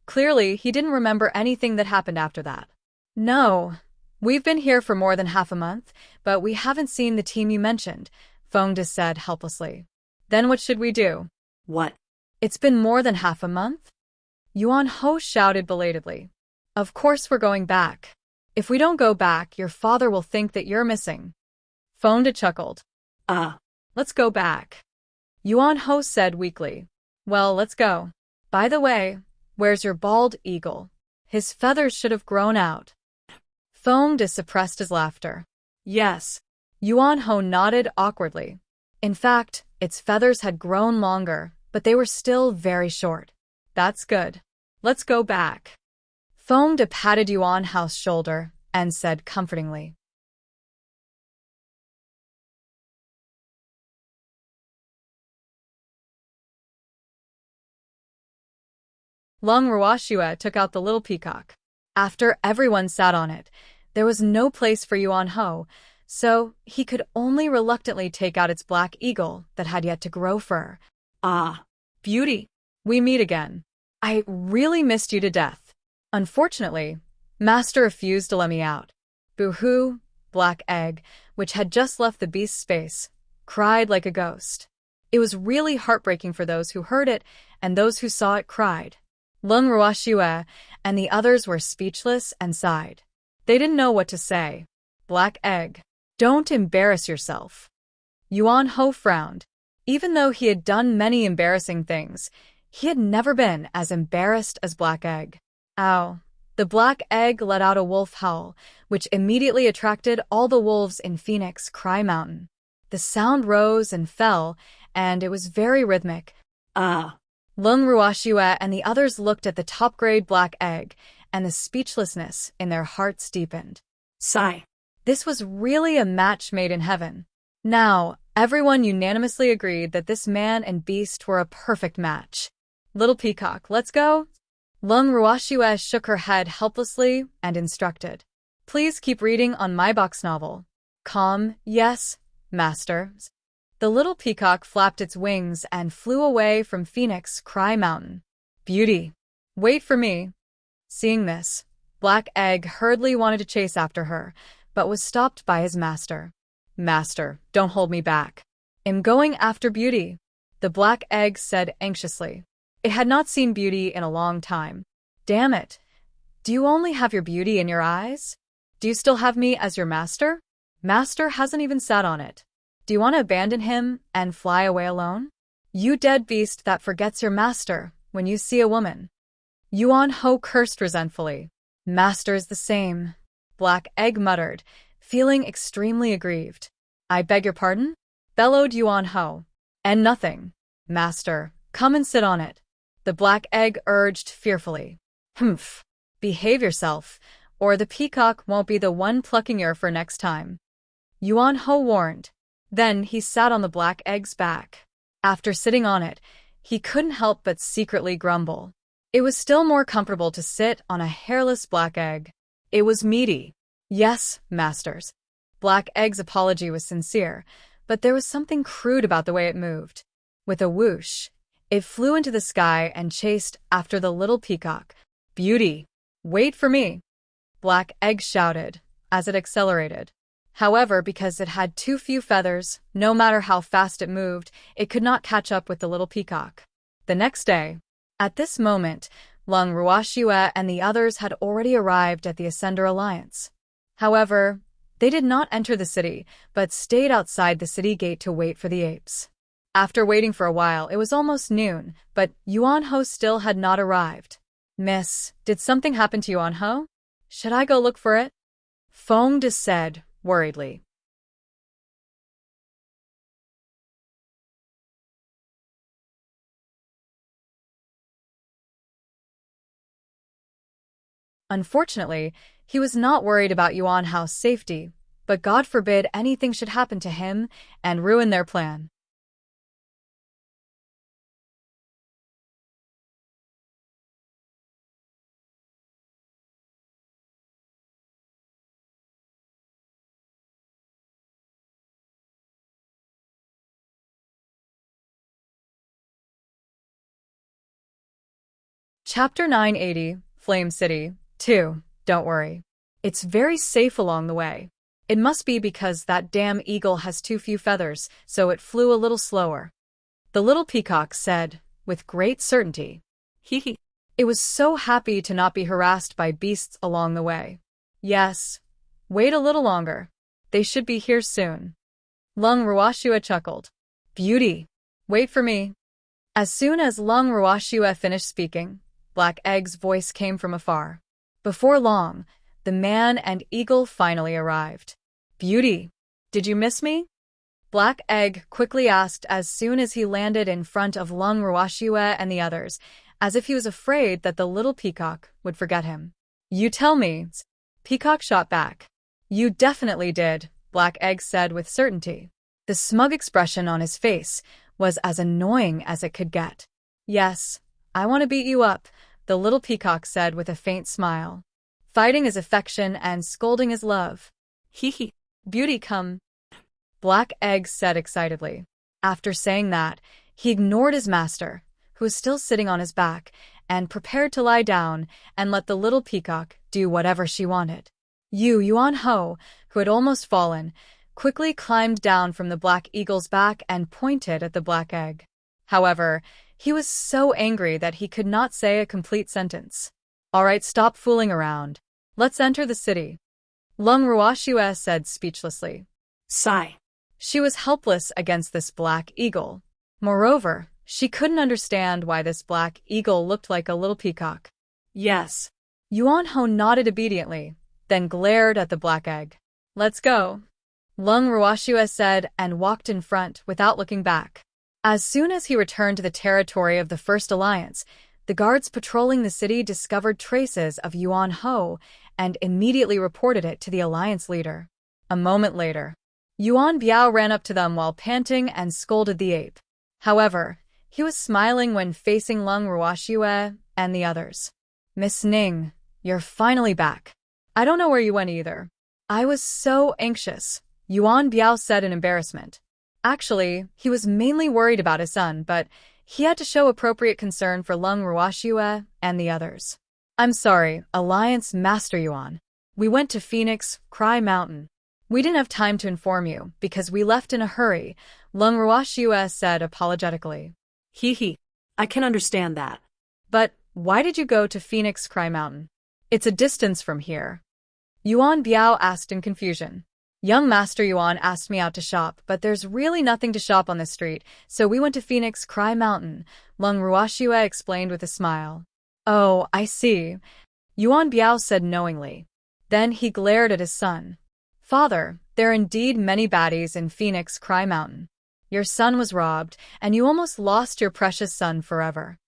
Clearly, he didn't remember anything that happened after that. No. We've been here for more than half a month, but we haven't seen the team you mentioned, Fongda said helplessly. Then what should we do? What? It's been more than half a month? Yuan Ho shouted belatedly. Of course we're going back. If we don't go back, your father will think that you're missing. Fonda chuckled. Let's go back. Yuan Ho said weakly. Well, let's go. By the way, where's your bald eagle? His feathers should have grown out. Fonda suppressed his laughter. Yes. Yuan Ho nodded awkwardly. In fact, its feathers had grown longer, but they were still very short. That's good. Let's go back. Fonda patted Yuan Ho's shoulder and said comfortingly. Lung Ruoxue took out the little peacock. After everyone sat on it, there was no place for Yuan Ho, so he could only reluctantly take out its black eagle that had yet to grow fur. Beauty, we meet again. I really missed you to death. Unfortunately, Master refused to let me out. Boo-hoo, Black Egg, which had just left the beast's space, cried like a ghost. It was really heartbreaking for those who heard it, and those who saw it cried. Lung Ruoxue and the others were speechless and sighed. They didn't know what to say. Black Egg, don't embarrass yourself. Yuan Ho frowned. Even though he had done many embarrassing things, he had never been as embarrassed as Black Egg. Ow. The Black Egg let out a wolf howl, which immediately attracted all the wolves in Phoenix Cry Mountain. The sound rose and fell, and it was very rhythmic. Lung Ruoxue and the others looked at the top-grade Black Egg, and the speechlessness in their hearts deepened. Sigh. This was really a match made in heaven. Now, everyone unanimously agreed that this man and beast were a perfect match. Little Peacock, let's go. Lung Ruoxue shook her head helplessly and instructed. Please keep reading on my box novel. Calm, yes, Master. The little peacock flapped its wings and flew away from Phoenix Cry Mountain. Beauty, wait for me. Seeing this, Black Egg hurriedly wanted to chase after her, but was stopped by his master. Master, don't hold me back. I'm going after Beauty, the Black Egg said anxiously. It had not seen Beauty in a long time. Damn it. Do you only have your beauty in your eyes? Do you still have me as your master? Master hasn't even sat on it. Do you want to abandon him and fly away alone? You dead beast that forgets your master when you see a woman. Yuan Ho cursed resentfully. Master is the same, Black Egg muttered, feeling extremely aggrieved. I beg your pardon? Bellowed Yuan Ho. And nothing. Master, come and sit on it. The Black Egg urged fearfully. Humph. Behave yourself, or the peacock won't be the one plucking your fur next time. Yuan Ho warned. Then he sat on the Black Egg's back. After sitting on it, he couldn't help but secretly grumble. It was still more comfortable to sit on a hairless Black Egg. It was meaty. Yes, masters. Black Egg's apology was sincere, but there was something crude about the way it moved. With a whoosh, it flew into the sky and chased after the little peacock. Beauty, wait for me, Black Egg shouted as it accelerated. However, because it had too few feathers, no matter how fast it moved, it could not catch up with the little peacock. The next day, at this moment, Lung Ruoxue and the others had already arrived at the Ascender Alliance. However, they did not enter the city, but stayed outside the city gate to wait for the apes. After waiting for a while, it was almost noon, but Yuan Ho still had not arrived. Miss, did something happen to Yuan Ho? Should I go look for it? Fonda said, worriedly. Unfortunately, he was not worried about Yuan Ho's safety, but God forbid anything should happen to him and ruin their plan. Chapter 980, Flame City, 2. Don't worry. It's very safe along the way. It must be because that damn eagle has too few feathers, so it flew a little slower. The little peacock said, with great certainty. Hee. It was so happy to not be harassed by beasts along the way. Yes. Wait a little longer. They should be here soon. Lung Ruashua chuckled. Beauty. Wait for me. As soon as Lung Ruashua finished speaking, Black Egg's voice came from afar. Before long, the man and eagle finally arrived. Beauty. Did you miss me? Black Egg quickly asked as soon as he landed in front of Lung Ruashua and the others, as if he was afraid that the little peacock would forget him. You tell me. Peacock shot back. You definitely did, Black Egg said with certainty. The smug expression on his face was as annoying as it could get. Yes, I want to beat you up, the little peacock said with a faint smile. Fighting is affection and scolding is love. Hee hee. Beauty come. Black Egg said excitedly. After saying that, he ignored his master, who was still sitting on his back, and prepared to lie down and let the little peacock do whatever she wanted. Yuan Ho, who had almost fallen, quickly climbed down from the black eagle's back and pointed at the Black Egg. However, he was so angry that he could not say a complete sentence. All right, stop fooling around. Let's enter the city. Lung Ruashua said speechlessly. Sigh. She was helpless against this black eagle. Moreover, she couldn't understand why this black eagle looked like a little peacock. Yes. Yuan Ho nodded obediently, then glared at the Black Egg. Let's go. Lung Ruashua said and walked in front without looking back. As soon as he returned to the territory of the First Alliance, the guards patrolling the city discovered traces of Yuan Ho and immediately reported it to the Alliance leader. A moment later, Yuan Biao ran up to them while panting and scolded the ape. However, he was smiling when facing Lung Ruashua and the others. Miss Ning, you're finally back. I don't know where you went either. I was so anxious, Yuan Biao said in embarrassment. Actually, he was mainly worried about his son, but he had to show appropriate concern for Lung Ruashua and the others. I'm sorry, Alliance Master Yuan. We went to Phoenix, Cry Mountain. We didn't have time to inform you because we left in a hurry, Lung Ruashua said apologetically. Hee hee. I can understand that. But why did you go to Phoenix, Cry Mountain? It's a distance from here. Yuan Biao asked in confusion. Young Master Yuan asked me out to shop, but there's really nothing to shop on the street, so we went to Phoenix, Cry Mountain, Lung Ruashua explained with a smile. Oh, I see, Yuan Biao said knowingly. Then he glared at his son. Father, there are indeed many baddies in Phoenix, Cry Mountain. Your son was robbed, and you almost lost your precious son forever.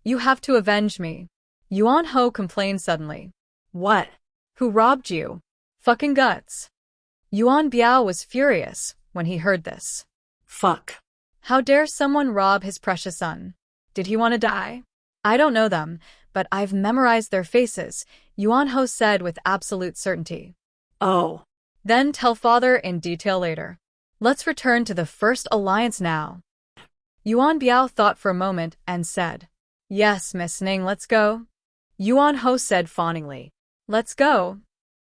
You have to avenge me. Yuan Ho complained suddenly. What? Who robbed you? Fucking guts. Yuan Biao was furious when he heard this. Fuck. How dare someone rob his precious son? Did he want to die? I don't know them, but I've memorized their faces, Yuan Ho said with absolute certainty. Oh. Then tell father in detail later. Let's return to the First Alliance now. Yuan Biao thought for a moment and said. Yes, Miss Ning, let's go. Yuan Ho said fawningly. Let's go.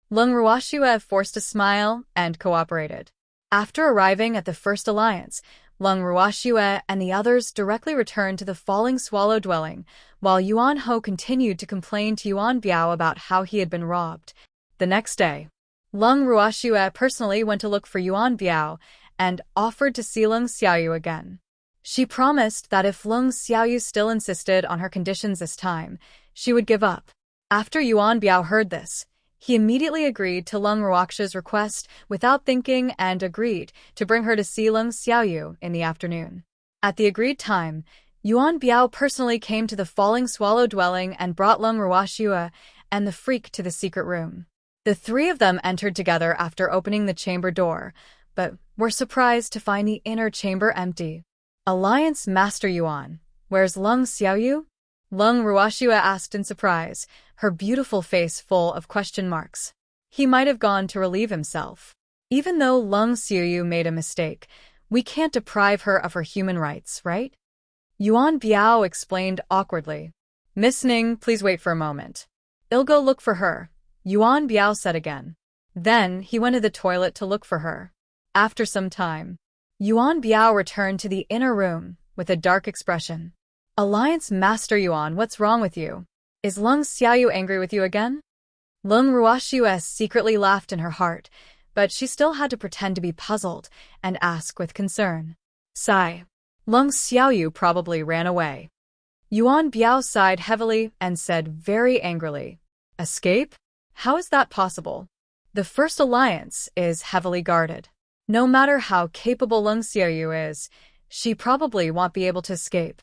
Lung Ruashua forced a smile and cooperated. After arriving at the First Alliance, Lung Ruashua and the others directly returned to the Falling Swallow dwelling, while Yuan Ho continued to complain to Yuan Biao about how he had been robbed. The next day, Lung Ruashua personally went to look for Yuan Biao and offered to see Lung Xiaoyu again. She promised that if Lung Xiaoyu still insisted on her conditions this time, she would give up. After Yuan Biao heard this, he immediately agreed to Lung Ruaksha's request without thinking and agreed to bring her to see Lung Xiaoyu in the afternoon. At the agreed time, Yuan Biao personally came to the Falling Swallow dwelling and brought Lung Ruashua and the freak to the secret room. The three of them entered together after opening the chamber door, but were surprised to find the inner chamber empty. Alliance Master Yuan, where's Lung Xiaoyu? Lung Ruashua asked in surprise, her beautiful face full of question marks. He might have gone to relieve himself. Even though Lung Xiaoyu made a mistake, we can't deprive her of her human rights, right? Yuan Biao explained awkwardly. Miss Ning, please wait for a moment. I'll go look for her, Yuan Biao said again. Then he went to the toilet to look for her. After some time, Yuan Biao returned to the inner room with a dark expression. Alliance Master Yuan, what's wrong with you? Is Leng Xiaoyu angry with you again? Leng Ruoxiu secretly laughed in her heart, but she still had to pretend to be puzzled and ask with concern. Sigh. Leng Xiaoyu probably ran away. Yuan Biao sighed heavily and said very angrily, Escape? How is that possible? The First Alliance is heavily guarded. No matter how capable Leng Xiaoyu is, she probably won't be able to escape.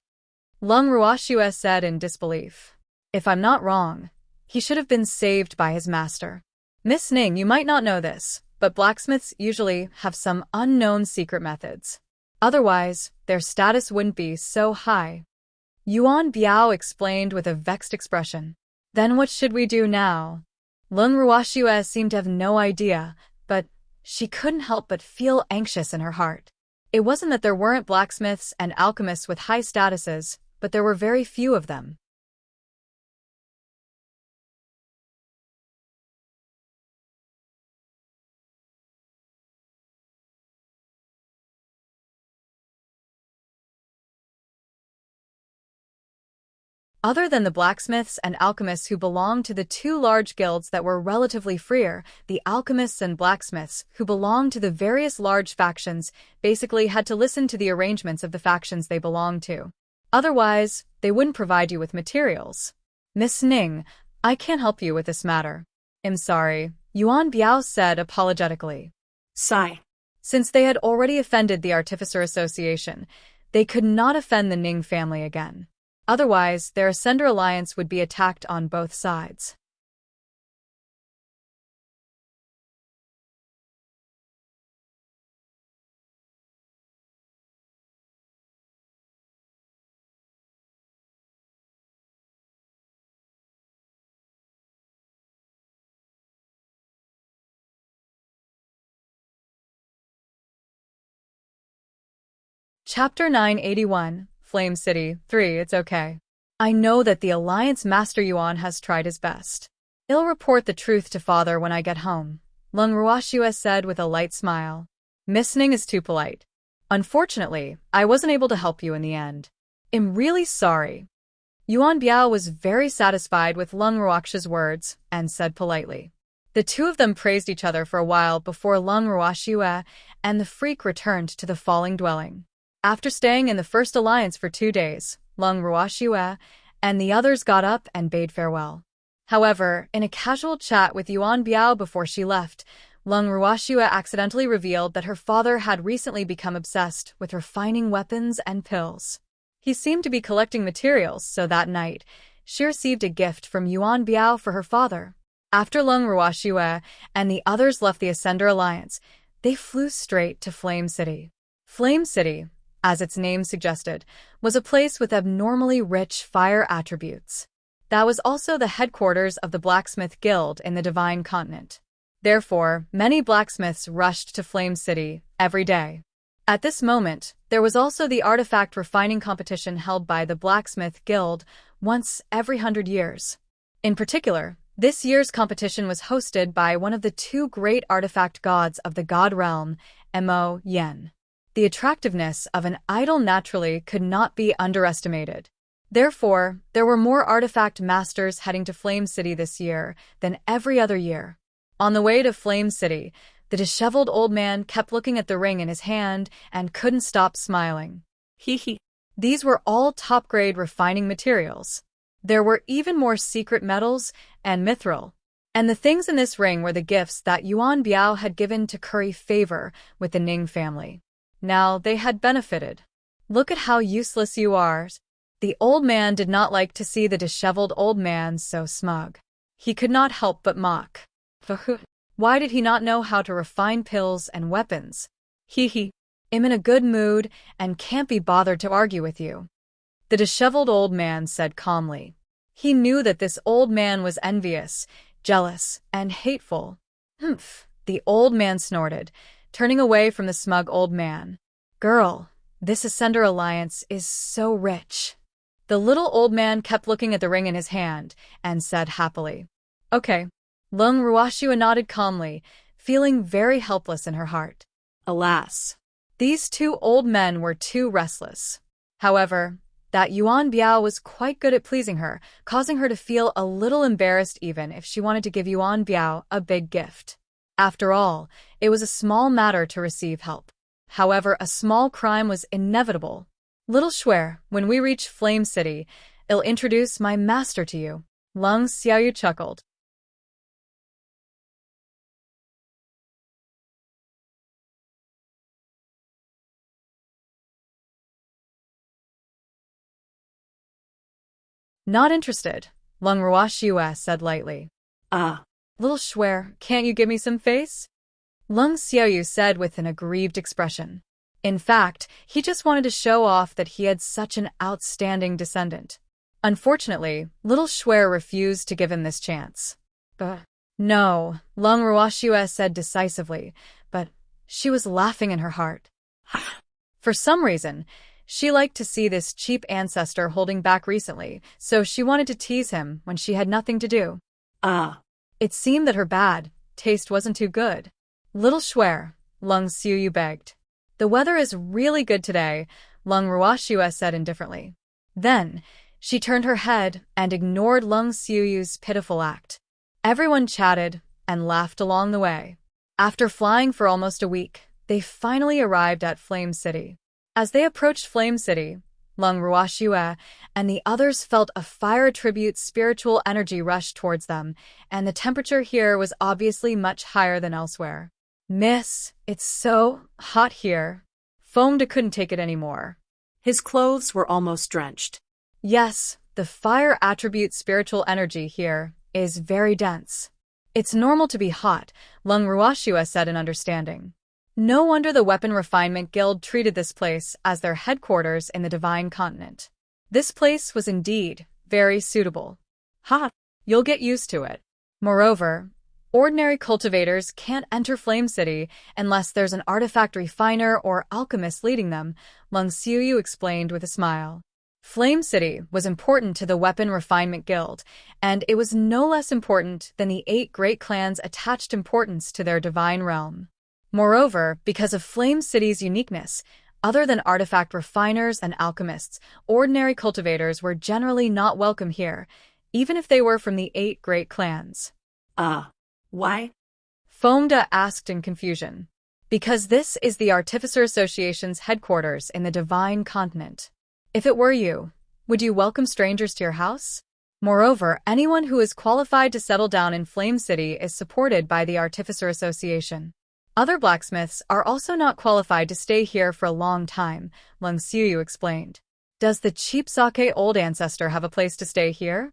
Leng Ruoxiu said in disbelief. If I'm not wrong, he should have been saved by his master. Miss Ning, you might not know this, but blacksmiths usually have some unknown secret methods. Otherwise, their status wouldn't be so high. Yuan Biao explained with a vexed expression. Then what should we do now? Leng Ruoxiu seemed to have no idea, but she couldn't help but feel anxious in her heart. It wasn't that there weren't blacksmiths and alchemists with high statuses, but there were very few of them. Other than the blacksmiths and alchemists who belonged to the two large guilds that were relatively freer, the alchemists and blacksmiths who belonged to the various large factions basically had to listen to the arrangements of the factions they belonged to. Otherwise, they wouldn't provide you with materials. Miss Ning, I can't help you with this matter. I'm sorry, Yuan Biao said apologetically. Sigh. Since they had already offended the Artificer Association, they could not offend the Ning family again. Otherwise, their Ascender alliance would be attacked on both sides. Chapter 981, Flame City 3. It's okay. I know that the Alliance Master Yuan has tried his best. I'll report the truth to father when I get home, Leng Ruoxiu said with a light smile. Miss Ning is too polite. Unfortunately, I wasn't able to help you in the end. I'm really sorry. Yuan Biao was very satisfied with Leng Ruoxiu's words and said politely. The two of them praised each other for a while before Leng Ruoxiu and the freak returned to the falling dwelling. After staying in the First Alliance for 2 days, Leng Ruoxiu and the others got up and bade farewell. However, in a casual chat with Yuan Biao before she left, Leng Ruoxiu accidentally revealed that her father had recently become obsessed with refining weapons and pills. He seemed to be collecting materials, so that night, she received a gift from Yuan Biao for her father. After Leng Ruoxiu and the others left the Ascender Alliance, they flew straight to Flame City. Flame City, as its name suggested, was a place with abnormally rich fire attributes. That was also the headquarters of the Blacksmith Guild in the Divine Continent. Therefore, many blacksmiths rushed to Flame City every day. At this moment, there was also the artifact refining competition held by the Blacksmith Guild once every 100 years. In particular, this year's competition was hosted by one of the two great artifact gods of the God Realm, Mo Yen. The attractiveness of an idol naturally could not be underestimated. Therefore, there were more artifact masters heading to Flame City this year than every other year. On the way to Flame City, the disheveled old man kept looking at the ring in his hand and couldn't stop smiling. Hee. These were all top-grade refining materials. There were even more secret metals and mithril. And the things in this ring were the gifts that Yuan Biao had given to curry favor with the Ning family. Now they had benefited. Look at how useless you are. The old man did not like to see the disheveled old man so smug. He could not help but mock. Why did he not know how to refine pills and weapons? I'm in a good mood and can't be bothered to argue with you. The disheveled old man said calmly. He knew that this old man was envious, jealous, and hateful. Humph, the old man snorted, turning away from the smug old man. Girl, this Ascender Alliance is so rich. The little old man kept looking at the ring in his hand and said happily. Okay. Leng Ruoxiu nodded calmly, feeling very helpless in her heart. Alas. These two old men were too restless. However, that Yuan Biao was quite good at pleasing her, causing her to feel a little embarrassed even if she wanted to give Yuan Biao a big gift. After all, it was a small matter to receive help. However, a small crime was inevitable. Little Shuer, when we reach Flame City, I'll introduce my master to you. Lung Xiaoyu chuckled. Not interested, Lung Ruoxue said lightly. Little Shuer, can't you give me some face? Lung Xiaoyu said with an aggrieved expression. In fact, he just wanted to show off that he had such an outstanding descendant. Unfortunately, little Shuer refused to give him this chance. No, Lung Ruoxue said decisively, but she was laughing in her heart. For some reason, she liked to see this cheap ancestor holding back recently, so she wanted to tease him when she had nothing to do. It seemed that her bad taste wasn't too good. Little Shuer, Lung Xiaoyu begged. The weather is really good today, Lung Ruoxue said indifferently. Then, she turned her head and ignored Lung Xiaoyu's pitiful act. Everyone chatted and laughed along the way. After flying for almost a week, they finally arrived at Flame City. As they approached Flame City, Lung Ruoxue and the others felt a fire-attribute spiritual energy rush towards them, and the temperature here was obviously much higher than elsewhere. Miss, it's so hot here. Foamed couldn't take it anymore. His clothes were almost drenched. Yes, the fire attribute spiritual energy here is very dense. It's normal to be hot, Lung Ruoxue said in understanding. No wonder the Weapon Refinement Guild treated this place as their headquarters in the Divine Continent. This place was indeed very suitable. Hot, you'll get used to it. Moreover, ordinary cultivators can't enter Flame City unless there's an artifact refiner or alchemist leading them, Lung Xiaoyu explained with a smile. Flame City was important to the Weapon Refinement Guild, and it was no less important than the 8 great clans attached importance to their divine realm. Moreover, because of Flame City's uniqueness, other than artifact refiners and alchemists, ordinary cultivators were generally not welcome here, even if they were from the 8 great clans. Why? Foamda asked in confusion. Because this is the Artificer Association's headquarters in the Divine Continent. If it were you, would you welcome strangers to your house? Moreover, anyone who is qualified to settle down in Flame City is supported by the Artificer Association. Other blacksmiths are also not qualified to stay here for a long time, Lung Xiaoyu explained. Does the cheap sake old ancestor have a place to stay here?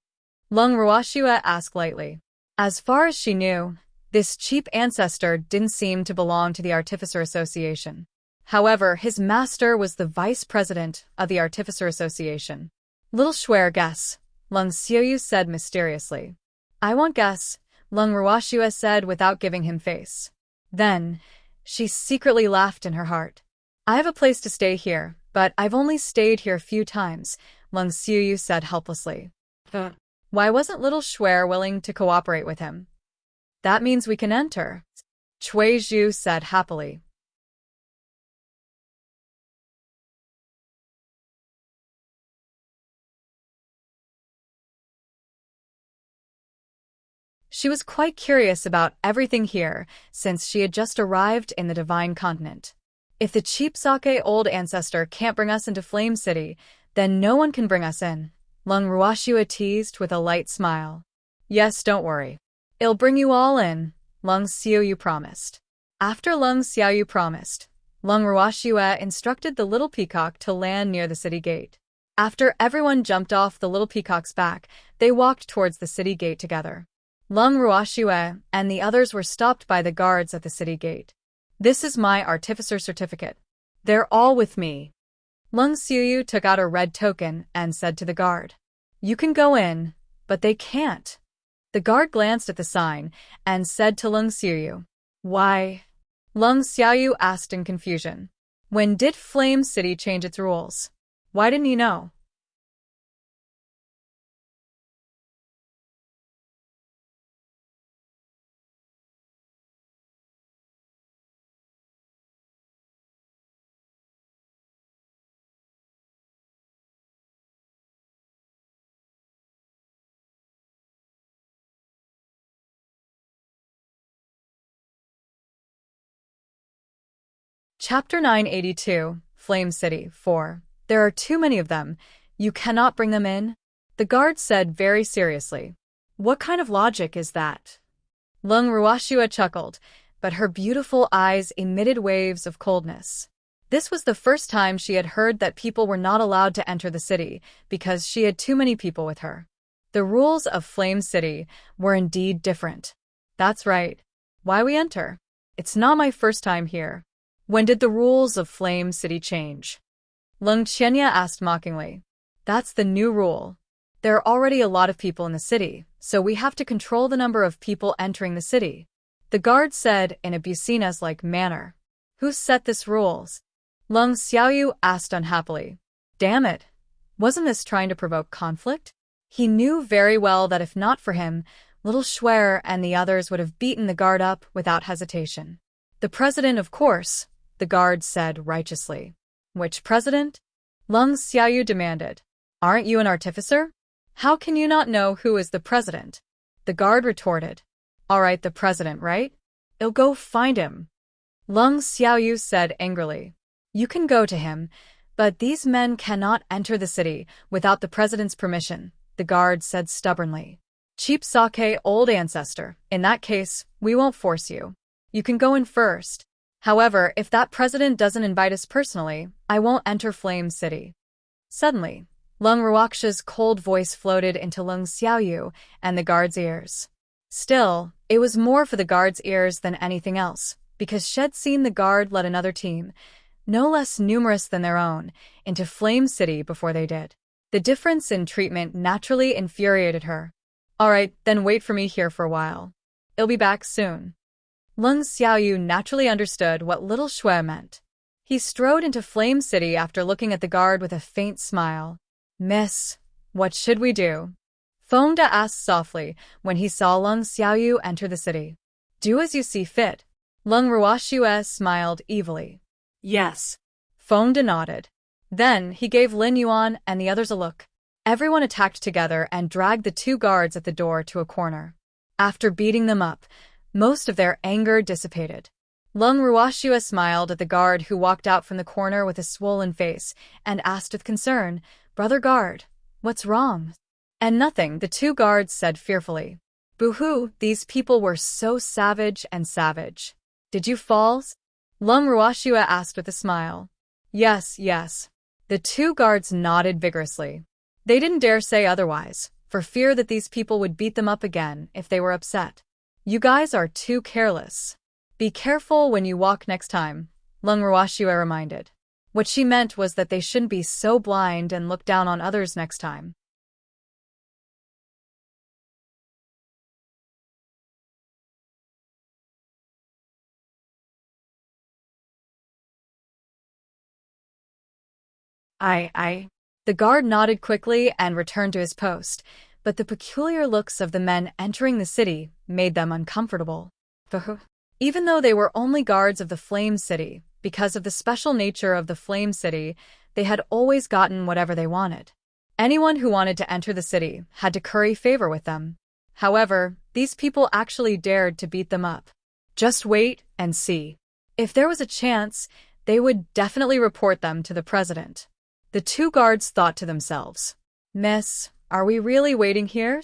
Lung Ruoxue asked lightly. As far as she knew, this cheap ancestor didn't seem to belong to the Artificer Association. However, his master was the vice president of the Artificer Association. Little Shuer guess, Lung Xiaoyu said mysteriously. I won't guess, Lung Ruoxue said without giving him face. Then, she secretly laughed in her heart. I have a place to stay here, but I've only stayed here a few times, Lung Xiaoyu said helplessly. Why wasn't little Shuer willing to cooperate with him? That means we can enter, Cui Zhu said happily. She was quite curious about everything here, since she had just arrived in the Divine Continent. If the cheap sake old ancestor can't bring us into Flame City, then no one can bring us in, Lung Ruoxue teased with a light smile. Yes, don't worry. I'll bring you all in, Lung Xiaoyu promised. After Lung Xiaoyu promised, Lung Ruoxue instructed the little peacock to land near the city gate. After everyone jumped off the little peacock's back, they walked towards the city gate together. Lung Ruoxue and the others were stopped by the guards at the city gate. This is my artificer certificate. They're all with me. Lung Xiaoyu took out a red token and said to the guard, You can go in, but they can't. The guard glanced at the sign and said to Lung Xiaoyu, Why? Lung Xiaoyu asked in confusion. When did Flame City change its rules? Why didn't you know? Chapter 982, Flame City 4. There are too many of them. You cannot bring them in? The guard said very seriously. What kind of logic is that? Lung Ruashua chuckled, but her beautiful eyes emitted waves of coldness. This was the first time she had heard that people were not allowed to enter the city because she had too many people with her. The rules of Flame City were indeed different. That's right. Why we enter? It's not my first time here. When did the rules of Flame City change? Lung Qianya asked mockingly. That's the new rule. There are already a lot of people in the city, so we have to control the number of people entering the city. The guard said in a Business-like manner. Who set this rules? Lung Xiaoyu asked unhappily. Damn it. Wasn't this trying to provoke conflict? He knew very well that if not for him, little Schwer and the others would have beaten the guard up without hesitation. The president, of course, the guard said righteously. Which president? Lung Xiaoyu demanded. Aren't you an artificer? How can you not know who is the president? The guard retorted. All right, the president, right? I'll go find him. Lung Xiaoyu said angrily. You can go to him, but these men cannot enter the city without the president's permission, the guard said stubbornly. Cheap sake, old ancestor. In that case, we won't force you. You can go in first. However, if that president doesn't invite us personally, I won't enter Flame City. Suddenly, Lung Ruaksha's cold voice floated into Lung Xiaoyu and the guard's ears. Still, it was more for the guard's ears than anything else, because she'd seen the guard let another team, no less numerous than their own, into Flame City before they did. The difference in treatment naturally infuriated her. All right, then wait for me here for a while. I'll be back soon. Lung Xiaoyu naturally understood what little Schwer meant. He strode into Flame City after looking at the guard with a faint smile. Miss, what should we do? Fengda asked softly when he saw Lung Xiaoyu enter the city. Do as you see fit. Lung Ruashue smiled evilly. Yes. Fengda nodded. Then he gave Lin Yuan and the others a look. Everyone attacked together and dragged the two guards at the door to a corner. After beating them up, most of their anger dissipated. Lung Ruashue smiled at the guard who walked out from the corner with a swollen face and asked with concern, Brother guard, what's wrong? And nothing, the two guards said fearfully. Boo-hoo, these people were so savage and savage. Did you fall? Lung Ruashue asked with a smile. Yes, yes. The two guards nodded vigorously. They didn't dare say otherwise, for fear that these people would beat them up again if they were upset. You guys are too careless. Be careful when you walk next time, Lung Ruashue reminded. What she meant was that they shouldn't be so blind and look down on others next time. The guard nodded quickly and returned to his post, but the peculiar looks of the men entering the city made them uncomfortable. Even though they were only guards of the Flame City, because of the special nature of the Flame City, they had always gotten whatever they wanted. Anyone who wanted to enter the city had to curry favor with them. However, these people actually dared to beat them up. Just wait and see. If there was a chance, they would definitely report them to the president. The two guards thought to themselves, Miss, are we really waiting here?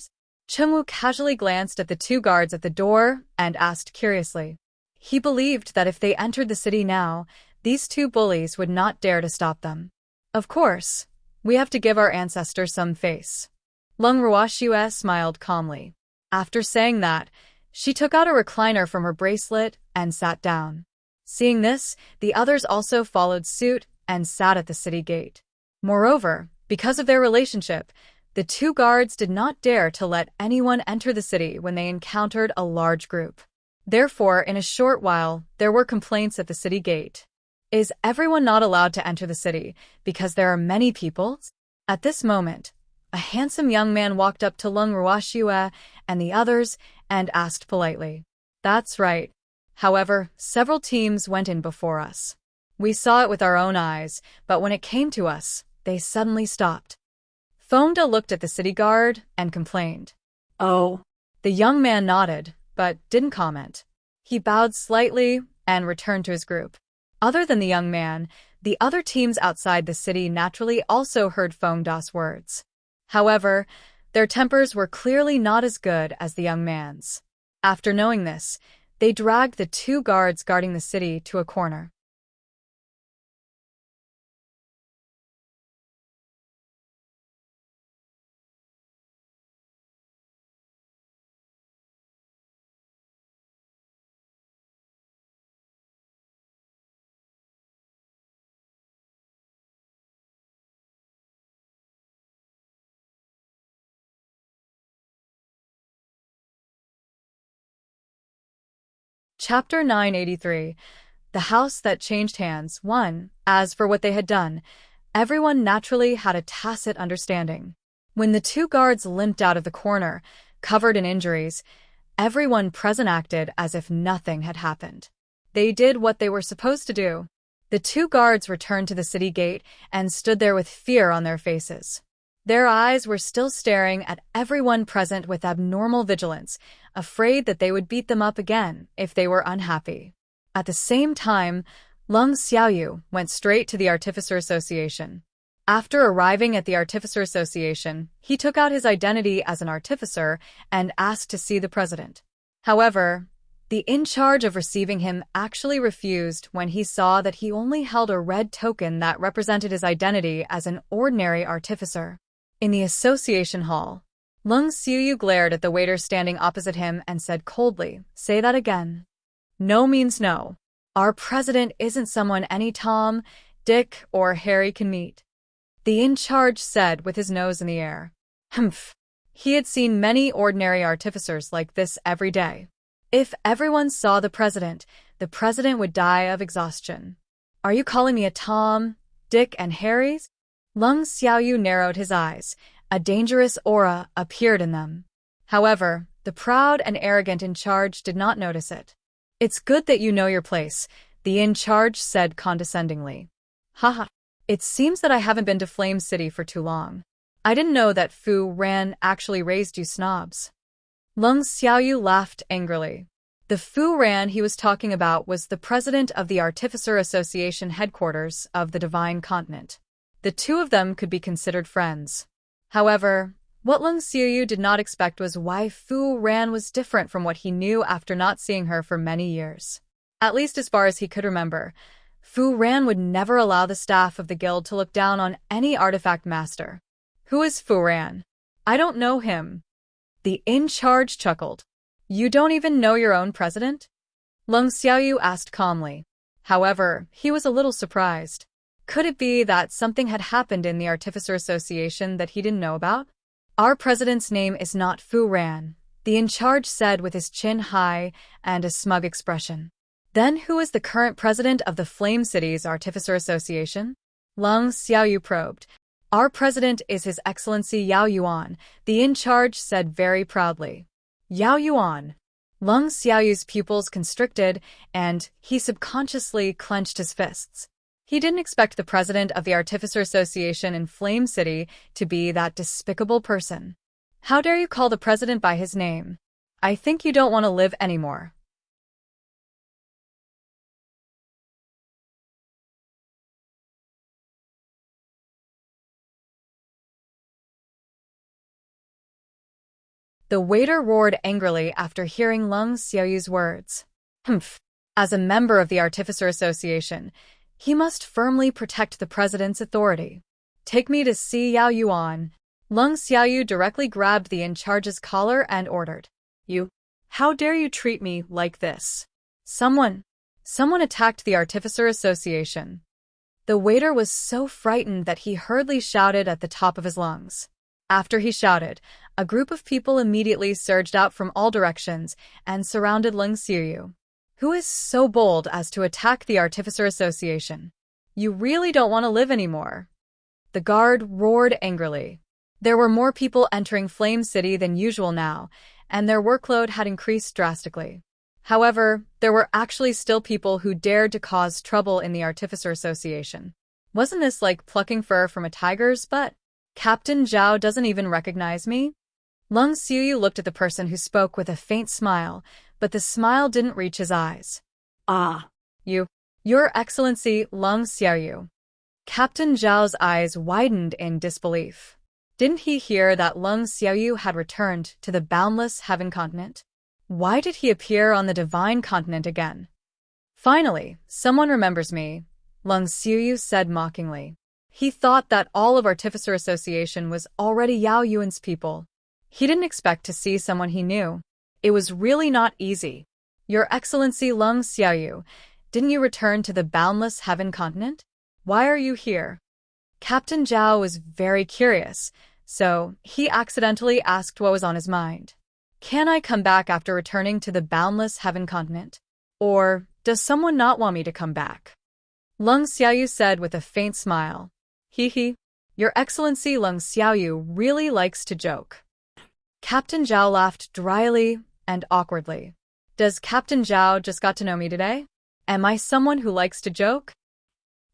Chengwu casually glanced at the two guards at the door and asked curiously. He believed that if they entered the city now, these two bullies would not dare to stop them. Of course, we have to give our ancestors some face. Lung Ruashue smiled calmly. After saying that, she took out a recliner from her bracelet and sat down. Seeing this, the others also followed suit and sat at the city gate. Moreover, because of their relationship, the two guards did not dare to let anyone enter the city when they encountered a large group. Therefore, in a short while, there were complaints at the city gate. Is everyone not allowed to enter the city because there are many people? At this moment, a handsome young man walked up to Lung Ruashue and the others and asked politely. That's right. However, several teams went in before us. We saw it with our own eyes, but when it came to us, they suddenly stopped. Fengda looked at the city guard and complained. Oh. The young man nodded, but didn't comment. He bowed slightly and returned to his group. Other than the young man, the other teams outside the city naturally also heard Feng Da's words. However, their tempers were clearly not as good as the young man's. After knowing this, they dragged the two guards guarding the city to a corner. Chapter 983. The House That Changed Hands. 1. As for what they had done, everyone naturally had a tacit understanding. When the two guards limped out of the corner, covered in injuries, everyone present acted as if nothing had happened. They did what they were supposed to do. The two guards returned to the city gate and stood there with fear on their faces. Their eyes were still staring at everyone present with abnormal vigilance, afraid that they would beat them up again if they were unhappy. At the same time, Lung Xiaoyu went straight to the Artificer Association. After arriving at the Artificer Association, he took out his identity as an artificer and asked to see the president. However, the in charge of receiving him actually refused when he saw that he only held a red token that represented his identity as an ordinary artificer. In the association hall, Lung Xiaoyu glared at the waiter standing opposite him and said coldly, "Say that again." No means no. Our president isn't someone any Tom, Dick, or Harry can meet. The in-charge said with his nose in the air. Humph. He had seen many ordinary artificers like this every day. If everyone saw the president would die of exhaustion. Are you calling me a Tom, Dick, and Harry's? Lung Xiaoyu narrowed his eyes. A dangerous aura appeared in them. However, the proud and arrogant in-charge did not notice it. It's good that you know your place, the in-charge said condescendingly. Haha. It seems that I haven't been to Flame City for too long. I didn't know that Fu Ran actually raised you snobs. Lung Xiaoyu laughed angrily. The Fu Ran he was talking about was the president of the Artificer Association headquarters of the Divine Continent. The two of them could be considered friends. However, what Lung Xiaoyu did not expect was why Fu Ran was different from what he knew after not seeing her for many years. At least as far as he could remember, Fu Ran would never allow the staff of the guild to look down on any artifact master. Who is Fu Ran? I don't know him. The in-charge chuckled. You don't even know your own president? Lung Xiaoyu asked calmly. However, he was a little surprised. Could it be that something had happened in the Artificer Association that he didn't know about? Our president's name is not Fu Ran, the in-charge said with his chin high and a smug expression. Then who is the current president of the Flame City's Artificer Association? Lung Xiaoyu probed. Our president is His Excellency Yao Yuan, the in-charge said very proudly. Yao Yuan. Lung Xiaoyu's pupils constricted, and he subconsciously clenched his fists. He didn't expect the president of the Artificer Association in Flame City to be that despicable person. How dare you call the president by his name? I think you don't want to live anymore. The waiter roared angrily after hearing Lung Xiaoyu's words. Humph. As a member of the Artificer Association, he must firmly protect the president's authority. Take me to see Yao Yuan. Lung Xiaoyu directly grabbed the in-charge's collar and ordered. You. How dare you treat me like this? Someone attacked the Artificer Association. The waiter was so frightened that he hurriedly shouted at the top of his lungs. After he shouted, a group of people immediately surged out from all directions and surrounded Lung Xiaoyu. Who is so bold as to attack the Artificer Association? You really don't want to live anymore. The guard roared angrily. There were more people entering Flame City than usual now, and their workload had increased drastically. However, there were actually still people who dared to cause trouble in the Artificer Association. Wasn't this like plucking fur from a tiger's butt? Captain Zhao doesn't even recognize me? Lung Xiaoyu looked at the person who spoke with a faint smile, but the smile didn't reach his eyes. Ah. You. Your Excellency Lung Xiaoyu. Captain Zhao's eyes widened in disbelief. Didn't he hear that Lung Xiaoyu had returned to the boundless heaven continent? Why did he appear on the divine continent again? Finally, someone remembers me, Lung Xiaoyu said mockingly. He thought that all of Artificer Association was already Yao Yuan's people. He didn't expect to see someone he knew. It was really not easy. Your Excellency Lung Xiaoyu, didn't you return to the boundless heaven continent? Why are you here? Captain Zhao was very curious, so he accidentally asked what was on his mind. Can I come back after returning to the boundless heaven continent? Or does someone not want me to come back? Lung Xiaoyu said with a faint smile. Hee. Your Excellency Lung Xiaoyu really likes to joke. Captain Zhao laughed dryly and awkwardly. Does Captain Zhao just got to know me today? Am I someone who likes to joke?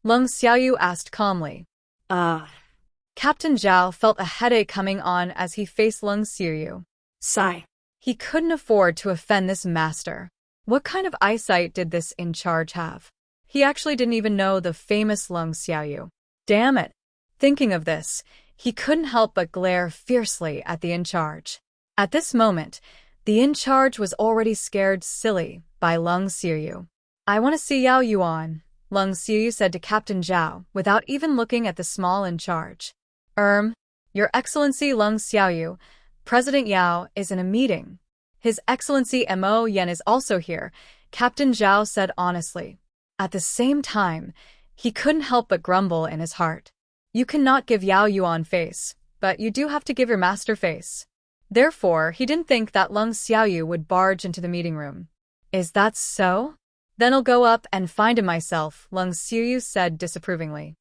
Lung Xiaoyu asked calmly. Captain Zhao felt a headache coming on as he faced Lung Xiaoyu. Sigh. He couldn't afford to offend this master. What kind of eyesight did this in charge have? He actually didn't even know the famous Lung Xiaoyu. Damn it. Thinking of this, he couldn't help but glare fiercely at the in-charge. At this moment, the in-charge was already scared silly by Lung Xiaoyu. I want to see Yao Yuan, Lung Xiaoyu said to Captain Zhao without even looking at the small in-charge. Your Excellency Lung Xiaoyu, President Yao is in a meeting. His Excellency Mo Yen is also here, Captain Zhao said honestly. At the same time, he couldn't help but grumble in his heart. You cannot give Yao Yuan face, but you do have to give your master face. Therefore, he didn't think that Lung Xiaoyu would barge into the meeting room. Is that so? Then I'll go up and find him myself, Lung Xiaoyu said disapprovingly.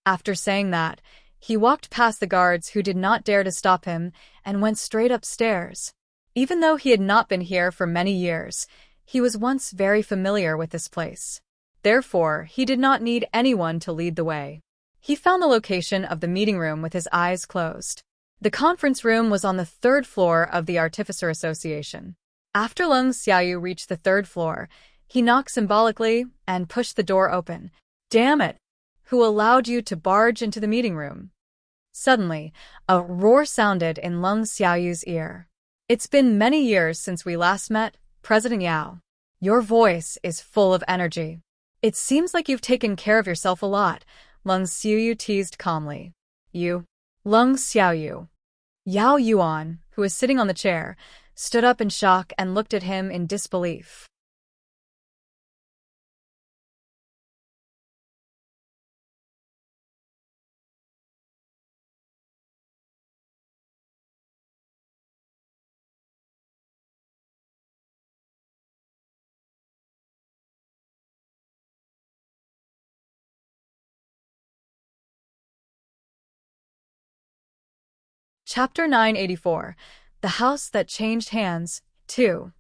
After saying that, he walked past the guards who did not dare to stop him and went straight upstairs. Even though he had not been here for many years, he was once very familiar with this place. Therefore, he did not need anyone to lead the way. He found the location of the meeting room with his eyes closed. The conference room was on the 3rd floor of the Artificer Association. After Lung Xiaoyu reached the 3rd floor, he knocked symbolically and pushed the door open. Damn it! Who allowed you to barge into the meeting room? Suddenly, a roar sounded in Lung Xiaoyu's ear. It's been many years since we last met, President Yao. Your voice is full of energy. It seems like you've taken care of yourself a lot, Lung Xiaoyu teased calmly. You? Lung Xiaoyu. Yao Yuan, who was sitting on the chair, stood up in shock and looked at him in disbelief. Chapter 984, The House That Changed Hands, 2.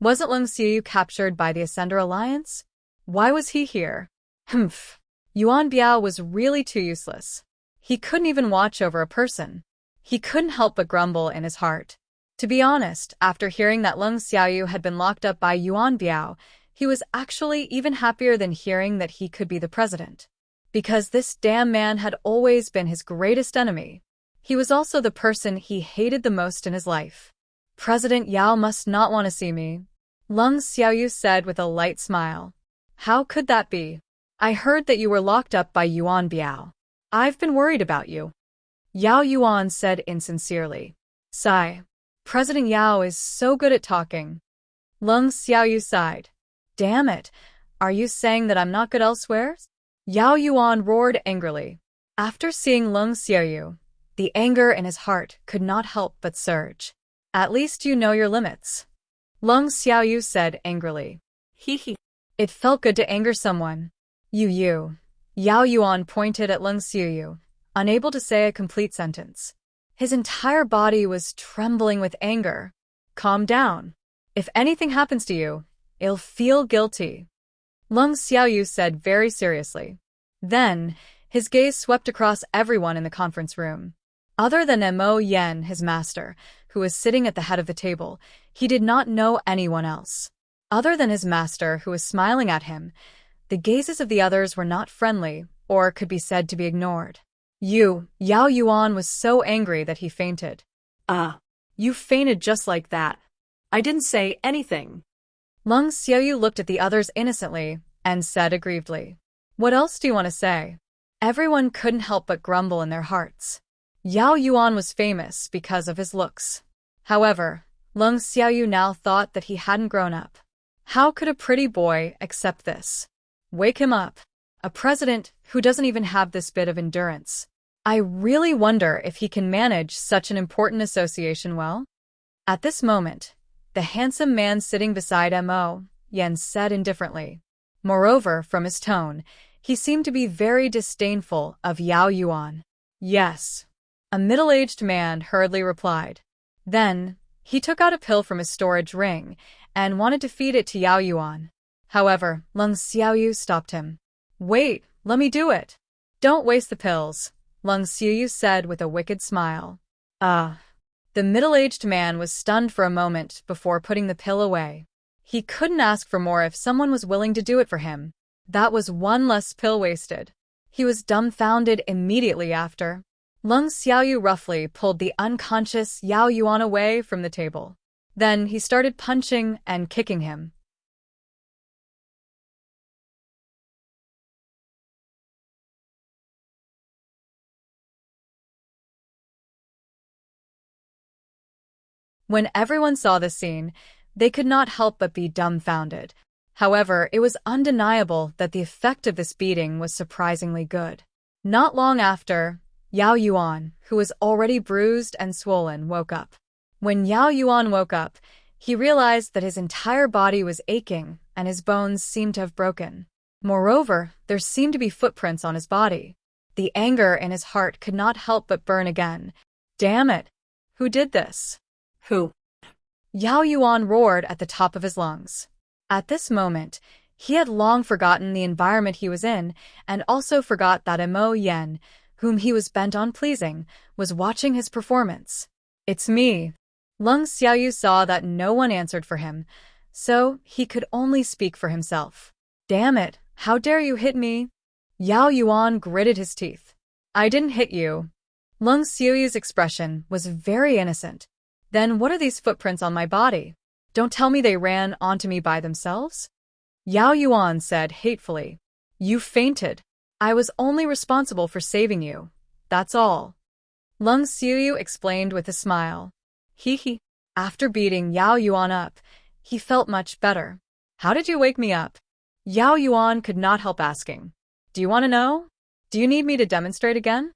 Wasn't Lung Xiaoyu captured by the Ascender Alliance? Why was he here? Humph. Yuan Biao was really too useless. He couldn't even watch over a person. He couldn't help but grumble in his heart. To be honest, after hearing that Lung Xiaoyu had been locked up by Yuan Biao, he was actually even happier than hearing that he could be the president. Because this damn man had always been his greatest enemy. He was also the person he hated the most in his life. President Yao must not want to see me, Lung Xiaoyu said with a light smile. How could that be? I heard that you were locked up by Yuan Biao. I've been worried about you. Yao Yuan said insincerely. Sigh. President Yao is so good at talking. Lung Xiaoyu sighed. Damn it. Are you saying that I'm not good elsewhere? Yao Yuan roared angrily. After seeing Lung Xiaoyu, the anger in his heart could not help but surge. At least you know your limits. Lung Xiaoyu said angrily. Hee. It felt good to anger someone. You. Yao Yuan pointed at Lung Xiaoyu, unable to say a complete sentence. His entire body was trembling with anger. Calm down. If anything happens to you, you'll feel guilty. Lung Xiaoyu said very seriously. Then, His gaze swept across everyone in the conference room. Other than Mo Yen, his master, who was sitting at the head of the table, he did not know anyone else. Other than his master, who was smiling at him, the gazes of the others were not friendly, or could be said to be ignored. Yao Yuan was so angry that he fainted. You fainted just like that. I didn't say anything. Lung Xiaoyu looked at the others innocently and said aggrievedly, "What else do you want to say?" Everyone couldn't help but grumble in their hearts. Yao Yuan was famous because of his looks. However, Lung Xiaoyu now thought that he hadn't grown up. How could a pretty boy accept this? Wake him up. A president who doesn't even have this bit of endurance. I really wonder if he can manage such an important association well. At this moment, the handsome man sitting beside Mo Yen said indifferently. Moreover, from his tone, he seemed to be very disdainful of Yao Yuan. Yes. A middle-aged man hurriedly replied. Then, he took out a pill from his storage ring and wanted to feed it to Yao Yuan. However, Lung Xiaoyu stopped him. Wait, let me do it. Don't waste the pills, Lung Xiaoyu said with a wicked smile. The middle-aged man was stunned for a moment before putting the pill away. He couldn't ask for more if someone was willing to do it for him. That was one less pill wasted. He was dumbfounded immediately after. Lung Xiaoyu roughly pulled the unconscious Yao Yuan away from the table. Then he started punching and kicking him. When everyone saw this scene, they could not help but be dumbfounded. However, it was undeniable that the effect of this beating was surprisingly good. Not long after, Yao Yuan, who was already bruised and swollen, woke up. When Yao Yuan woke up, he realized that his entire body was aching and his bones seemed to have broken. Moreover, there seemed to be footprints on his body. The anger in his heart could not help but burn again. Damn it! Who did this? Who? Yao Yuan roared at the top of his lungs. At this moment, he had long forgotten the environment he was in and also forgot that Mo Yen, whom he was bent on pleasing, was watching his performance. It's me. Lung Xiaoyu saw that no one answered for him, so he could only speak for himself. Damn it, how dare you hit me? Yao Yuan gritted his teeth. I didn't hit you. Lung Xiaoyu's expression was very innocent. Then what are these footprints on my body? Don't tell me they ran onto me by themselves? Yao Yuan said hatefully. You fainted. I was only responsible for saving you. That's all. Lung Xiaoyu explained with a smile. He. After beating Yao Yuan up, he felt much better. How did you wake me up? Yao Yuan could not help asking. Do you want to know? Do you need me to demonstrate again?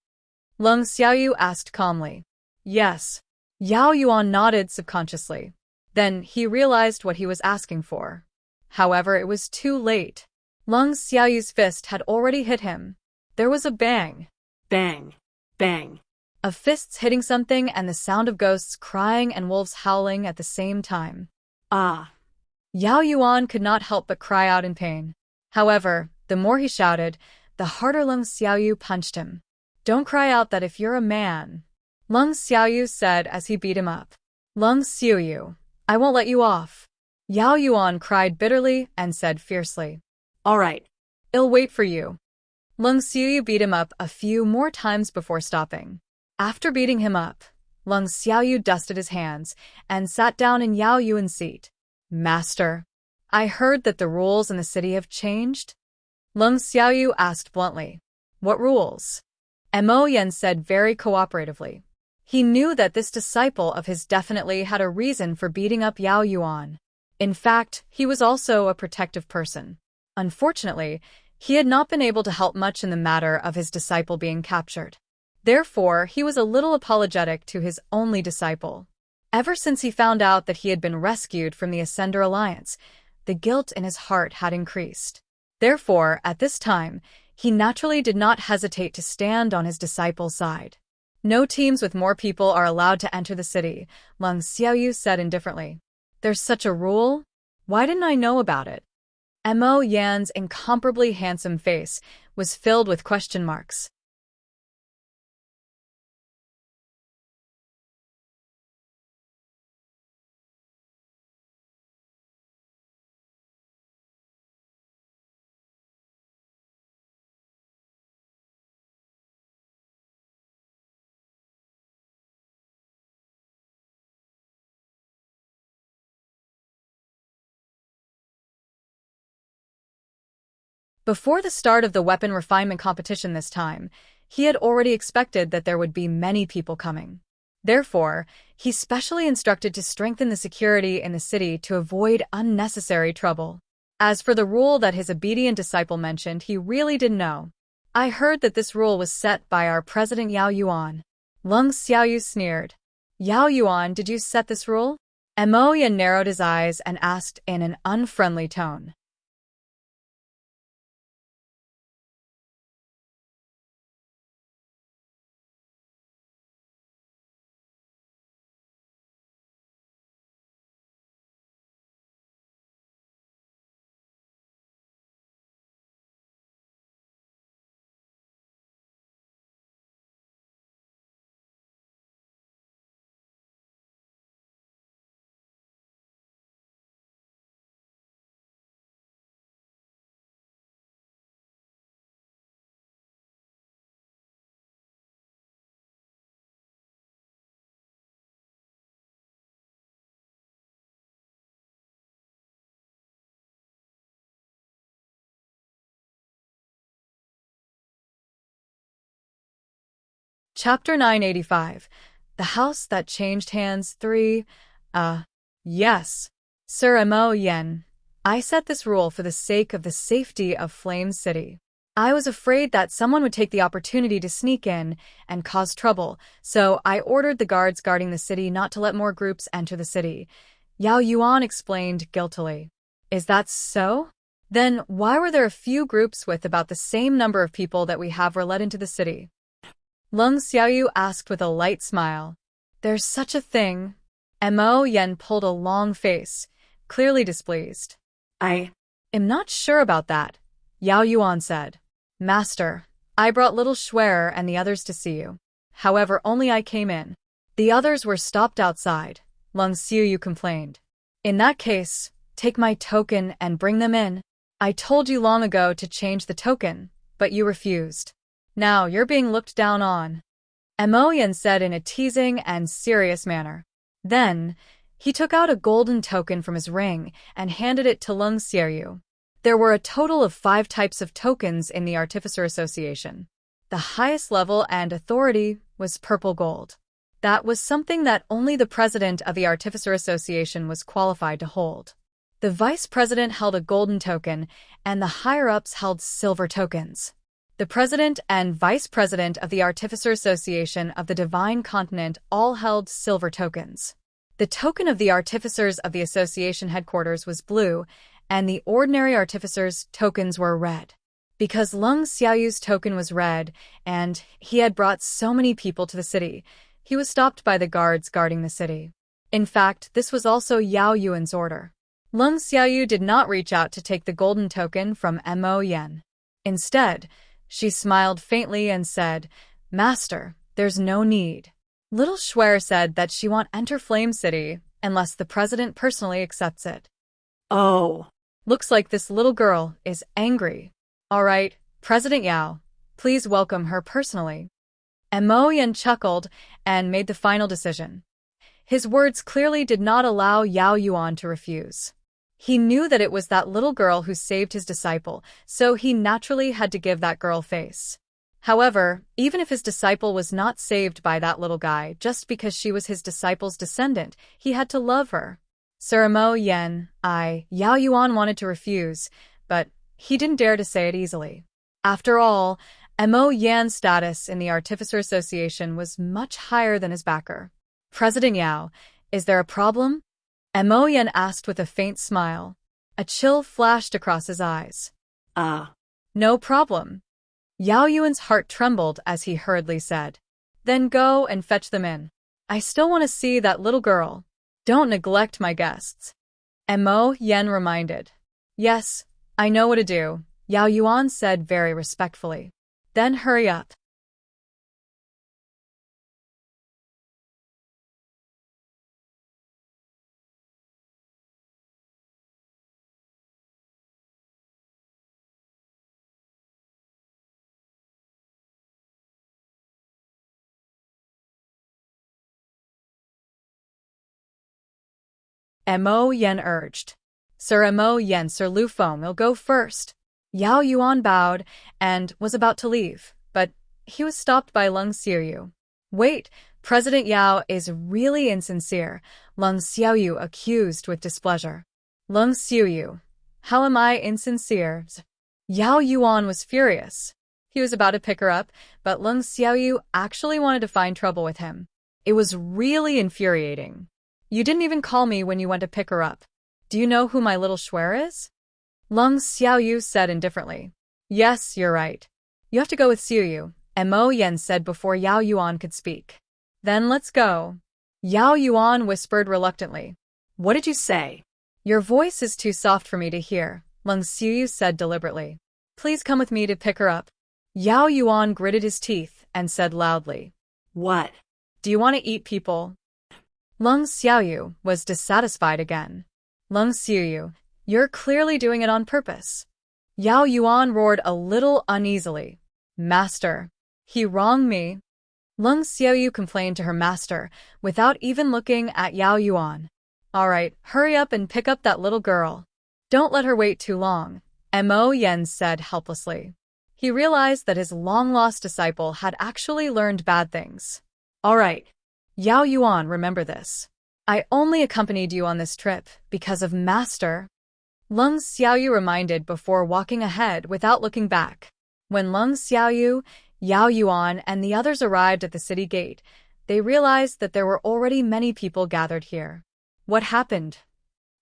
Lung Xiaoyu asked calmly. Yes. Yao Yuan nodded subconsciously. Then he realized what he was asking for. However, it was too late. Lung Xiaoyu's fist had already hit him. There was a bang. Bang. Bang. Of fists hitting something and the sound of ghosts crying and wolves howling at the same time. Yao Yuan could not help but cry out in pain. However, the more he shouted, the harder Lung Xiaoyu punched him. Don't cry out that if you're a man, Lung Xiaoyu said as he beat him up. Lung Xiaoyu, I won't let you off. Yao Yuan cried bitterly and said fiercely. All right. I'll wait for you. Lung Xiaoyu beat him up a few more times before stopping. After beating him up, Lung Xiaoyu dusted his hands and sat down in Yao Yuan's seat. Master, I heard that the rules in the city have changed? Lung Xiaoyu asked bluntly. What rules? Mo Yen said very cooperatively. He knew that this disciple of his definitely had a reason for beating up Yao Yuan. In fact, he was also a protective person. Unfortunately, he had not been able to help much in the matter of his disciple being captured. Therefore, he was a little apologetic to his only disciple. Ever since he found out that he had been rescued from the Ascender Alliance, the guilt in his heart had increased. Therefore, at this time, he naturally did not hesitate to stand on his disciple's side. No teams with more people are allowed to enter the city, Lung Xiaoyu said indifferently. There's such a rule? Why didn't I know about it? Mo Yan's incomparably handsome face was filled with question marks. Before the start of the weapon refinement competition this time, he had already expected that there would be many people coming. Therefore, he specially instructed to strengthen the security in the city to avoid unnecessary trouble. As for the rule that his obedient disciple mentioned, he really didn't know. I heard that this rule was set by our president Yao Yuan. Lung Xiaoyu sneered. Yao Yuan, did you set this rule? Mo Yan narrowed his eyes and asked in an unfriendly tone. Chapter 985. The House That Changed Hands 3. Yes. Sir Mo Yan. I set this rule for the sake of the safety of Flame City. I was afraid that someone would take the opportunity to sneak in and cause trouble, so I ordered the guards guarding the city not to let more groups enter the city. Yao Yuan explained guiltily. Is that so? Then why were there a few groups with about the same number of people that we have were let into the city? Lung Xiaoyu asked with a light smile. There's such a thing. Mo Yan pulled a long face, clearly displeased. I am not sure about that, Yao Yuan said. Master, I brought little Schwerer and the others to see you. However, only I came in. The others were stopped outside, Lung Xiaoyu complained. In that case, take my token and bring them in. I told you long ago to change the token, but you refused. Now you're being looked down on, Mo Yan said in a teasing and serious manner. Then, he took out a golden token from his ring and handed it to Lung Xiaoyu. There were a total of 5 types of tokens in the Artificer Association. The highest level and authority was purple gold. That was something that only the president of the Artificer Association was qualified to hold. The vice president held a golden token, and the higher-ups held silver tokens. The president and vice president of the Artificer Association of the Divine Continent all held silver tokens. The token of the artificers of the association headquarters was blue, and the ordinary artificers' tokens were red. Because Lung Xiaoyu's token was red, and he had brought so many people to the city, he was stopped by the guards guarding the city. In fact, this was also Yao Yuan's order. Lung Xiaoyu did not reach out to take the golden token from Mo Yan. Instead, she smiled faintly and said, Master, there's no need. Little Schwer said that she won't enter Flame City unless the president personally accepts it. Oh. Looks like this little girl is angry. All right, President Yao, please welcome her personally. Mo Yan chuckled and made the final decision. His words clearly did not allow Yao Yuan to refuse. He knew that it was that little girl who saved his disciple, so he naturally had to give that girl face. However, even if his disciple was not saved by that little guy just because she was his disciple's descendant, he had to love her. Sir Mo Yan, Yao Yuan wanted to refuse, but he didn't dare to say it easily. After all, Mo Yan's status in the Artificer Association was much higher than his backer. President Yao, is there a problem? Mo Yan asked with a faint smile. A chill flashed across his eyes. No problem. Yao Yuan's heart trembled as he hurriedly said. Then go and fetch them in. I still want to see that little girl. Don't neglect my guests. Mo Yan reminded. Yes, I know what to do, Yao Yuan said very respectfully. Then hurry up. Mo Yen urged. Sir Mo Yen, Sir Lu Feng will go first. Yao Yuan bowed and was about to leave, but he was stopped by Leng Xiaoyu. Wait, President Yao is really insincere, Leng Xiaoyu accused with displeasure. Leng Xiaoyu, how am I insincere? Yao Yuan was furious. He was about to pick her up, but Leng Xiaoyu actually wanted to find trouble with him. It was really infuriating. You didn't even call me when you went to pick her up. Do you know who my little Schwer is? Leng Xiaoyu said indifferently. Yes, you're right. You have to go with Xiaoyu, Mo Yen said before Yao Yuan could speak. Then let's go. Yao Yuan whispered reluctantly. What did you say? Your voice is too soft for me to hear, Leng Xiaoyu said deliberately. Please come with me to pick her up. Yao Yuan gritted his teeth and said loudly. What? Do you want to eat people? Leng Xiaoyu was dissatisfied again. Leng Xiaoyu, you're clearly doing it on purpose. Yao Yuan roared a little uneasily. Master, he wronged me. Leng Xiaoyu complained to her master without even looking at Yao Yuan. All right, hurry up and pick up that little girl. Don't let her wait too long, Mo Yen said helplessly. He realized that his long-lost disciple had actually learned bad things. All right. Yao Yuan, remember this. I only accompanied you on this trip because of Master. Leng Xiaoyu reminded before walking ahead without looking back. When Leng Xiaoyu, Yao Yuan, and the others arrived at the city gate, they realized that there were already many people gathered here. What happened?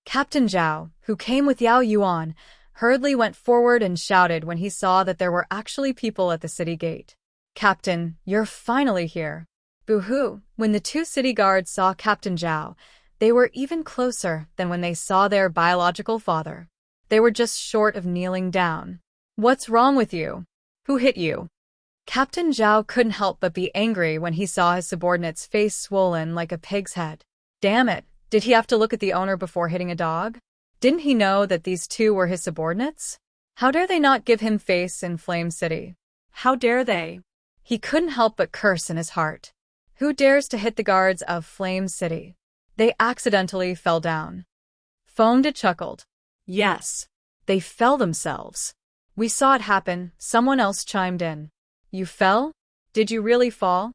Captain Zhao, who came with Yao Yuan, hurriedly went forward and shouted when he saw that there were actually people at the city gate. Captain, you're finally here. Boo-hoo! When the two city guards saw Captain Zhao, they were even closer than when they saw their biological father. They were just short of kneeling down. What's wrong with you? Who hit you? Captain Zhao couldn't help but be angry when he saw his subordinate's face swollen like a pig's head. Damn it, did he have to look at the owner before hitting a dog? Didn't he know that these two were his subordinates? How dare they not give him face in Flame City? How dare they? He couldn't help but curse in his heart. Who dares to hit the guards of Flame City? They accidentally fell down. Foamed chuckled. Yes. They fell themselves. We saw it happen, someone else chimed in. You fell? Did you really fall?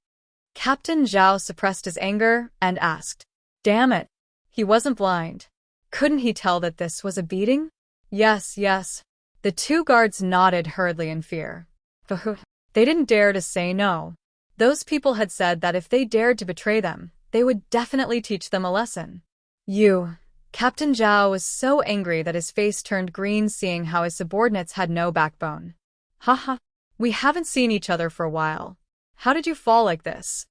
Captain Zhao suppressed his anger and asked. Damn it. He wasn't blind. Couldn't he tell that this was a beating? Yes, yes. The two guards nodded hurriedly in fear. They didn't dare to say no. Those people had said that if they dared to betray them, they would definitely teach them a lesson. Captain Zhao was so angry that his face turned green seeing how his subordinates had no backbone. Haha, we haven't seen each other for a while. How did you fall like this?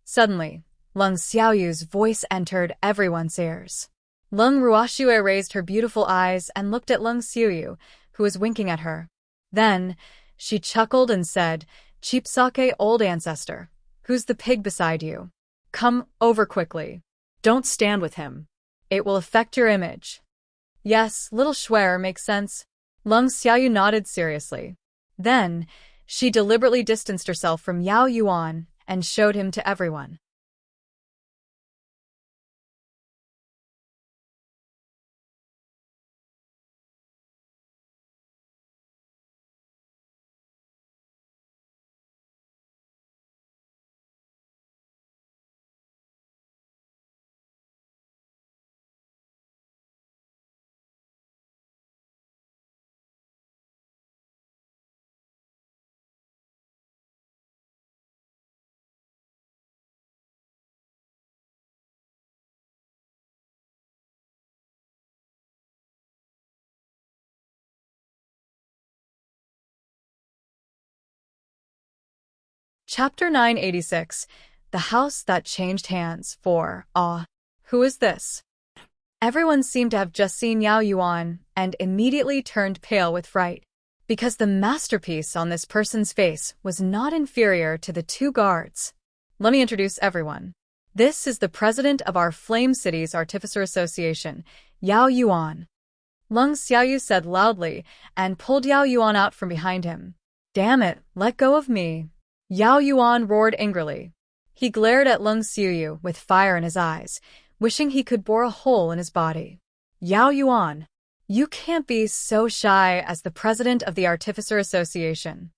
Suddenly, Leng Xiaoyu's voice entered everyone's ears. Leng Ruoxue raised her beautiful eyes and looked at Leng Xiaoyu, who was winking at her. Then, she chuckled and said, Cheap sake, old ancestor, who's the pig beside you? Come over quickly. Don't stand with him. It will affect your image. Yes, little Schwer makes sense. Leng Xiaoyu nodded seriously. Then, she deliberately distanced herself from Yao Yuan and showed him to everyone. Chapter 986, The House That Changed Hands. 4. Ah, who is this? Everyone seemed to have just seen Yao Yuan and immediately turned pale with fright, because the masterpiece on this person's face was not inferior to the two guards. Let me introduce everyone. This is the president of our Flame City's Artificer Association, Yao Yuan. Leng Xiaoyu said loudly and pulled Yao Yuan out from behind him. Damn it, let go of me. Yao Yuan roared angrily. He glared at Leng Xiaoyu with fire in his eyes, wishing he could bore a hole in his body. Yao Yuan, you can't be so shy as the president of the Artificer Association.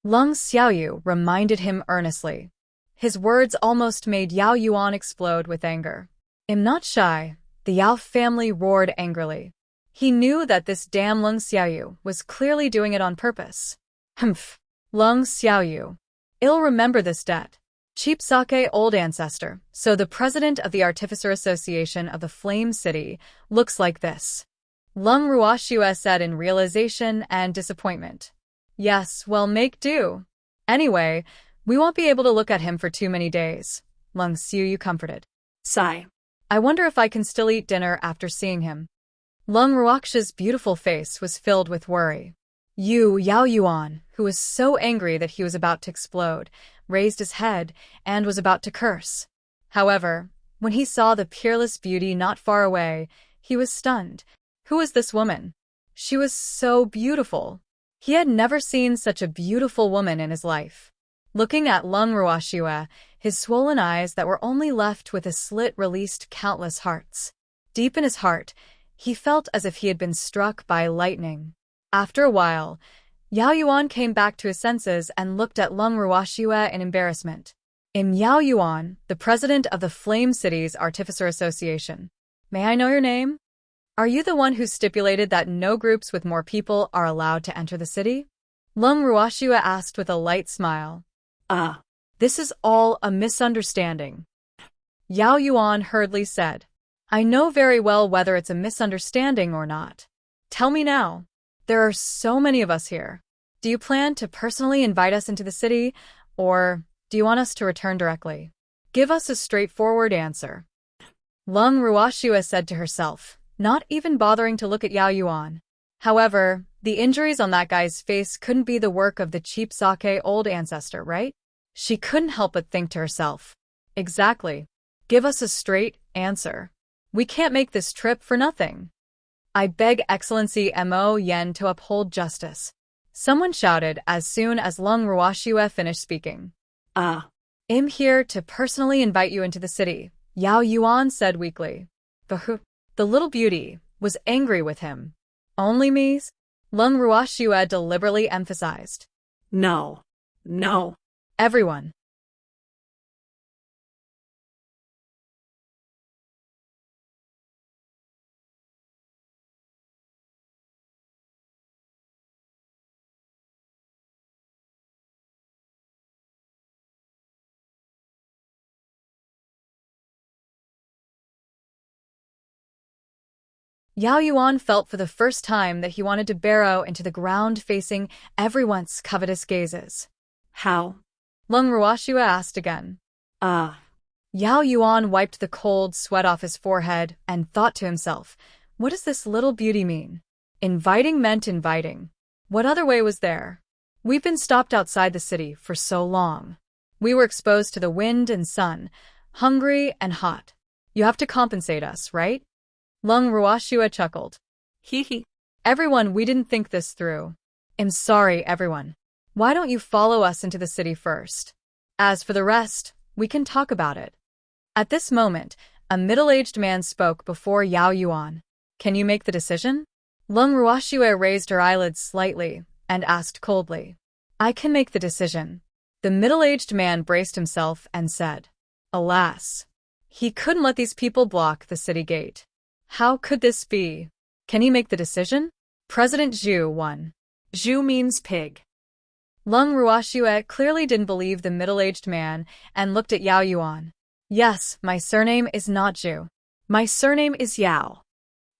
Leng Xiaoyu reminded him earnestly. His words almost made Yao Yuan explode with anger. I'm not shy, the Yao family roared angrily. He knew that this damn Leng Xiaoyu was clearly doing it on purpose. Humph. Leng Xiaoyu. I'll remember this debt. Cheap sake old ancestor, so the president of the Artificer Association of the Flame City looks like this. Leng Ruoxue said in realization and disappointment. Yes, well, make do. Anyway, we won't be able to look at him for too many days. Leng Xiaoyu comforted. Sigh. I wonder if I can still eat dinner after seeing him. Leng Ruoxue's beautiful face was filled with worry. Yao Yuan, who was so angry that he was about to explode, raised his head and was about to curse. However, when he saw the peerless beauty not far away, he was stunned. Who was this woman? She was so beautiful. He had never seen such a beautiful woman in his life. Looking at Leng Ruoxue, his swollen eyes that were only left with a slit released countless hearts. Deep in his heart, he felt as if he had been struck by lightning. After a while, Yao Yuan came back to his senses and looked at Leng Ruoxue in embarrassment. I'm Yao Yuan, the president of the Flame City's Artificer Association. May I know your name? Are you the one who stipulated that no groups with more people are allowed to enter the city? Leng Ruoxue asked with a light smile. This is all a misunderstanding. Yao Yuan hurriedly said. I know very well whether it's a misunderstanding or not. Tell me now. There are so many of us here. Do you plan to personally invite us into the city, or do you want us to return directly? Give us a straightforward answer. Leng Ruoxue said to herself, not even bothering to look at Yao Yuan. However, the injuries on that guy's face couldn't be the work of the cheap sake old ancestor, right? She couldn't help but think to herself. Exactly. Give us a straight answer. We can't make this trip for nothing. I beg Excellency Mo Yen to uphold justice. Someone shouted as soon as Leng Ruoxue finished speaking. I'm here to personally invite you into the city, Yao Yuan said weakly. The little beauty was angry with him. Only me? Leng Ruoxue deliberately emphasized. No. Everyone. Yao Yuan felt for the first time that he wanted to burrow into the ground facing everyone's covetous gazes. How? Leng Ruoxue asked again. Yao Yuan wiped the cold sweat off his forehead and thought to himself, what does this little beauty mean? Inviting meant inviting. What other way was there? We've been stopped outside the city for so long. We were exposed to the wind and sun, hungry and hot. You have to compensate us, right? Leng Ruoxue chuckled. Hee. Everyone, we didn't think this through. I'm sorry, everyone. Why don't you follow us into the city first? As for the rest, we can talk about it. At this moment, a middle-aged man spoke before Yao Yuan. Can you make the decision? Leng Ruoxue raised her eyelids slightly and asked coldly. I can make the decision. The middle-aged man braced himself and said. Alas. He couldn't let these people block the city gate. How could this be? Can he make the decision? President Zhu won. Zhu means pig. Leng Ruoxue clearly didn't believe the middle-aged man and looked at Yao Yuan. Yes, my surname is not Zhu. My surname is Yao.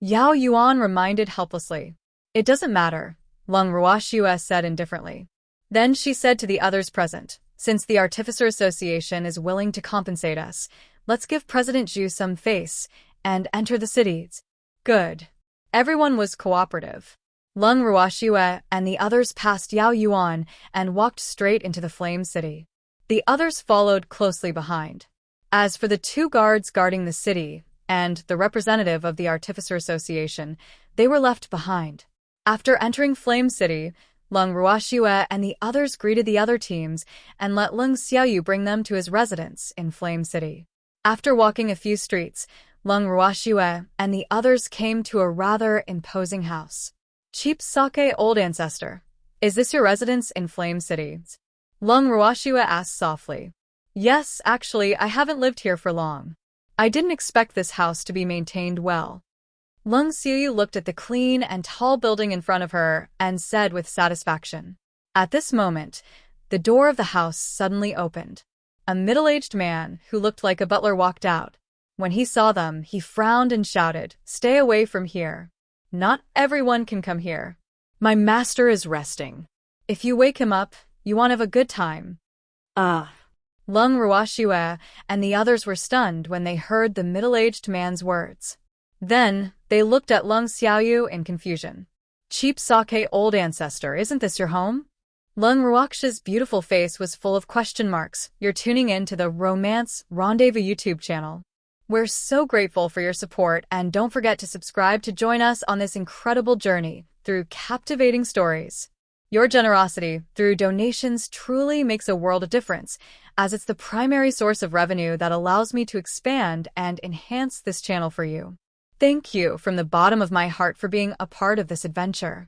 Yao Yuan reminded helplessly. It doesn't matter, Leng Ruoxue said indifferently. Then she said to the others present, Since the Artificer Association is willing to compensate us, let's give President Zhu some face and enter the cities. Good. Everyone was cooperative. Leng Ruoxue and the others passed Yao Yuan and walked straight into the Flame City. The others followed closely behind. As for the 2 guards guarding the city and the representative of the Artificer Association, they were left behind. After entering Flame City, Leng Ruoxue and the others greeted the other teams and let Leng Xiaoyu bring them to his residence in Flame City. After walking a few streets, Leng Ruoxue and the others came to a rather imposing house. Cheap Sake Old Ancestor, is this your residence in Flame City? Leng Ruoxue asked softly. Yes, actually, I haven't lived here for long. I didn't expect this house to be maintained well. Leng Xiaoyu looked at the clean and tall building in front of her and said with satisfaction. At this moment, the door of the house suddenly opened. A middle-aged man who looked like a butler walked out. When he saw them, he frowned and shouted, "Stay away from here. Not everyone can come here. My master is resting. If you wake him up, you won't have a good time." Leng Ruoxue and the others were stunned when they heard the middle-aged man's words. Then, they looked at Leng Xiaoyu in confusion. Cheap Sake Old Ancestor, isn't this your home? Leng Ruoxue's beautiful face was full of question marks. You're tuning in to the Romance Rendezvous YouTube channel. We're so grateful for your support, and don't forget to subscribe to join us on this incredible journey through captivating stories. Your generosity through donations truly makes a world of difference, as it's the primary source of revenue that allows me to expand and enhance this channel for you. Thank you from the bottom of my heart for being a part of this adventure.